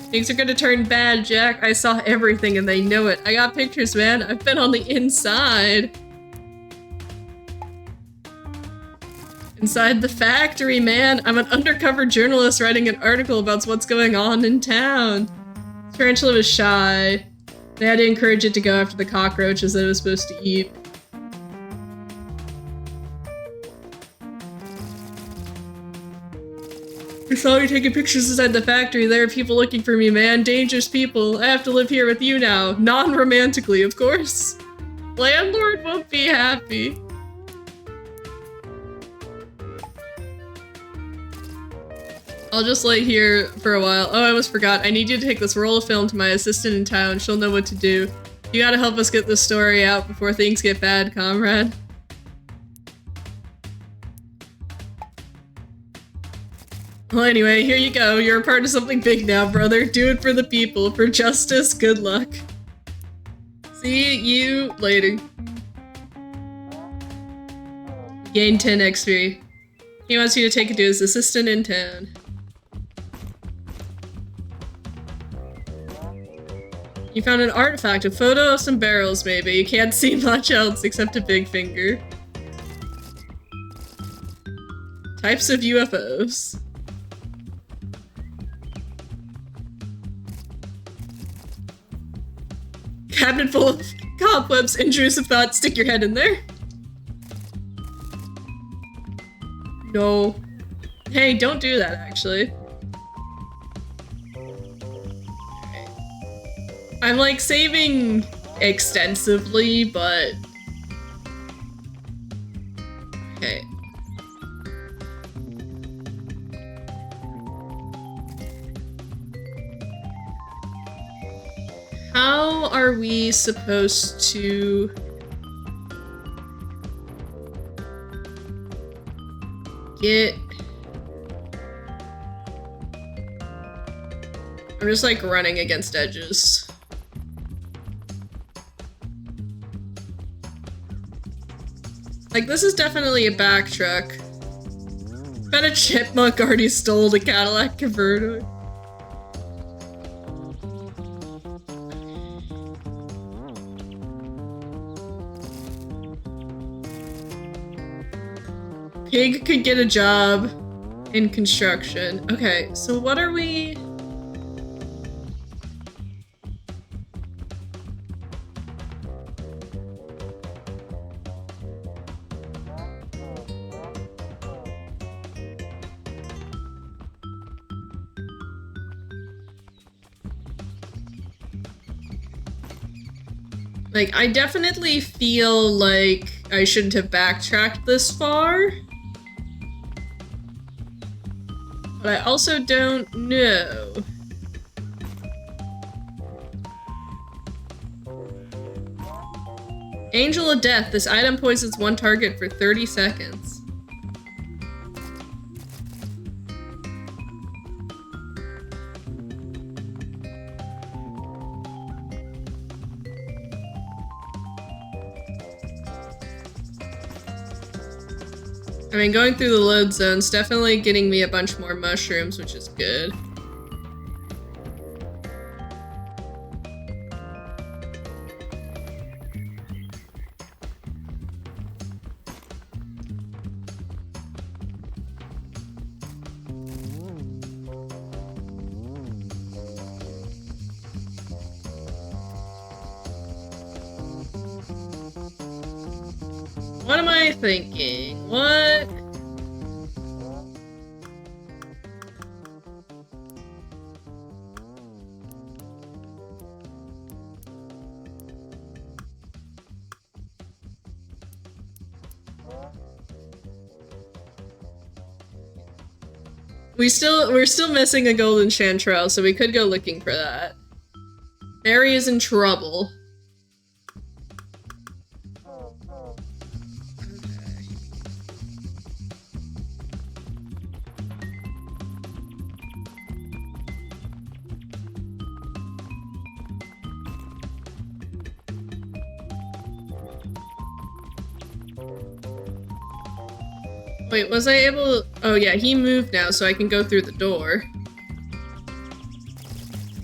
Things are gonna turn bad, Jack. I saw everything and they know it. I got pictures, man. I've been on the inside. Inside the factory, man. I'm an undercover journalist writing an article about what's going on in town. Tarantula was shy. They had to encourage it to go after the cockroaches that it was supposed to eat. I saw you taking pictures inside the factory. There are people looking for me, man. Dangerous people. I have to live here with you now. Non-romantically, of course. Landlord won't be happy. I'll just lay here for a while. Oh, I almost forgot. I need you to take this roll of film to my assistant in town. She'll know what to do. You gotta help us get this story out before things get bad, comrade. Well, anyway, here you go. You're a part of something big now, brother. Do it for the people. For justice. Good luck. See you later. Gain 10 XP. He wants you to take it to his assistant in town. You found an artifact, a photo of some barrels maybe. You can't see much else except a big finger. Types of UFOs. Cabinet full of cobwebs, intrusive thoughts, stick your head in there. No. Hey, don't do that, actually. I'm like saving extensively, but Okay. How are we supposed to get... I'm just like running against edges. Like, this is definitely a back truck. Bet a chipmunk already stole the Cadillac converter. Pig could get a job in construction. Okay, so what are we... Like, I definitely feel like I shouldn't have backtracked this far. But I also don't know. Angel of Death. This item poisons one target for 30 seconds. I mean, going through the load zone's definitely getting me a bunch more mushrooms, which is good. What am I thinking? What? We're still missing a golden chanterelle, so we could go looking for that. Mary is in trouble. Wait, was I able to... Oh yeah, he moved now, so I can go through the door.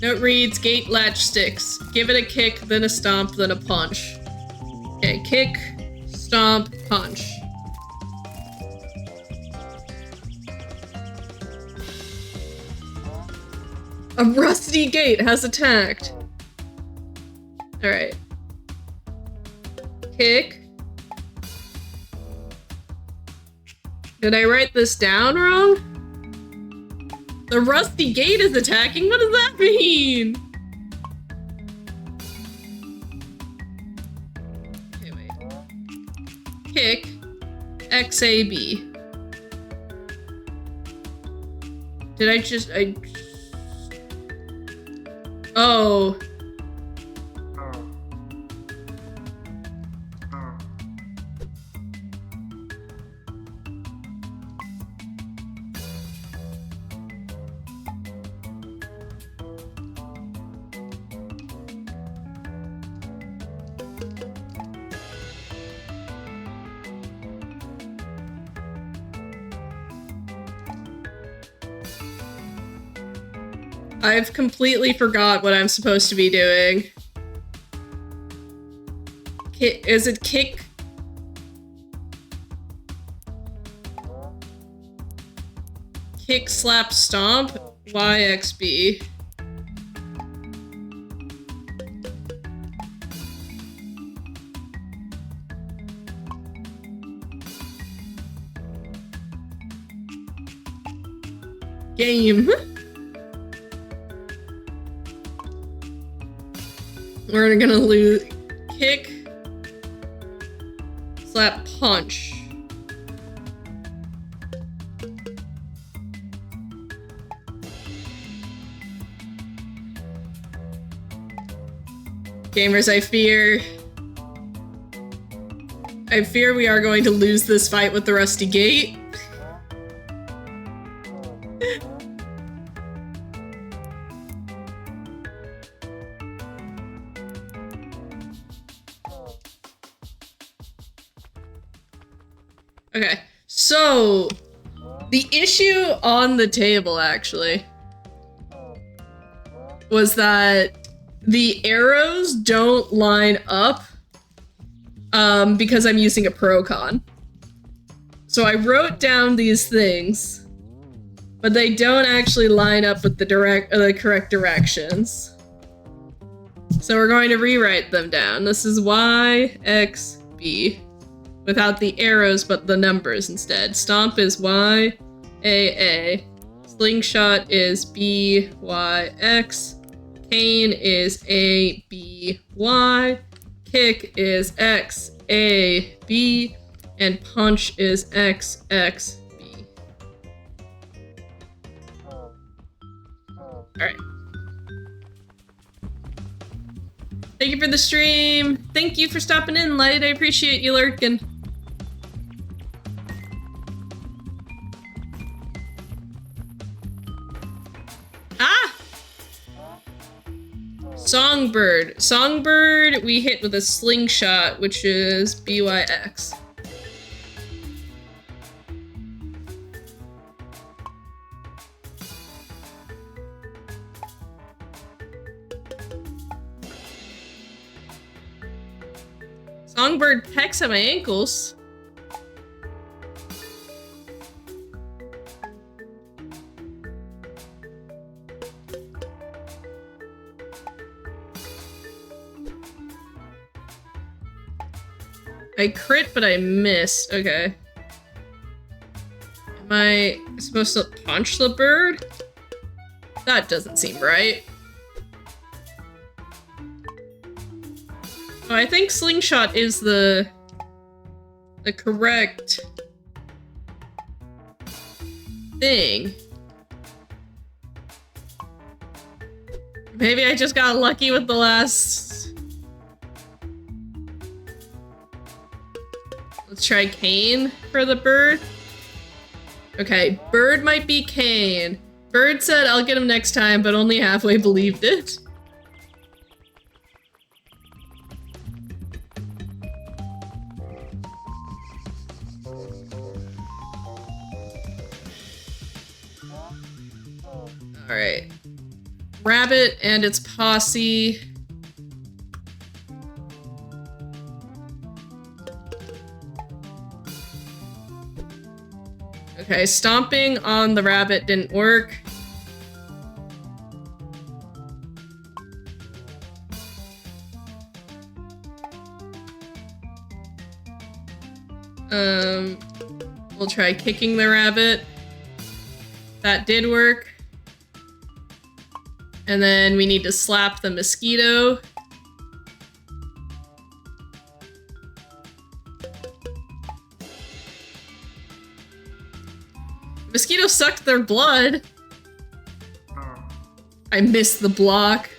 Note reads, gate latch sticks. Give it a kick, then a stomp, then a punch. Okay, kick, stomp, punch. A rusty gate has attacked. Alright. Kick. Did I write this down wrong? The rusty gate is attacking? What does that mean? Okay, wait. Kick. XAB. Did I just... Oh. I've completely forgot what I'm supposed to be doing. Is it kick? Kick, slap, stomp? YXB. Game. We're gonna lose. Kick, slap, punch. Gamers, I fear we are going to lose this fight with the Rusty Gate. Okay, so the issue on the table actually was that the arrows don't line up because I'm using a Procon. So I wrote down these things, but they don't actually line up with the correct directions. So we're going to rewrite them down. This is Y, X, B. Without the arrows, but the numbers instead. Stomp is Y, A. Slingshot is B, Y, X. Cane is A, B, Y. Kick is X, A, B. And punch is X, X, B. Alright. Thank you for the stream. Thank you for stopping in, Light. I appreciate you lurking. Ah! Songbird. Songbird we hit with a slingshot, which is BYX. Songbird pecks at my ankles. I crit, but I missed. Okay. Am I supposed to punch the bird? That doesn't seem right. Oh, I think slingshot is the correct thing. Maybe I just got lucky with the last. Let's try cane for the bird. Okay, bird might be cane. Bird said I'll get him next time, but only halfway believed it. Alright. Rabbit and its posse. Okay, stomping on the rabbit didn't work. We'll try kicking the rabbit. That did work. And then we need to slap the mosquito. Mosquito sucked their blood. I missed the block.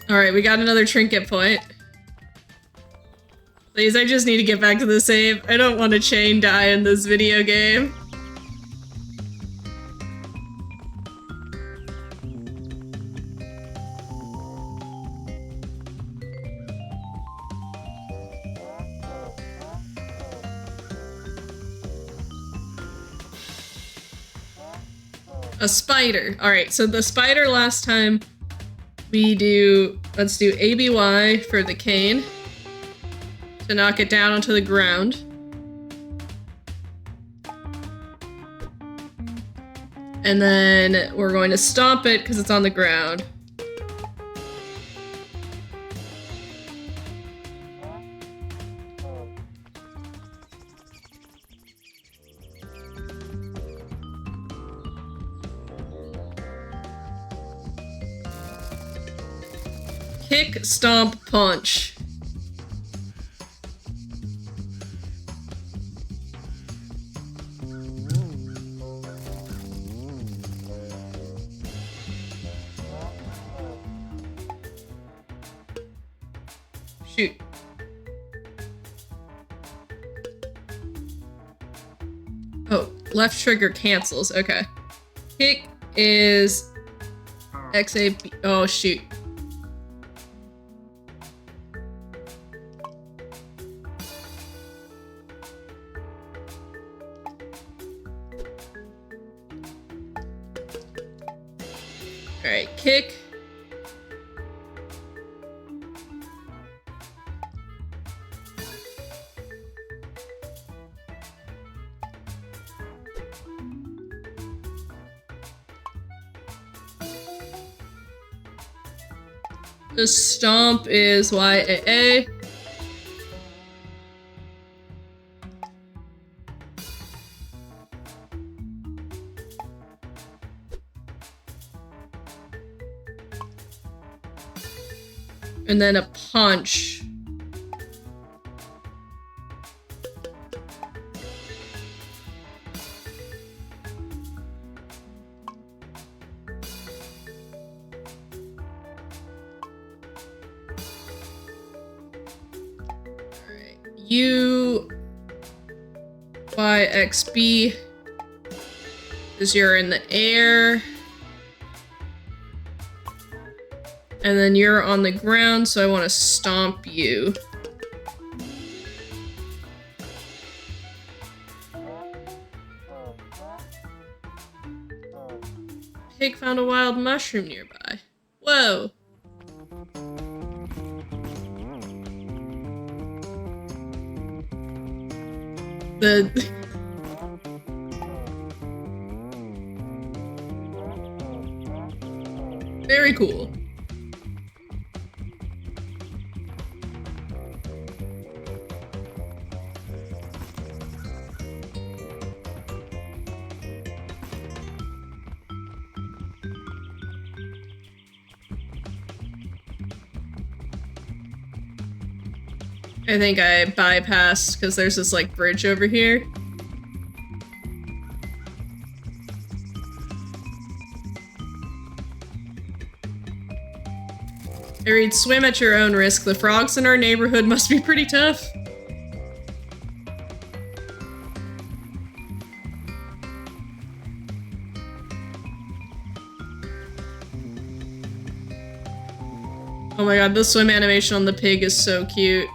Alright, we got another trinket point. Please, I just need to get back to the save. I don't want to chain die in this video game. A spider. Alright, so the spider last time we do... Let's do ABY for the cane. To knock it down onto the ground. And then we're going to stomp it because it's on the ground. Kick, stomp, punch. Shoot. Oh, left trigger cancels. Okay. Kick is XAB. Oh, shoot. Alright, kick. The stomp is YAA. And then a punch. Alright. U Y X B is you're in the air. And then you're on the ground, so I want to stomp you. Pig found a wild mushroom nearby. Whoa. Very cool. I think I bypassed because there's this like bridge over here. I read, swim at your own risk. The frogs in our neighborhood must be pretty tough. Oh my god, the swim animation on the pig is so cute.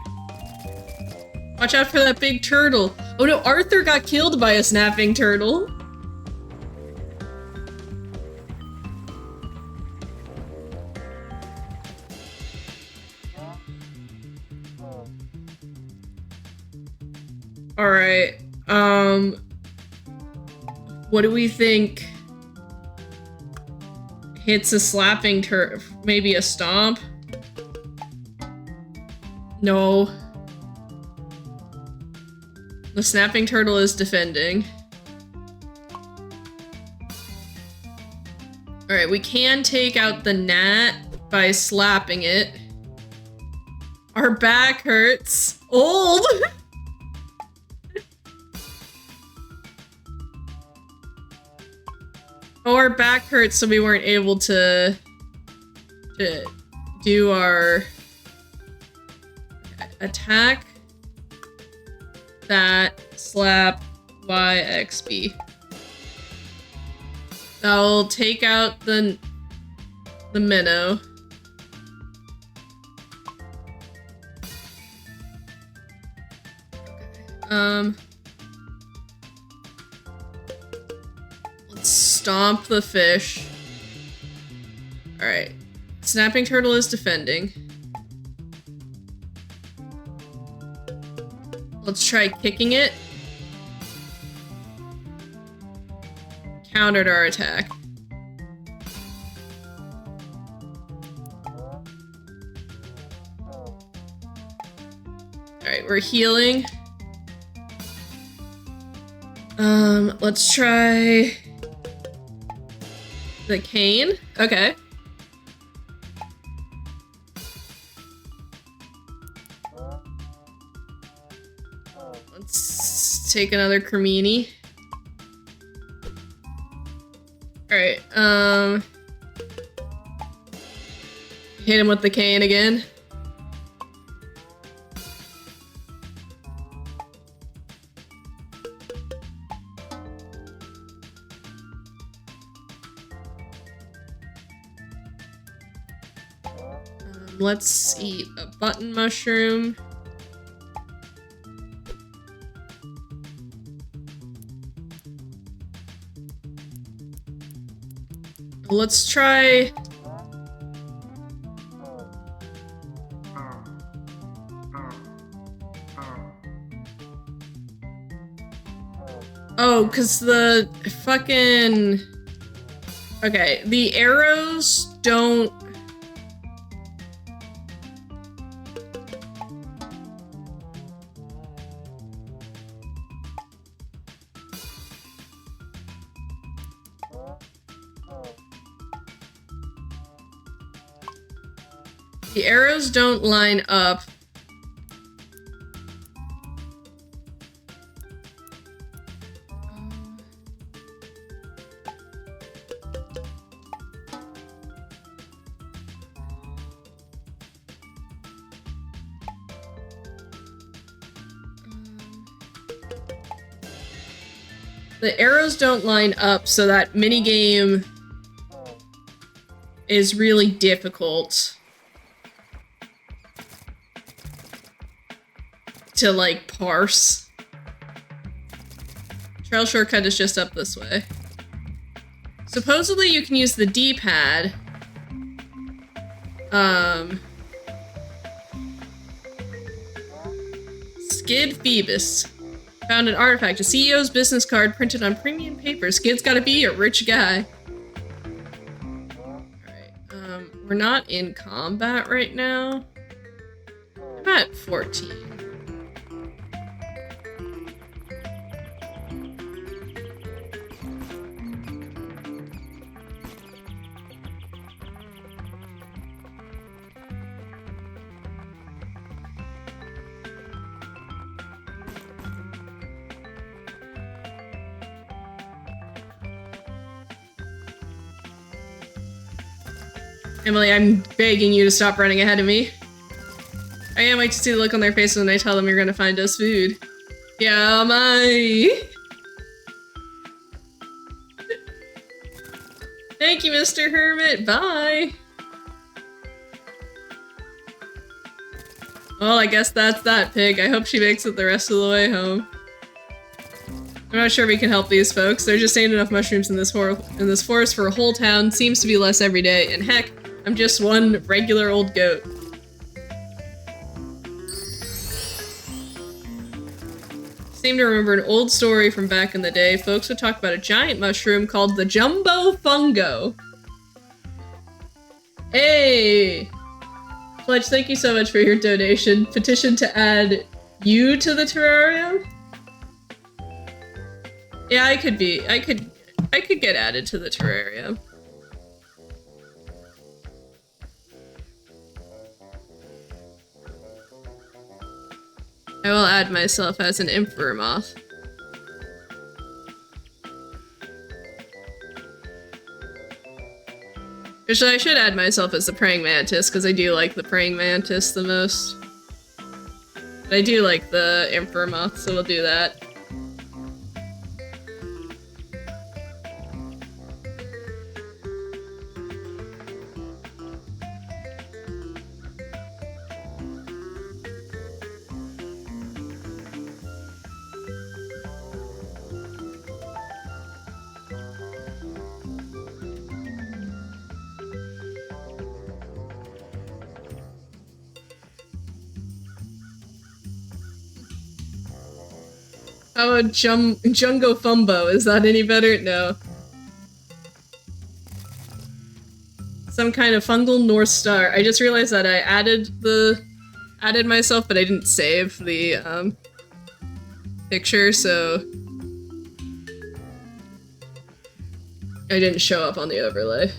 Watch out for that big turtle. Oh no, Arthur got killed by a snapping turtle. Alright, what do we think hits a slapping turtle? Maybe a stomp? No. The snapping turtle is defending. Alright, we can take out the gnat by slapping it. Our back hurts. Old! Oh, our back hurts, so we weren't able to do our attack. That, slap, YXB. I'll take out the minnow. Let's stomp the fish. Alright. Snapping turtle is defending. Let's try kicking it. Countered our attack. Alright, we're healing. Let's try the cane. Okay. Let's take another Cremini. Alright, hit him with the cane again. Let's eat a button mushroom. Let's try... Oh, because the fucking... Okay, the arrows don't... The arrows don't line up. The arrows don't line up, so that minigame is really difficult to, like, parse. Trail shortcut is just up this way. Supposedly you can use the D-pad. Skid Phoebus. Found an artifact, a CEO's business card printed on premium paper. Skid's gotta be a rich guy. Alright, we're not in combat right now. I'm at 14. Emily, I'm begging you to stop running ahead of me. I can't wait to see the look on their faces when I tell them you're gonna find us food. Yeah, my. Thank you, Mr. Hermit. Bye. Well, I guess that's that, Pig. I hope she makes it the rest of the way home. I'm not sure we can help these folks. There just ain't enough mushrooms in this forest for a whole town. Seems to be less every day. And heck, I'm just one regular old goat. Seem to remember an old story from back in the day. Folks would talk about a giant mushroom called the Jumbo Fungo. Hey! Fletch, thank you so much for your donation. Petition to add you to the terrarium? Yeah, I could get added to the terrarium. I will add myself as an emperor moth. Actually, I should add myself as the praying mantis, because I do like the praying mantis the most. But I do like the emperor moth, so we'll do that. How about Jungo Fumbo? Is that any better? No. Some kind of fungal North Star. I just realized that I added myself, but I didn't save the picture, so I didn't show up on the overlay.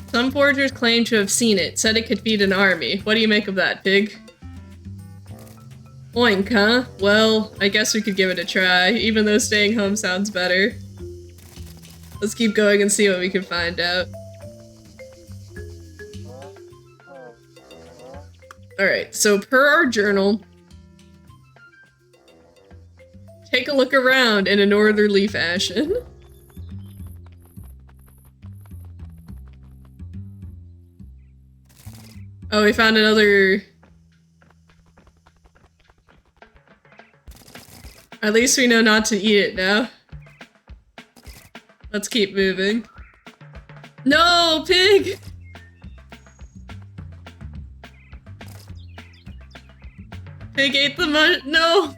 Some foragers claim to have seen it, said it could feed an army. What do you make of that, Pig? Oink, huh? Well, I guess we could give it a try, even though staying home sounds better. Let's keep going and see what we can find out. Alright, so per our journal, take a look around in a northerly fashion. Oh, we found another... At least we know not to eat it now. Let's keep moving. No, pig! Pig ate the no!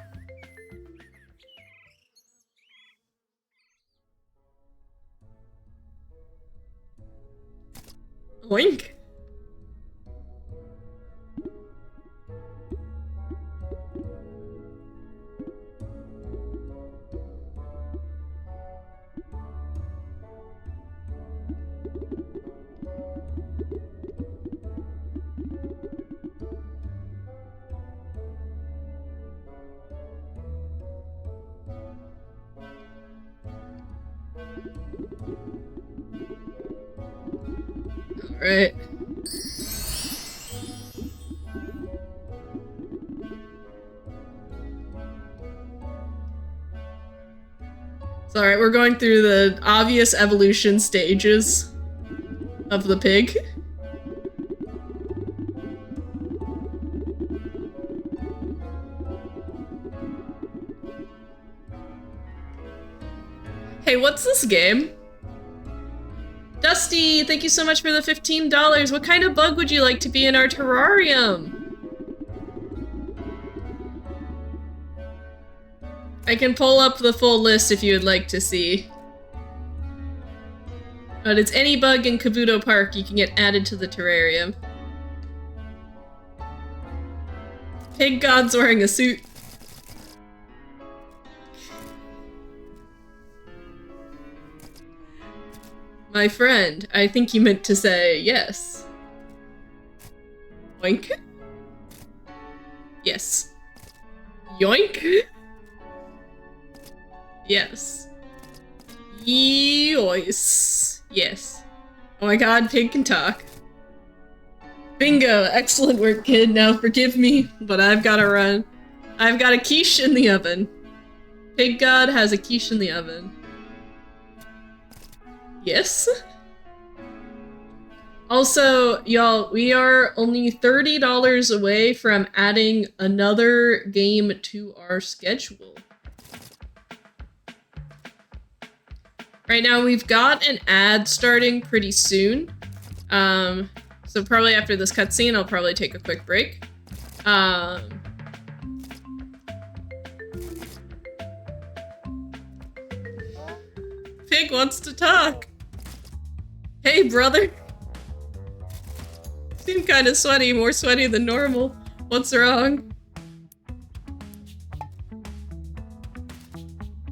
Oink. Right. It's alright, we're going through the obvious evolution stages of the pig. Hey, what's this game? Dusty, thank you so much for the $15. What kind of bug would you like to be in our terrarium? I can pull up the full list if you would like to see. But it's any bug in Kabuto Park you can get added to the terrarium. Pig God's wearing a suit. My friend, I think you meant to say yes. Oink. Yes. Yoink. Yes. Yois. Yes. Oh my god, pig can talk. Bingo! Excellent work, kid. Now forgive me, but I've gotta run. I've got a quiche in the oven. Pig God has a quiche in the oven. Yes? Also, y'all, we are only $30 away from adding another game to our schedule. Right now, we've got an ad starting pretty soon. So probably after this cutscene, I'll probably take a quick break. Pig wants to talk. Hey, brother. Seem kind of sweaty, more sweaty than normal. What's wrong?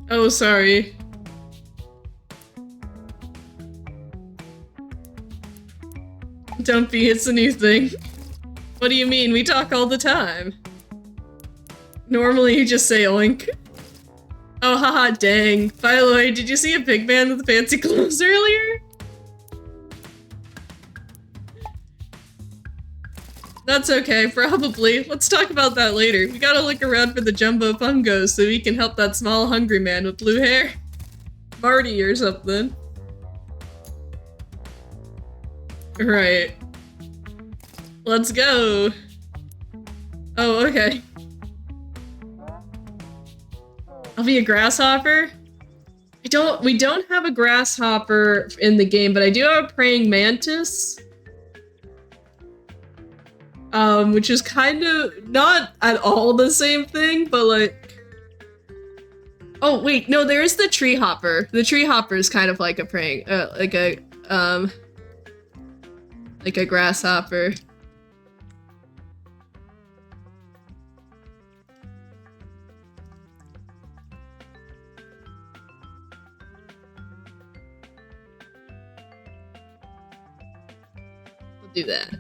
Oh, sorry. Don't be, it's a new thing. What do you mean? We talk all the time. Normally you just say oink. Oh, haha, dang. By the way, did you see a pig man with fancy clothes earlier? That's okay, probably. Let's talk about that later. We gotta look around for the jumbo fungos so we can help that small hungry man with blue hair. Marty or something. Right. Let's go. Oh, okay. I'll be a grasshopper? We don't have a grasshopper in the game, but I do have a praying mantis. Which is kind of not at all the same thing, but like... Oh, wait, no, there is the tree hopper. The tree hopper is kind of like a praying, like a grasshopper. We'll do that.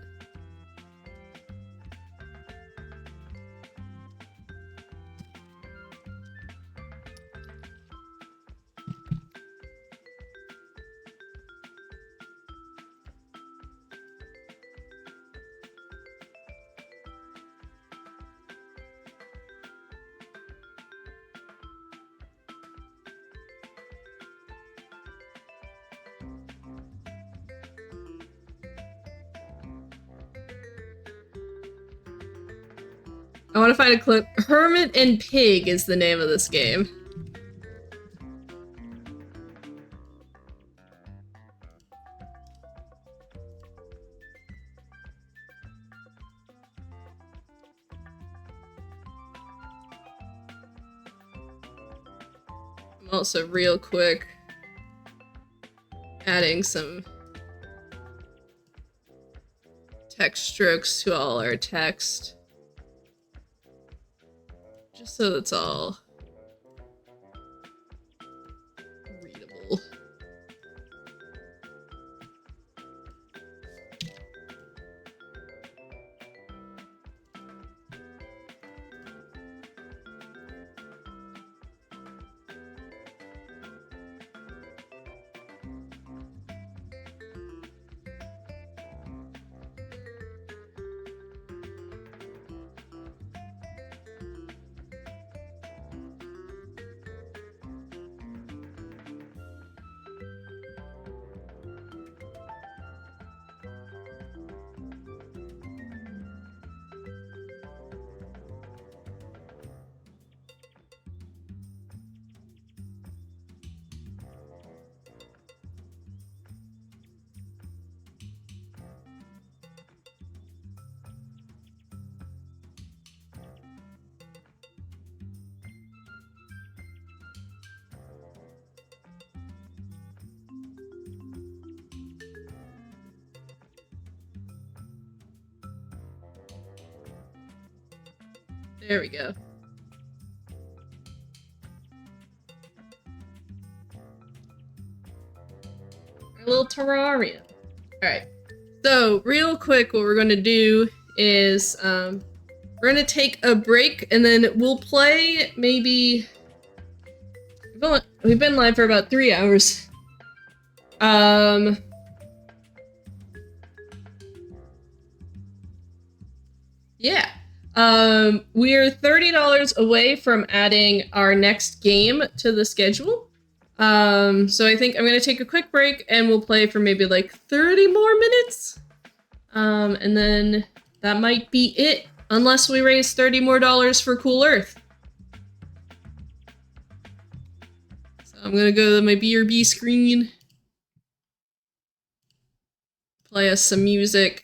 I want to find a clip. Hermit and Pig is the name of this game. I'm also real quick adding some text strokes to all our text. Just so it's all readable. There we go. Our little terrarium. Alright. So, real quick, what we're going to do is we're going to take a break and then we'll play maybe... We've been live for about 3 hours. Yeah. We're $30 away from adding our next game to the schedule. So I think I'm gonna take a quick break and we'll play for maybe like 30 more minutes. And then that might be it, unless we raise $30 more for Cool Earth. So I'm gonna go to my BRB screen, play us some music.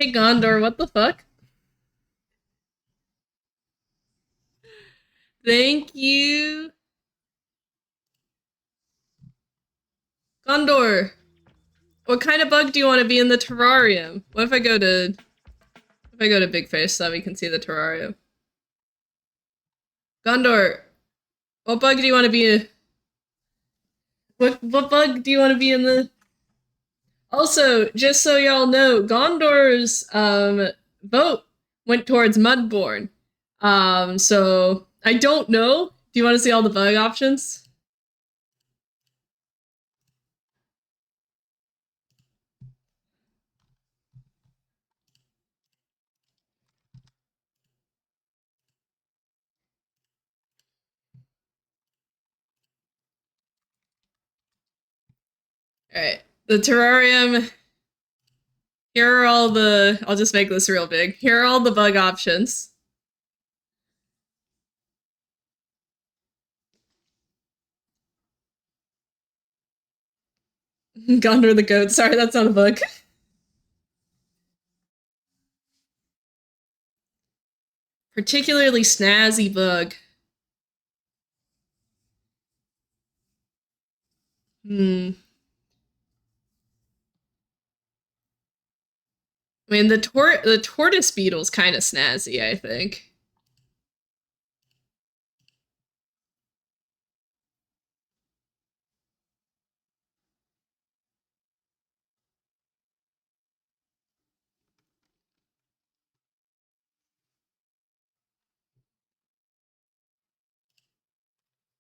Hey Gondor, what the fuck? Thank you. Gondor, what kind of bug do you want to be in the terrarium? What if I go to Big Face so that we can see the terrarium? Gondor, what bug do you want to be in? What bug do you want to be in the... Also, just so y'all know, Gondor's vote went towards Mudborn. So I don't know. Do you want to see all the bug options? Alright. The terrarium. Here are all the... I'll just make this real big. Here are all the bug options. Gondor the goat. Sorry, that's not a bug. Particularly snazzy bug. I mean, the tortoise beetle's kind of snazzy, I think.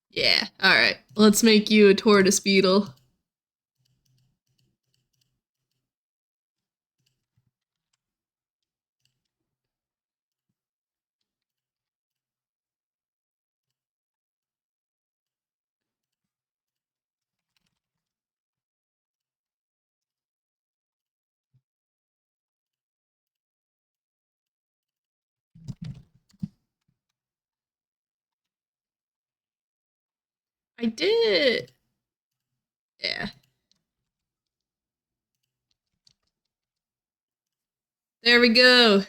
Yeah, alright. Let's make you a tortoise beetle. I did. Yeah. There we go.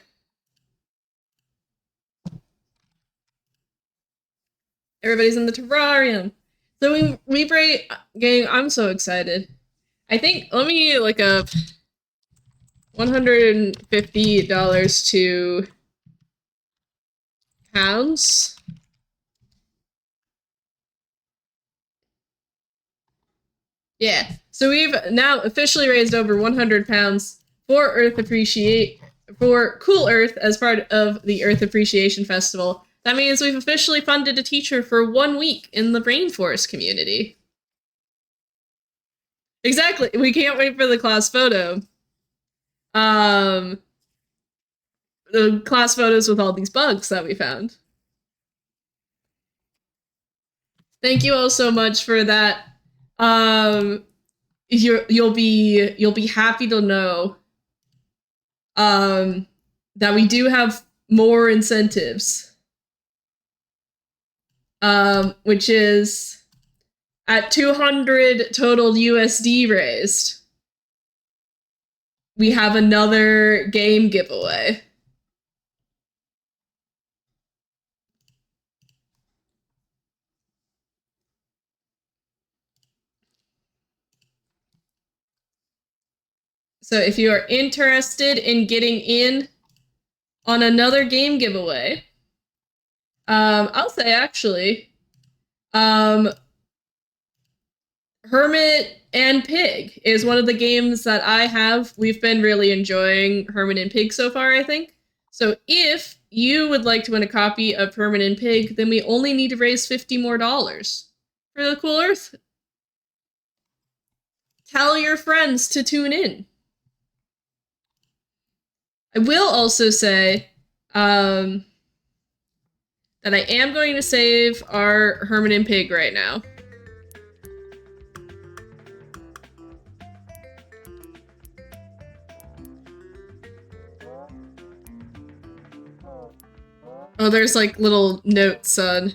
Everybody's in the terrarium. So we break gang. I'm so excited. I think let me look up $150 to pounds. Yeah. So we've now officially raised over 100 pounds for Cool Earth as part of the Earth Appreciation Festival. That means we've officially funded a teacher for 1 week in the Rainforest community. Exactly. We can't wait for the class photo. The class photos with all these bugs that we found. Thank you all so much for that. You'll be happy to know that we do have more incentives. Which is at 200 total USD raised. We have another game giveaway. So if you are interested in getting in on another game giveaway, I'll say actually, Hermit and Pig is one of the games that I have. We've been really enjoying Hermit and Pig so far, I think. So if you would like to win a copy of Hermit and Pig, then we only need to raise $50 more for the Cool Earth. Tell your friends to tune in. I will also say that I am going to save our Hermit and Pig right now. Oh, there's like little notes on.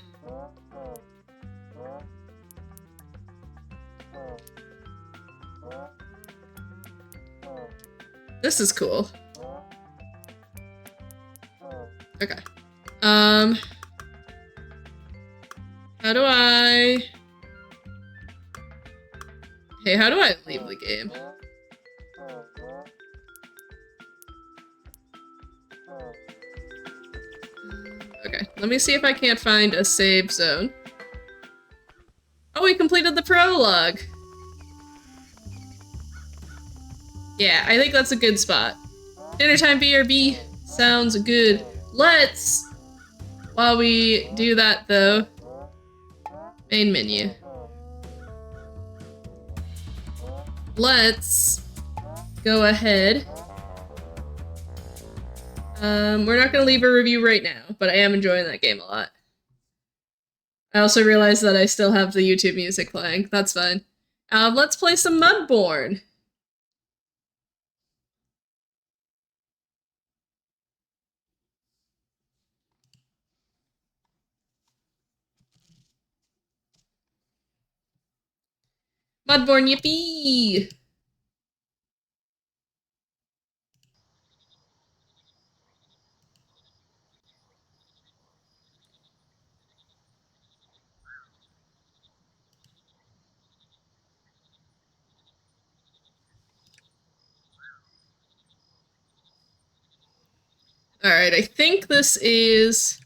This is cool. Okay. How do I... Hey, how do I leave the game? Okay, let me see if I can't find a save zone. Oh, we completed the prologue! Yeah, I think that's a good spot. Dinner time BRB sounds good. Let's, while we do that though, main menu. Let's go ahead. We're not gonna leave a review right now, but I am enjoying that game a lot. I also realized that I still have the YouTube music playing. That's fine. Let's play some Mudbourne. Mudbourne, yippee! Alright, I think this is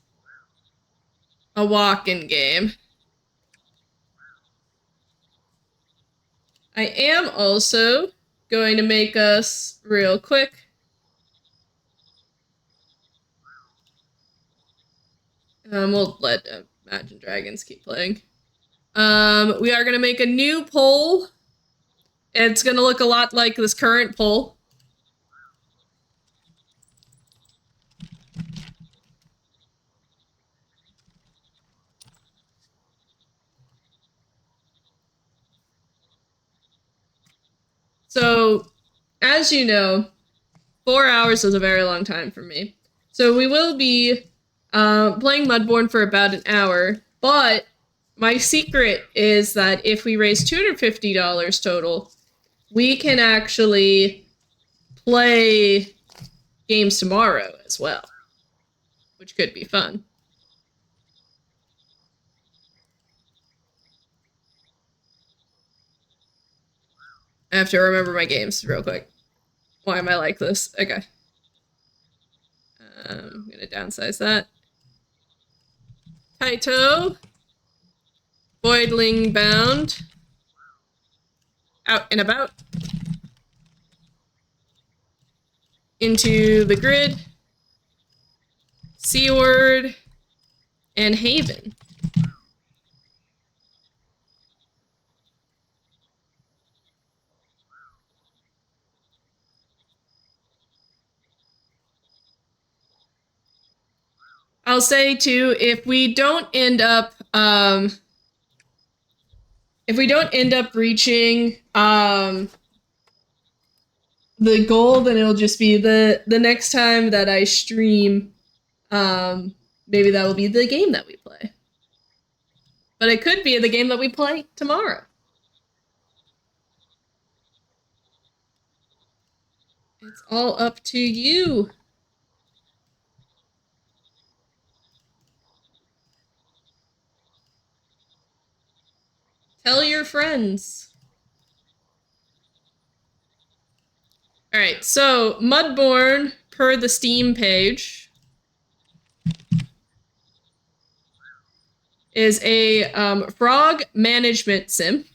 a walk-in game. I am also going to make us real quick. We'll let Imagine Dragons keep playing. We are gonna make a new poll. It's gonna look a lot like this current poll. So, as you know, 4 hours is a very long time for me. So we will be playing Mudbourne for about an hour, but my secret is that if we raise $250 total, we can actually play games tomorrow as well, which could be fun. I have to remember my games real quick. Why am I like this? Okay. I'm gonna downsize that. Kaito. Voidling Bound. Out and About. Into the Grid. Seaward. And Haven. I'll say too, if we don't end up reaching the goal, then it'll just be the next time that I stream, maybe that will be the game that we play. But it could be the game that we play tomorrow. It's all up to you. Tell your friends. Alright, so Mudbourne, per the Steam page, is a frog management sim.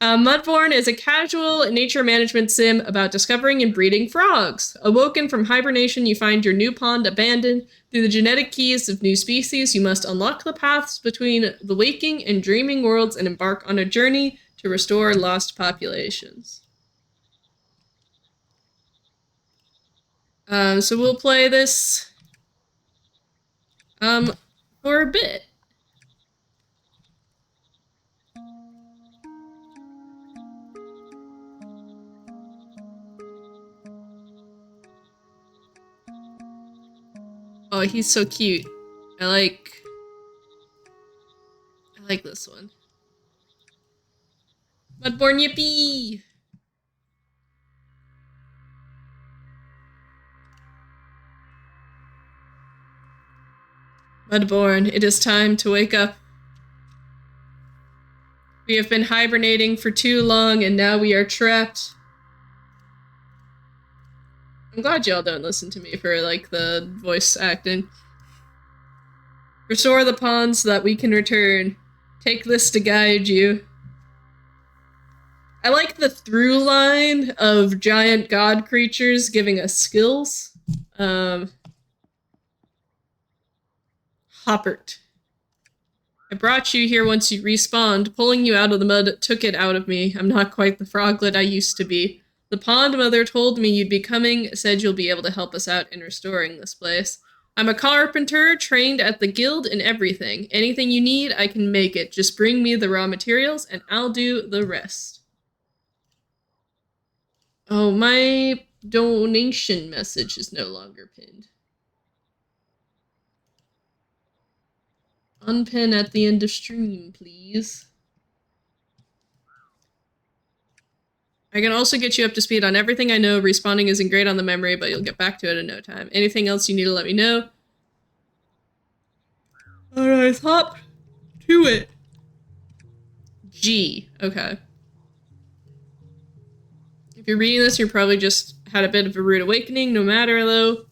Mudbourne is a casual nature management sim about discovering and breeding frogs. Awoken from hibernation, you find your new pond abandoned. Through the genetic keys of new species, you must unlock the paths between the waking and dreaming worlds and embark on a journey to restore lost populations. So we'll play this for a bit. Oh, he's so cute. I like this one. Mudbourne, yippee! Mudborn, it is time to wake up. We have been hibernating for too long, and now we are trapped. I'm glad y'all don't listen to me for, like, the voice acting. Restore the pond so that we can return. Take this to guide you. I like the through line of giant god creatures giving us skills. Hoppert. I brought you here once you respawned. Pulling you out of the mud took it out of me. I'm not quite the froglet I used to be. The pond mother told me you'd be coming, said you'll be able to help us out in restoring this place. I'm a carpenter, trained at the guild and everything. Anything you need, I can make it. Just bring me the raw materials and I'll do the rest. Oh, my donation message is no longer pinned. Unpin at the end of stream, please. I can also get you up to speed on everything I know. Respawning isn't great on the memory, but you'll get back to it in no time. Anything else you need to let me know? Alright, hop to it. G. Okay. If you're reading this, you're probably just had a bit of a rude awakening. No matter, though.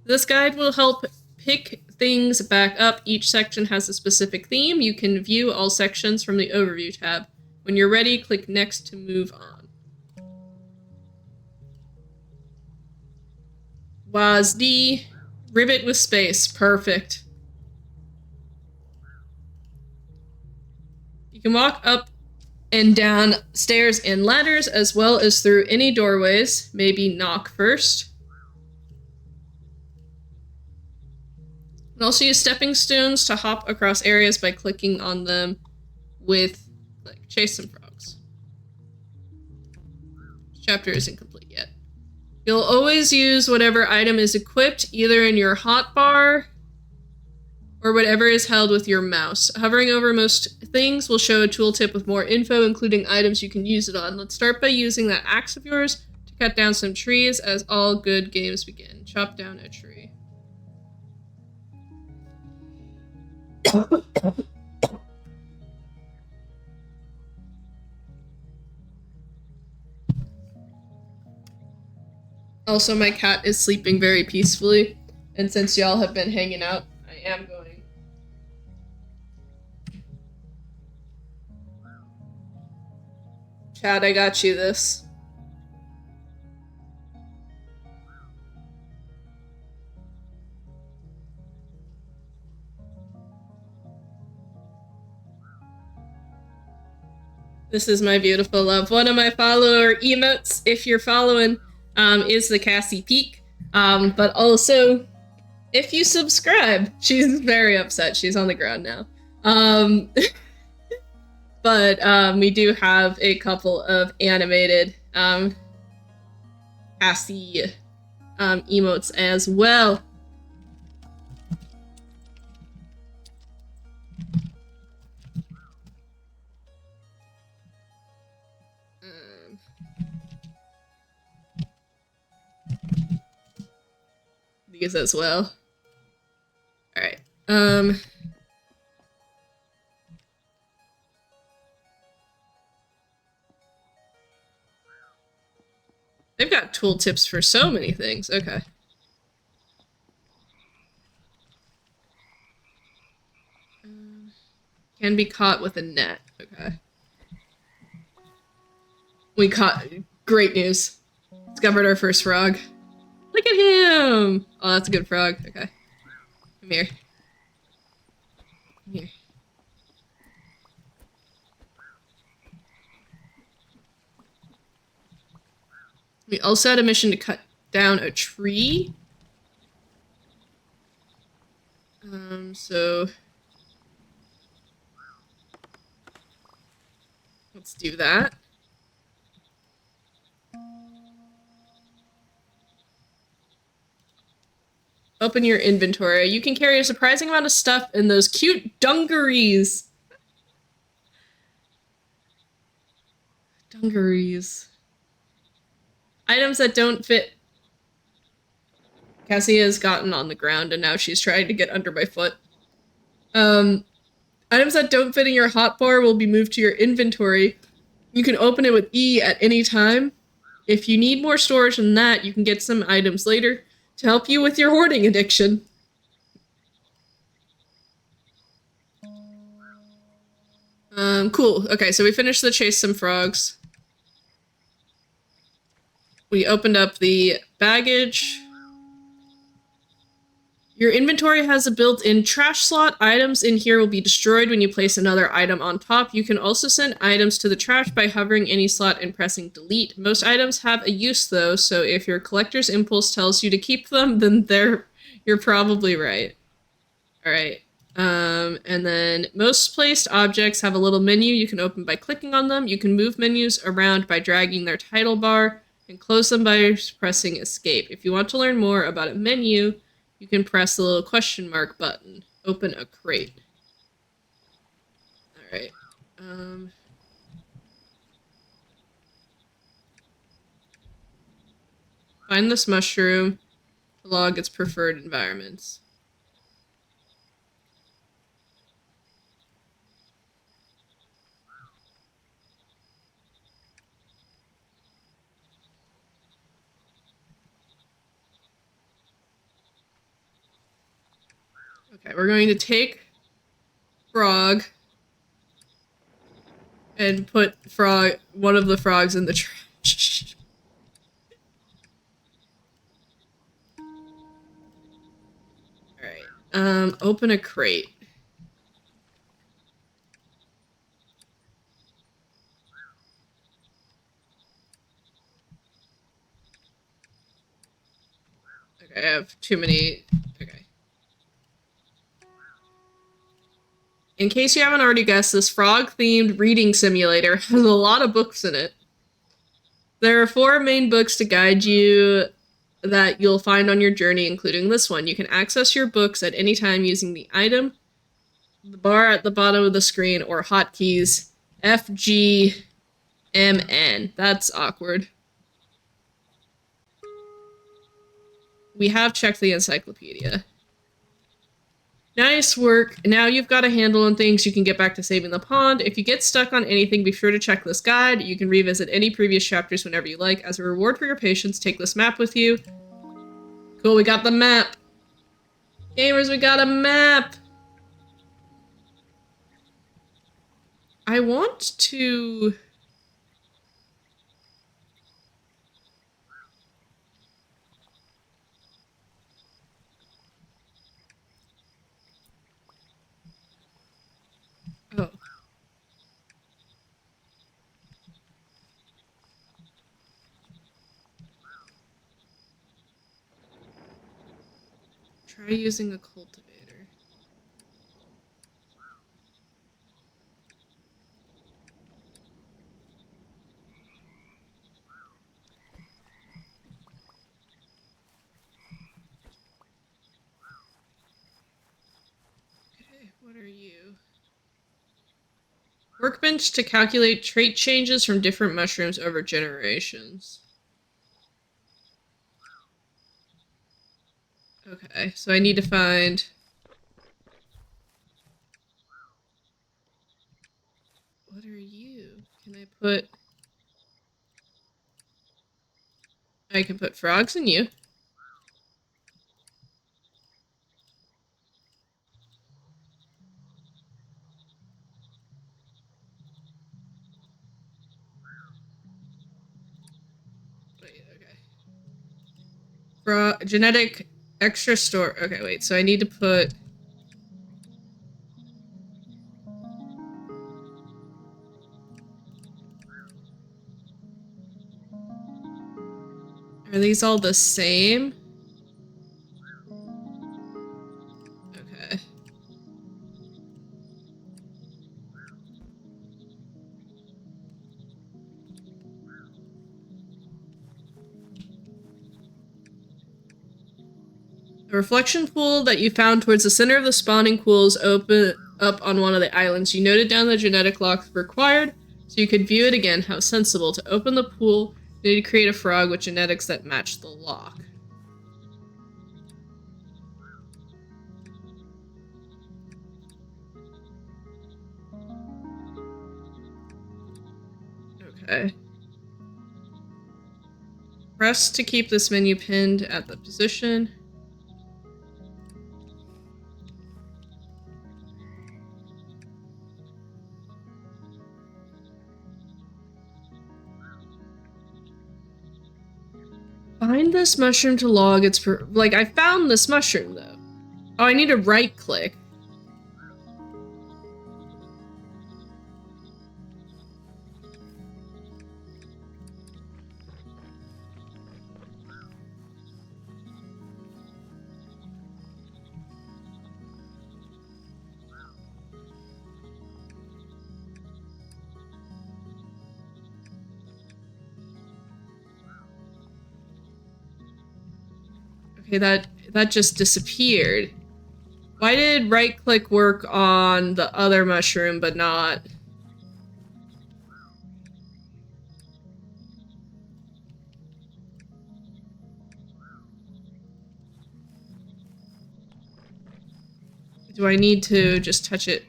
This guide will help pick things back up. Each section has a specific theme. You can view all sections from the Overview tab. When you're ready, click Next to move on. WASD. Ribbit with space. Perfect. You can walk up and down stairs and ladders, as well as through any doorways. Maybe knock first. You can also use stepping stones to hop across areas by clicking on them with, like, chase some frogs. This chapter isn't complete yet. You'll always use whatever item is equipped, either in your hotbar or whatever is held with your mouse. Hovering over most things will show a tooltip with more info, including items you can use it on. Let's start by using that axe of yours to cut down some trees, as all good games begin. Chop down a tree. Also, my cat is sleeping very peacefully, and since y'all have been hanging out, I am going. Chad, I got you this. This is my beautiful love. One of my follower emotes, if you're following, is the Cassie Peak. But also, if you subscribe, she's very upset. She's on the ground now. But we do have a couple of animated Cassie emotes as well. These as well. Alright. They've got tooltips for so many things. Okay. Can be caught with a net. Okay. We caught... Great news. Discovered our first frog. Look at him! Oh, that's a good frog. Okay. Come here. Come here. We also had a mission to cut down a tree. So... let's do that. Open your inventory. You can carry a surprising amount of stuff in those cute dungarees. Dungarees. Items that don't fit. Cassie has gotten on the ground and now she's trying to get under my foot. Items that don't fit in your hotbar will be moved to your inventory. You can open it with E at any time. If you need more storage than that, you can get some items later to help you with your hoarding addiction. Cool. Okay, so we finished the chase some frogs. We opened up the baggage. Your inventory has a built-in trash slot. Items in here will be destroyed when you place another item on top. You can also send items to the trash by hovering any slot and pressing delete. Most items have a use though, so if your collector's impulse tells you to keep them, then you're probably right. Alright. And then most placed objects have a little menu you can open by clicking on them. You can move menus around by dragging their title bar and close them by pressing escape. If you want to learn more about a menu, you can press the little question mark button. Open a crate. Alright. Find this mushroom. Log its preferred environments. Okay, we're going to take frog and put one of the frogs in the trash. Alright, open a crate. Okay, I have too many. Okay. In case you haven't already guessed, this frog-themed reading simulator has a lot of books in it. There are 4 main books to guide you that you'll find on your journey, including this one. You can access your books at any time using the item, the bar at the bottom of the screen, or hotkeys F, G, M, N. That's awkward. We have checked the encyclopedia. Nice work. Now you've got a handle on things, you can get back to saving the pond. If you get stuck on anything, be sure to check this guide. You can revisit any previous chapters whenever you like. As a reward for your patience, take this map with you. Cool, we got the map. Gamers, we got a map. I want to... Oh. Try using a cultivator. Okay, what are you? Workbench to calculate trait changes from different mushrooms over generations. Okay, so I need to find... What are you? Can I put... I can put frogs in you. Wait, okay. Genetic extra store. Okay, wait, so I need to put... Are these all the same? Okay. A reflection pool that you found towards the center of the spawning pools open up on one of the islands. You noted down the genetic lock required, so you could view it again. How sensible. To open the pool, you need to create a frog with genetics that match the lock. Okay. Press to keep this menu pinned at the position. Find this mushroom to log its like, I found this mushroom, though. Oh, I need to right-click. Okay, that just disappeared. Why did right-click work on the other mushroom, but not... Do I need to just touch it?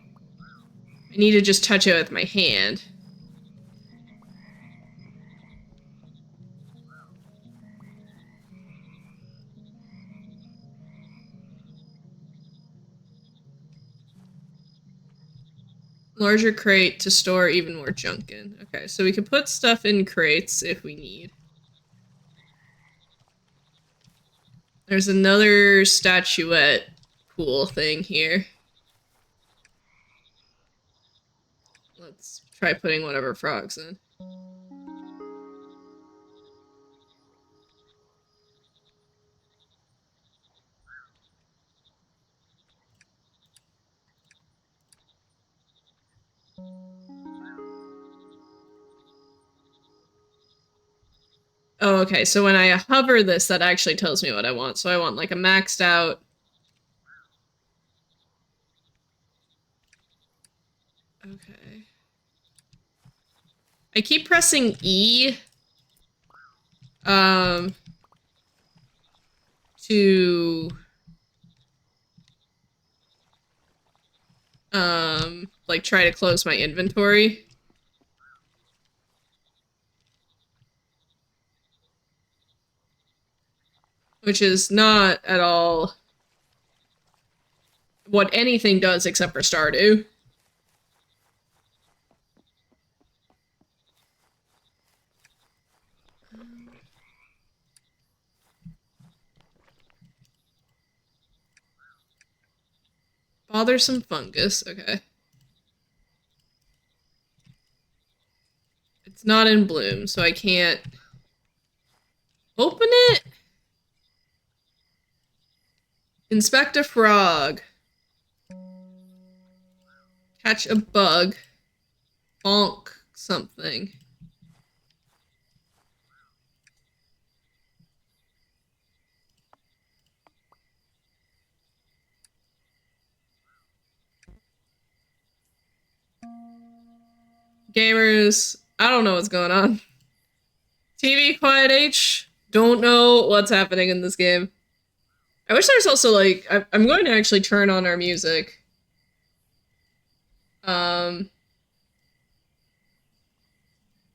I need to just touch it with my hand. Larger crate to store even more junk in. Okay, so we can put stuff in crates if we need. There's another statuette pool thing here. Let's try putting whatever frogs in. Oh, okay, so when I hover this, that actually tells me what I want. So I want like a maxed out... Okay. I keep pressing E. To... like try to close my inventory. Which is not at all what anything does except for Stardew. Bothersome fungus, okay. It's not in bloom, so I can't open it? Inspect a frog. Catch a bug. Bonk something. Gamers, I don't know what's going on. TV Quiet H, don't know what's happening in this game. I wish there's also like, I'm going to actually turn on our music.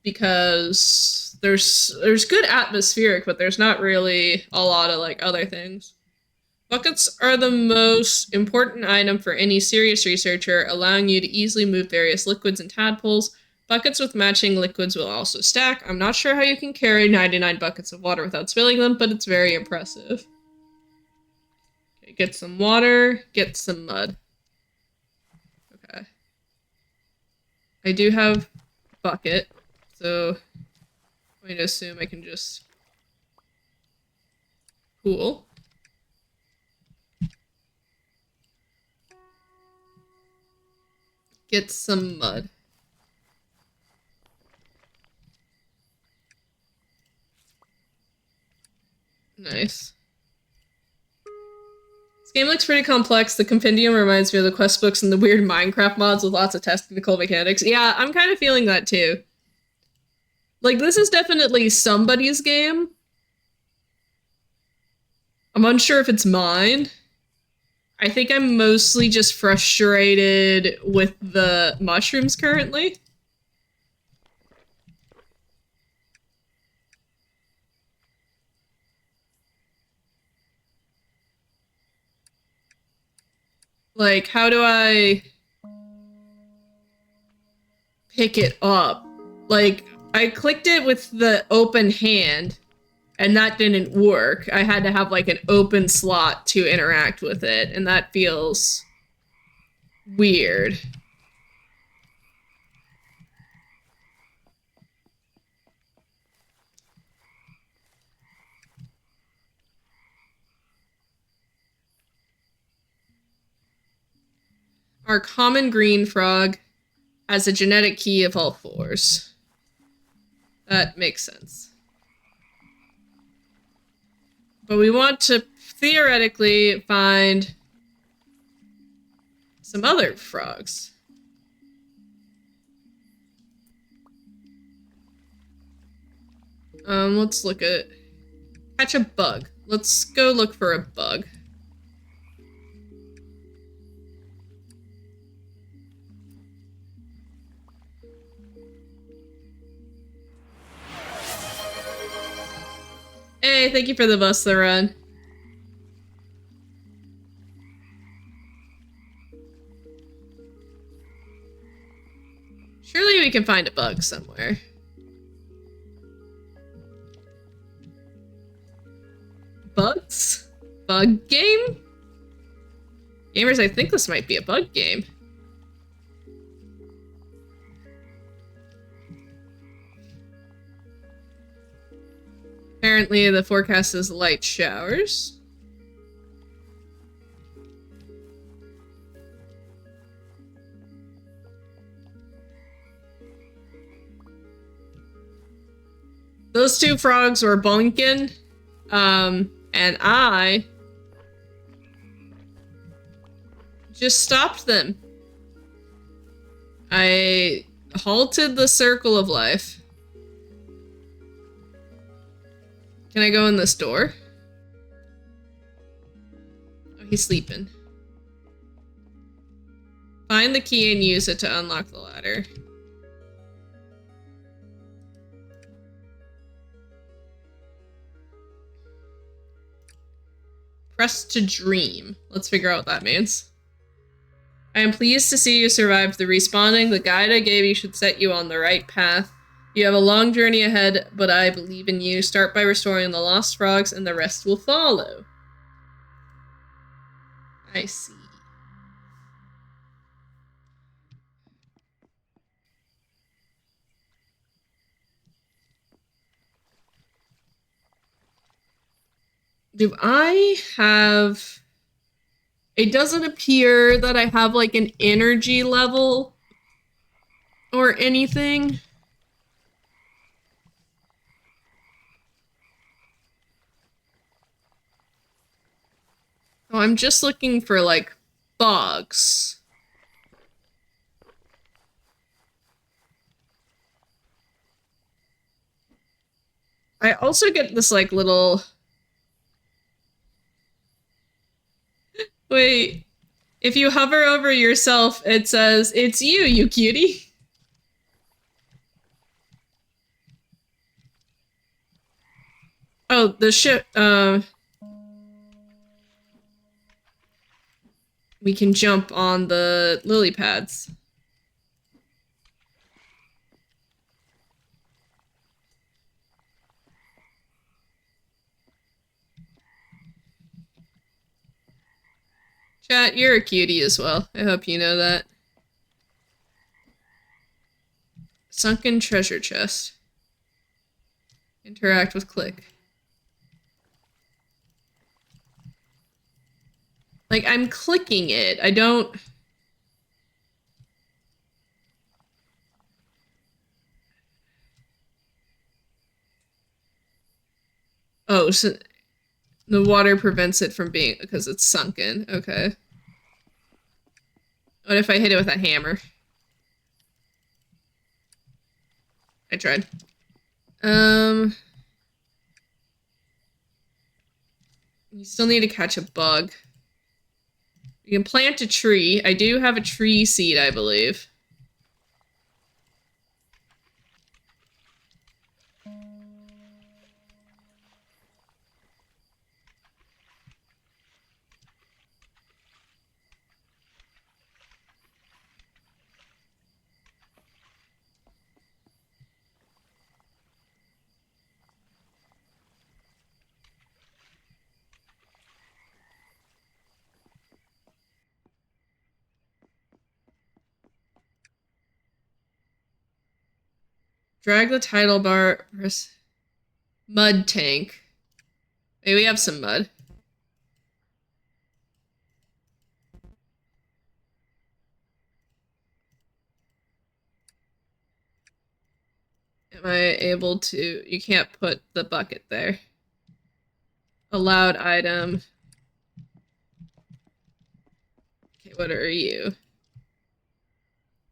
Because there's good atmospheric, but there's not really a lot of like other things. Buckets are the most important item for any serious researcher, allowing you to easily move various liquids and tadpoles. Buckets with matching liquids will also stack. I'm not sure how you can carry 99 buckets of water without spilling them, but it's very impressive. Okay, get some water, get some mud. Okay. I do have bucket, so I'm going to assume I can just... Cool. Get some mud. Nice. This game looks pretty complex. The compendium reminds me of the quest books and the weird Minecraft mods with lots of technical mechanics. Yeah, I'm kind of feeling that too. Like, this is definitely somebody's game. I'm unsure if it's mine. I think I'm mostly just frustrated with the mushrooms currently. Like, how do I pick it up? Like, I clicked it with the open hand, and that didn't work. I had to have, like, an open slot to interact with it, and that feels weird. Our common green frog has a genetic key of all fours. That makes sense. But we want to theoretically find some other frogs. Let's look at... Catch a bug. Let's go look for a bug. Hey, thank you for the bus the run. Surely we can find a bug somewhere. Bugs? Bug game? Gamers, I think this might be a bug game. Apparently the forecast is light showers. Those two frogs were bonking, and I just stopped them. I halted the circle of life. Can I go in this door? Oh, he's sleeping. Find the key and use it to unlock the ladder. Press to dream. Let's figure out what that means. I am pleased to see you survived the respawning. The guide I gave you should set you on the right path. You have a long journey ahead, but I believe in you. Start by restoring the lost frogs and the rest will follow. I see. Do I have... It doesn't appear that I have, like, an energy level or anything. Oh, I'm just looking for, like, bugs. I also get this, like, little... Wait. If you hover over yourself, it says, "It's you, you cutie." Oh, the ship, we can jump on the lily pads. Chat, you're a cutie as well. I hope you know that. Sunken treasure chest. Interact with click. Like, I'm clicking it. I don't... Oh, so the water prevents it from being... because it's sunken. Okay. What if I hit it with a hammer? I tried. You still need to catch a bug. You can plant a tree. I do have a tree seed, I believe. Drag the title bar. Press mud tank. Maybe we have some mud. Am I able to... You can't put the bucket there. Allowed item. Okay, what are you?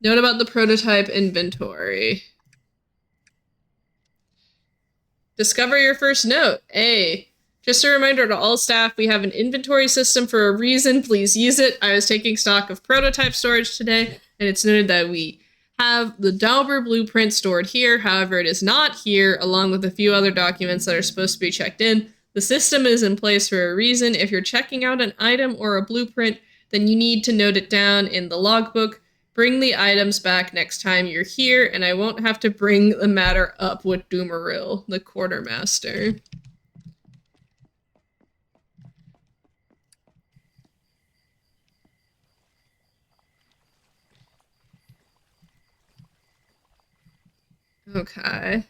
Note about the prototype inventory. Discover your first note. A. Just a reminder to all staff, we have an inventory system for a reason. Please use it. I was taking stock of prototype storage today, and it's noted that we have the Dauber blueprint stored here. However, it is not here, along with a few other documents that are supposed to be checked in. The system is in place for a reason. If you're checking out an item or a blueprint, then you need to note it down in the logbook. Bring the items back next time you're here, and I won't have to bring the matter up with Doomaril, the quartermaster. Okay.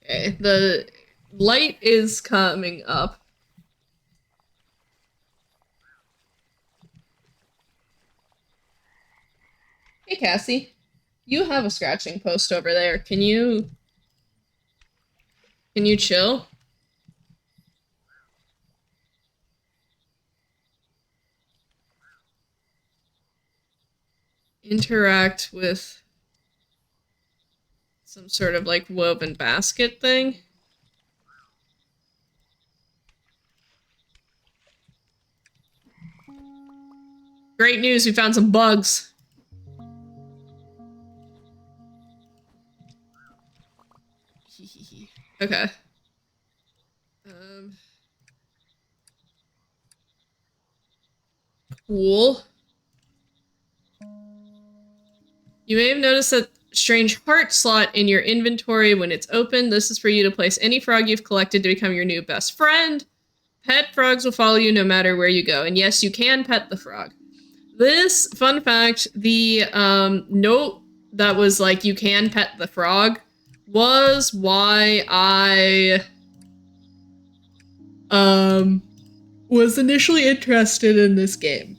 Okay, the light is coming up. Hey, Cassie. You have a scratching post over there. Can you chill? Interact with some sort of like woven basket thing. Great news, we found some bugs. Okay. Cool. You may have noticed that strange heart slot in your inventory when it's open. This is for you to place any frog you've collected to become your new best friend. Pet frogs will follow you no matter where you go. And yes, you can pet the frog. This, fun fact, the note that was like, you can pet the frog, was why I was initially interested in this game.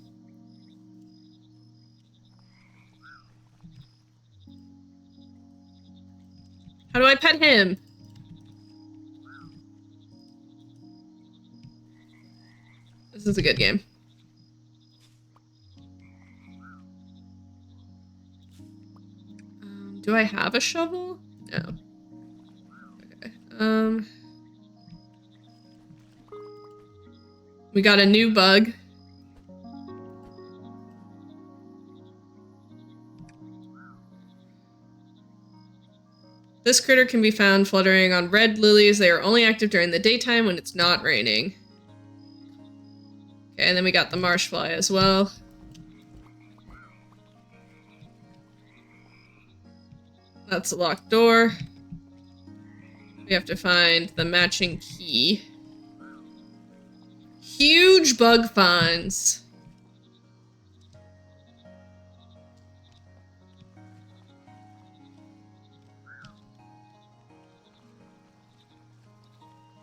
How do I pet him? This is a good game. Do I have a shovel? No. Okay. We got a new bug. This critter can be found fluttering on red lilies. They are only active during the daytime when it's not raining. Okay, and then we got the marsh fly as well. That's a locked door. We have to find the matching key. Huge bug finds.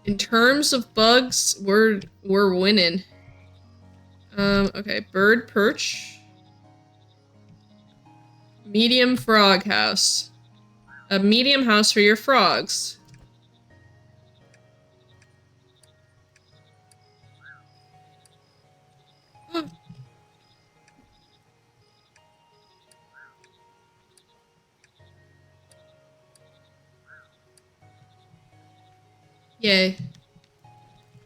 In terms of bugs, we're winning. Okay, bird perch. Medium frog house. A medium house for your frogs. Yay.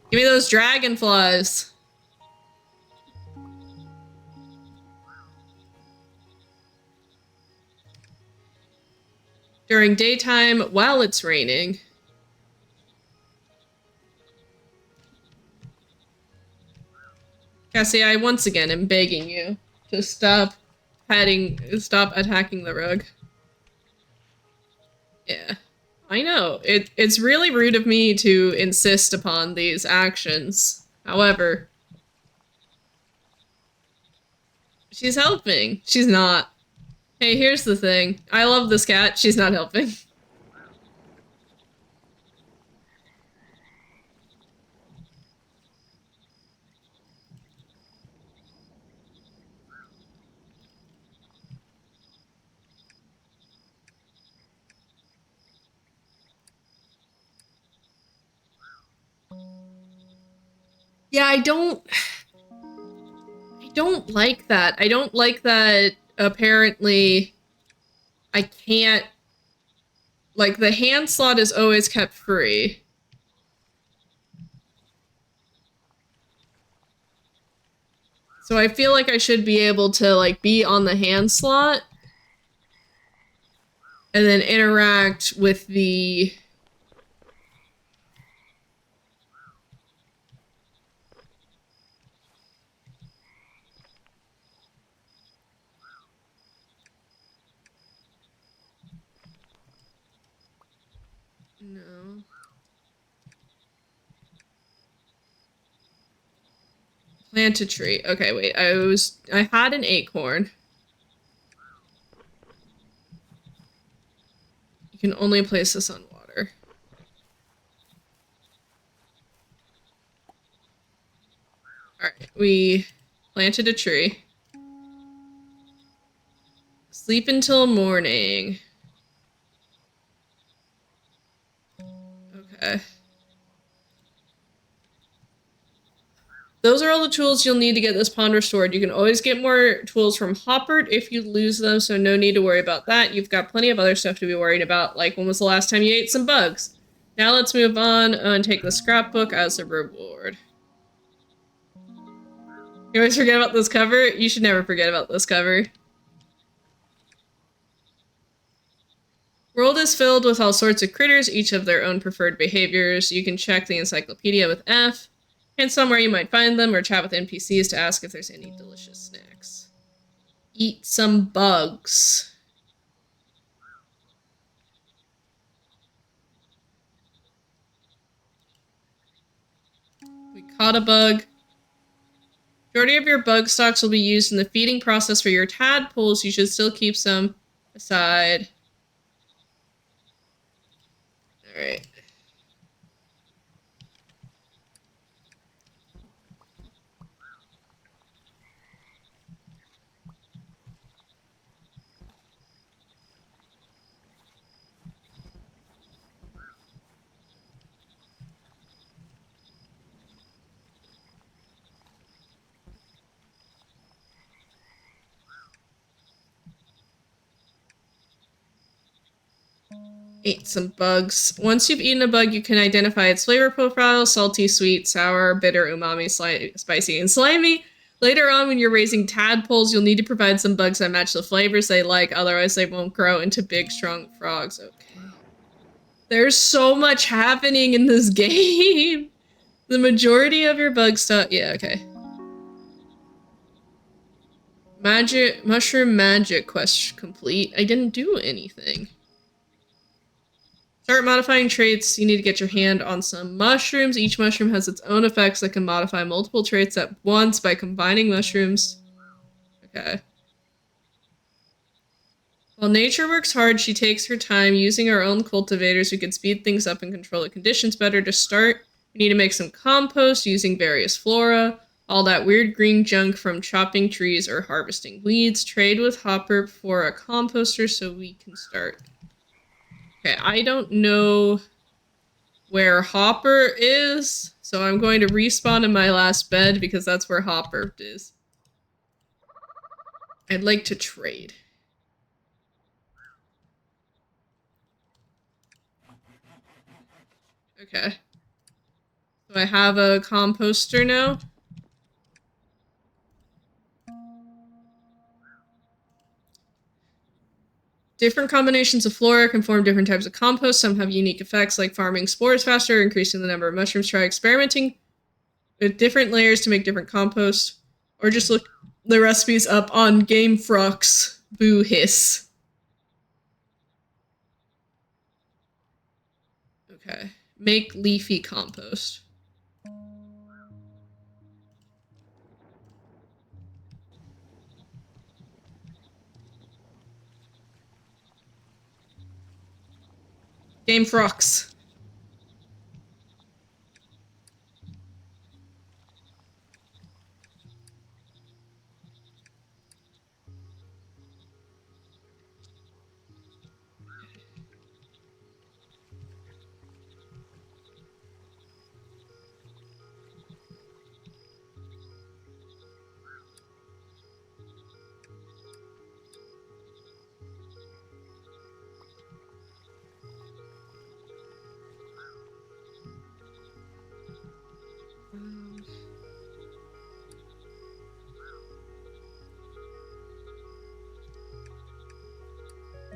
Give me those dragonflies. During daytime, while it's raining. Cassie, I once again am begging you to stop attacking the rug. Yeah. I know. It's really rude of me to insist upon these actions. However, she's helping. She's not. Hey, here's the thing. I love this cat. She's not helping. Yeah, I don't like that. I don't like that apparently I can't, like, the hand slot is always kept free. So I feel like I should be able to, like, be on the hand slot and then interact with the... No. Plant a tree. Okay, wait. I had an acorn. You can only place this on water. Alright, we planted a tree. Sleep until morning. Okay. Those are all the tools you'll need to get this pond restored. You can always get more tools from Hoppert if you lose them, so no need to worry about that. You've got plenty of other stuff to be worried about, like when was the last time you ate some bugs? Now let's move on and take the scrapbook as a reward. You always forget about this cover? You should never forget about this cover. World is filled with all sorts of critters, each of their own preferred behaviors. You can check the encyclopedia with F, and somewhere you might find them, or chat with NPCs to ask if there's any delicious snacks. Eat some bugs. We caught a bug. Majority of your bug stocks will be used in the feeding process for your tadpoles. You should still keep some aside. Alright. Ate some bugs. Once you've eaten a bug, you can identify its flavor profile: salty, sweet, sour, bitter, umami, spicy, and slimy. Later on, when you're raising tadpoles, you'll need to provide some bugs that match the flavors they like, otherwise they won't grow into big, strong frogs. Okay. There's so much happening in this game! The majority of your bug stuff... Yeah, okay. Mushroom magic quest complete. I didn't do anything. Start modifying traits. You need to get your hand on some mushrooms. Each mushroom has its own effects that can modify multiple traits at once by combining mushrooms. Okay. While nature works hard, she takes her time using our own cultivators who can speed things up and control the conditions better. To start, we need to make some compost using various flora. All that weird green junk from chopping trees or harvesting weeds. Trade with Hopper for a composter so we can start. Okay, I don't know where Hopper is, so I'm going to respawn in my last bed because that's where Hopper is. I'd like to trade. Okay. So I have a composter now. Different combinations of flora can form different types of compost. Some have unique effects like farming spores faster, increasing the number of mushrooms. Try experimenting with different layers to make different compost. Or just look the recipes up on Gamefrox. Boo hiss. Okay. Make leafy compost. Gamefrox.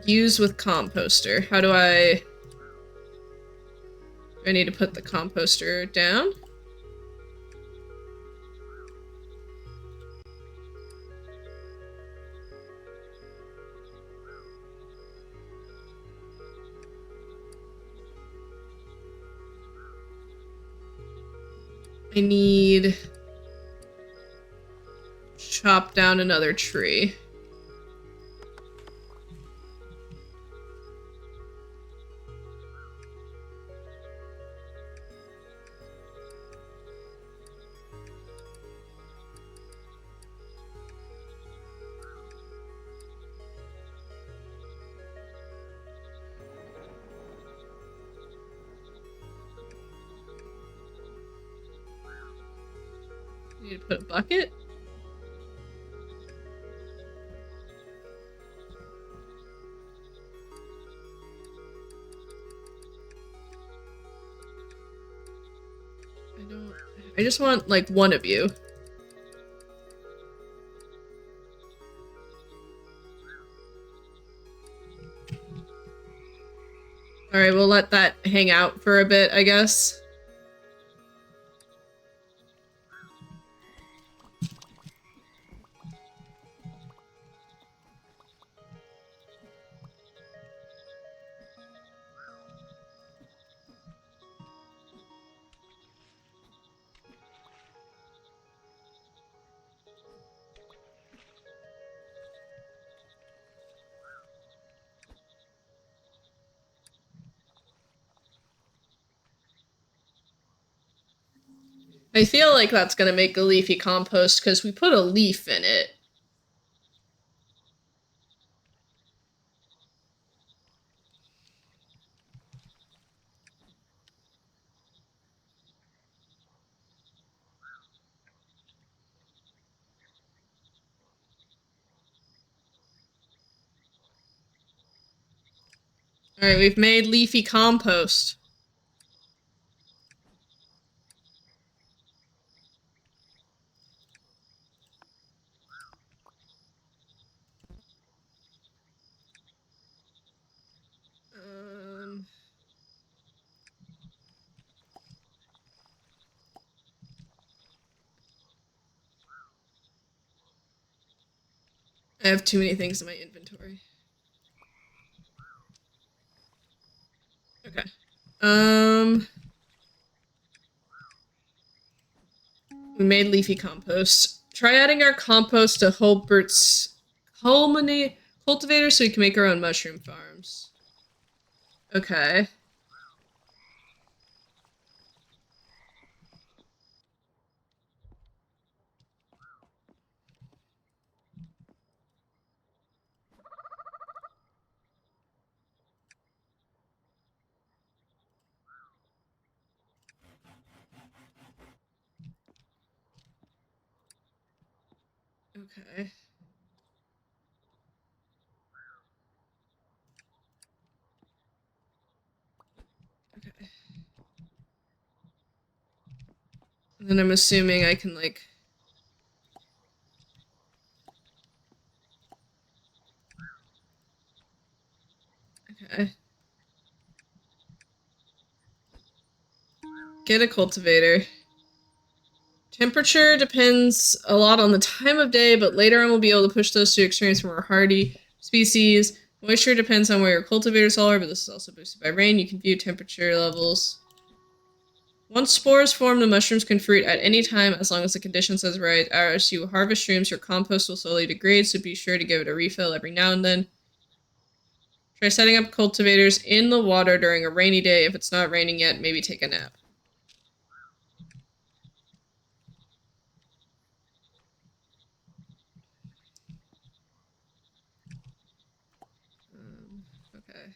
Use with composter. How do I need to put the composter down? I need chop down another tree. Need to put a bucket? I just want, like, one of you. Alright, we'll let that hang out for a bit, I guess. I feel like that's gonna make a leafy compost because we put a leaf in it. Alright, we've made leafy compost. I have too many things in my inventory. Okay. We made leafy compost. Try adding our compost to Hulbert's cultivator so we can make our own mushroom farms. Okay. Okay. Okay. And then I'm assuming I can, like... Okay. Get a cultivator. Temperature depends a lot on the time of day, but later on we'll be able to push those to extremes for more hardy species. Moisture depends on where your cultivators are, but this is also boosted by rain. You can view temperature levels. Once spores form, the mushrooms can fruit at any time as long as the conditions are right. As you harvest shrooms, your compost will slowly degrade, so be sure to give it a refill every now and then. Try setting up cultivators in the water during a rainy day. If it's not raining yet, maybe take a nap. Okay.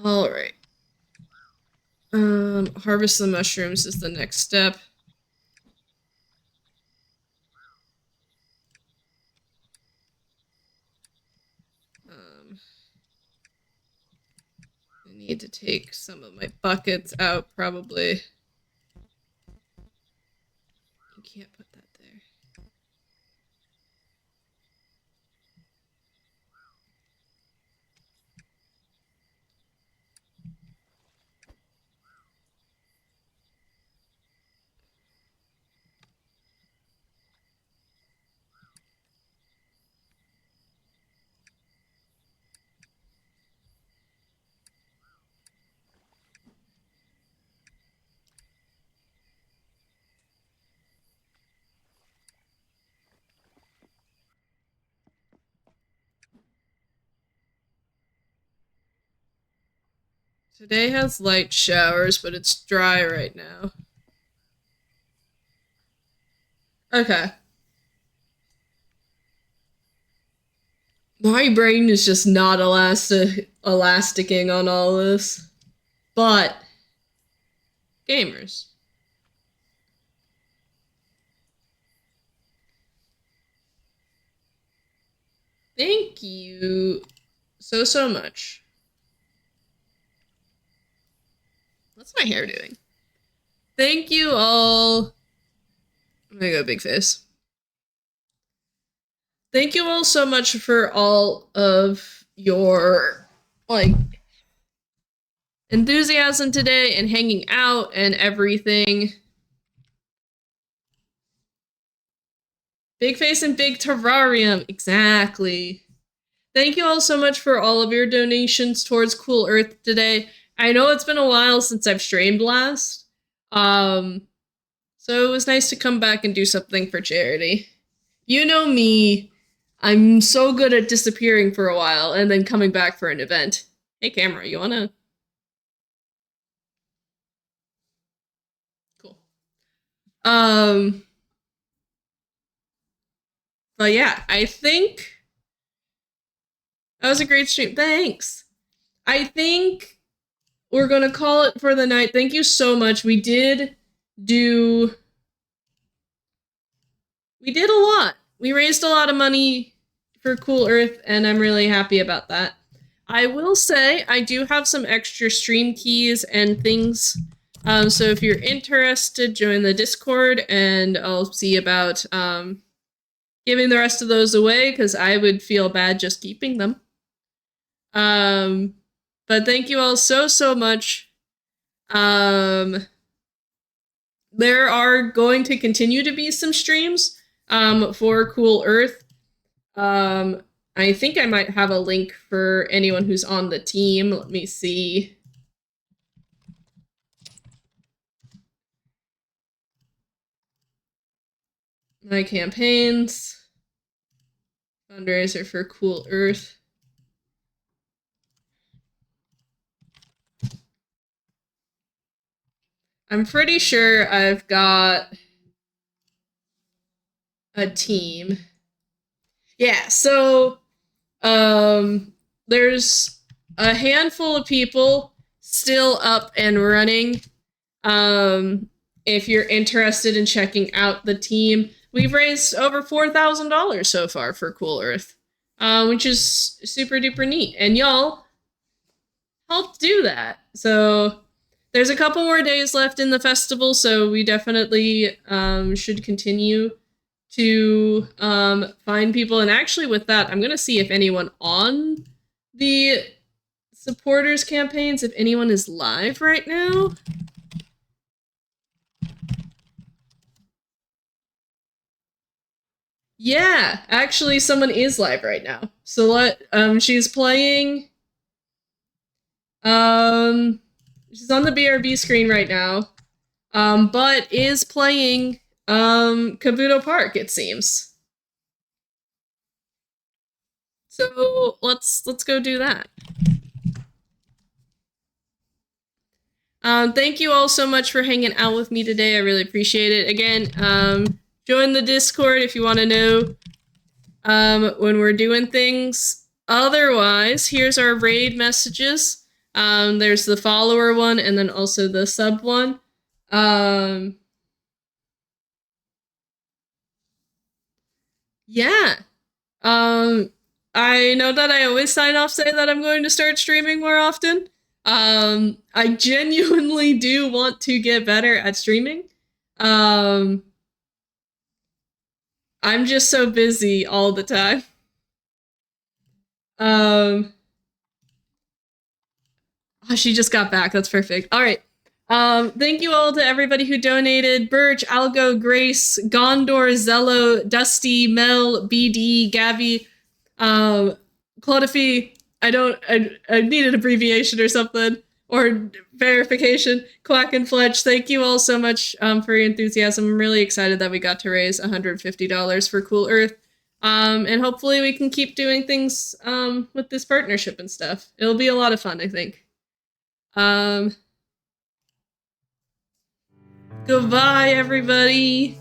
All right. Harvest the mushrooms is the next step. I need to take some of my buckets out, probably. You can't put that there. Today has light showers, but it's dry right now. Okay. My brain is just not elasticing on all this. But gamers. Thank you so much. What's my hair doing? Thank you all. I'm gonna go big face. Thank you all so much for all of your, like, enthusiasm today and hanging out and everything. Big face and big terrarium. Exactly. Thank you all so much for all of your donations towards Cool Earth today. I know it's been a while since I've streamed last. So it was nice to come back and do something for charity. You know me. I'm so good at disappearing for a while and then coming back for an event. Hey, camera, you wanna? Cool. But yeah, I think that was a great stream. Thanks. I think we're gonna call it for the night. Thank you so much. We did a lot. We raised a lot of money for Cool Earth, and I'm really happy about that. I will say I do have some extra stream keys and things. So if you're interested, join the Discord, and I'll see about giving the rest of those away, because I would feel bad just keeping them. But thank you all so much. There are going to continue to be some streams for Cool Earth. I think I might have a link for anyone who's on the team. Let me see. My campaigns. Fundraiser for Cool Earth. I'm pretty sure I've got a team. Yeah, so there's a handful of people still up and running. if you're interested in checking out the team. We've raised over $4,000 so far for Cool Earth, which is super duper neat. And y'all helped do that. So there's a couple more days left in the festival, so we definitely should continue to find people. And actually with that, I'm going to see if anyone on the supporters campaigns, if anyone is live right now. Yeah, actually someone is live right now. So she's playing she's on the BRB screen right now. But is playing Kabuto Park, it seems. So let's go do that. Thank you all so much for hanging out with me today. I really appreciate it. Again, join the Discord if you want to know when we're doing things. Otherwise, here's our raid messages. There's the follower one and then also the sub one. Yeah. I know that I always sign off saying that I'm going to start streaming more often. I genuinely do want to get better at streaming. I'm just so busy all the time. Oh, she just got back. That's perfect. All right. Thank you all to everybody who donated. Birch, Algo, Grace, Gondor, Zello, Dusty, Mel, BD, Gabby, Clodify. I need an abbreviation or something, or verification. Quack and Fletch, thank you all so much for your enthusiasm. I'm really excited that we got to raise $150 for Cool Earth. And hopefully we can keep doing things with this partnership and stuff. It'll be a lot of fun, I think. Goodbye, everybody.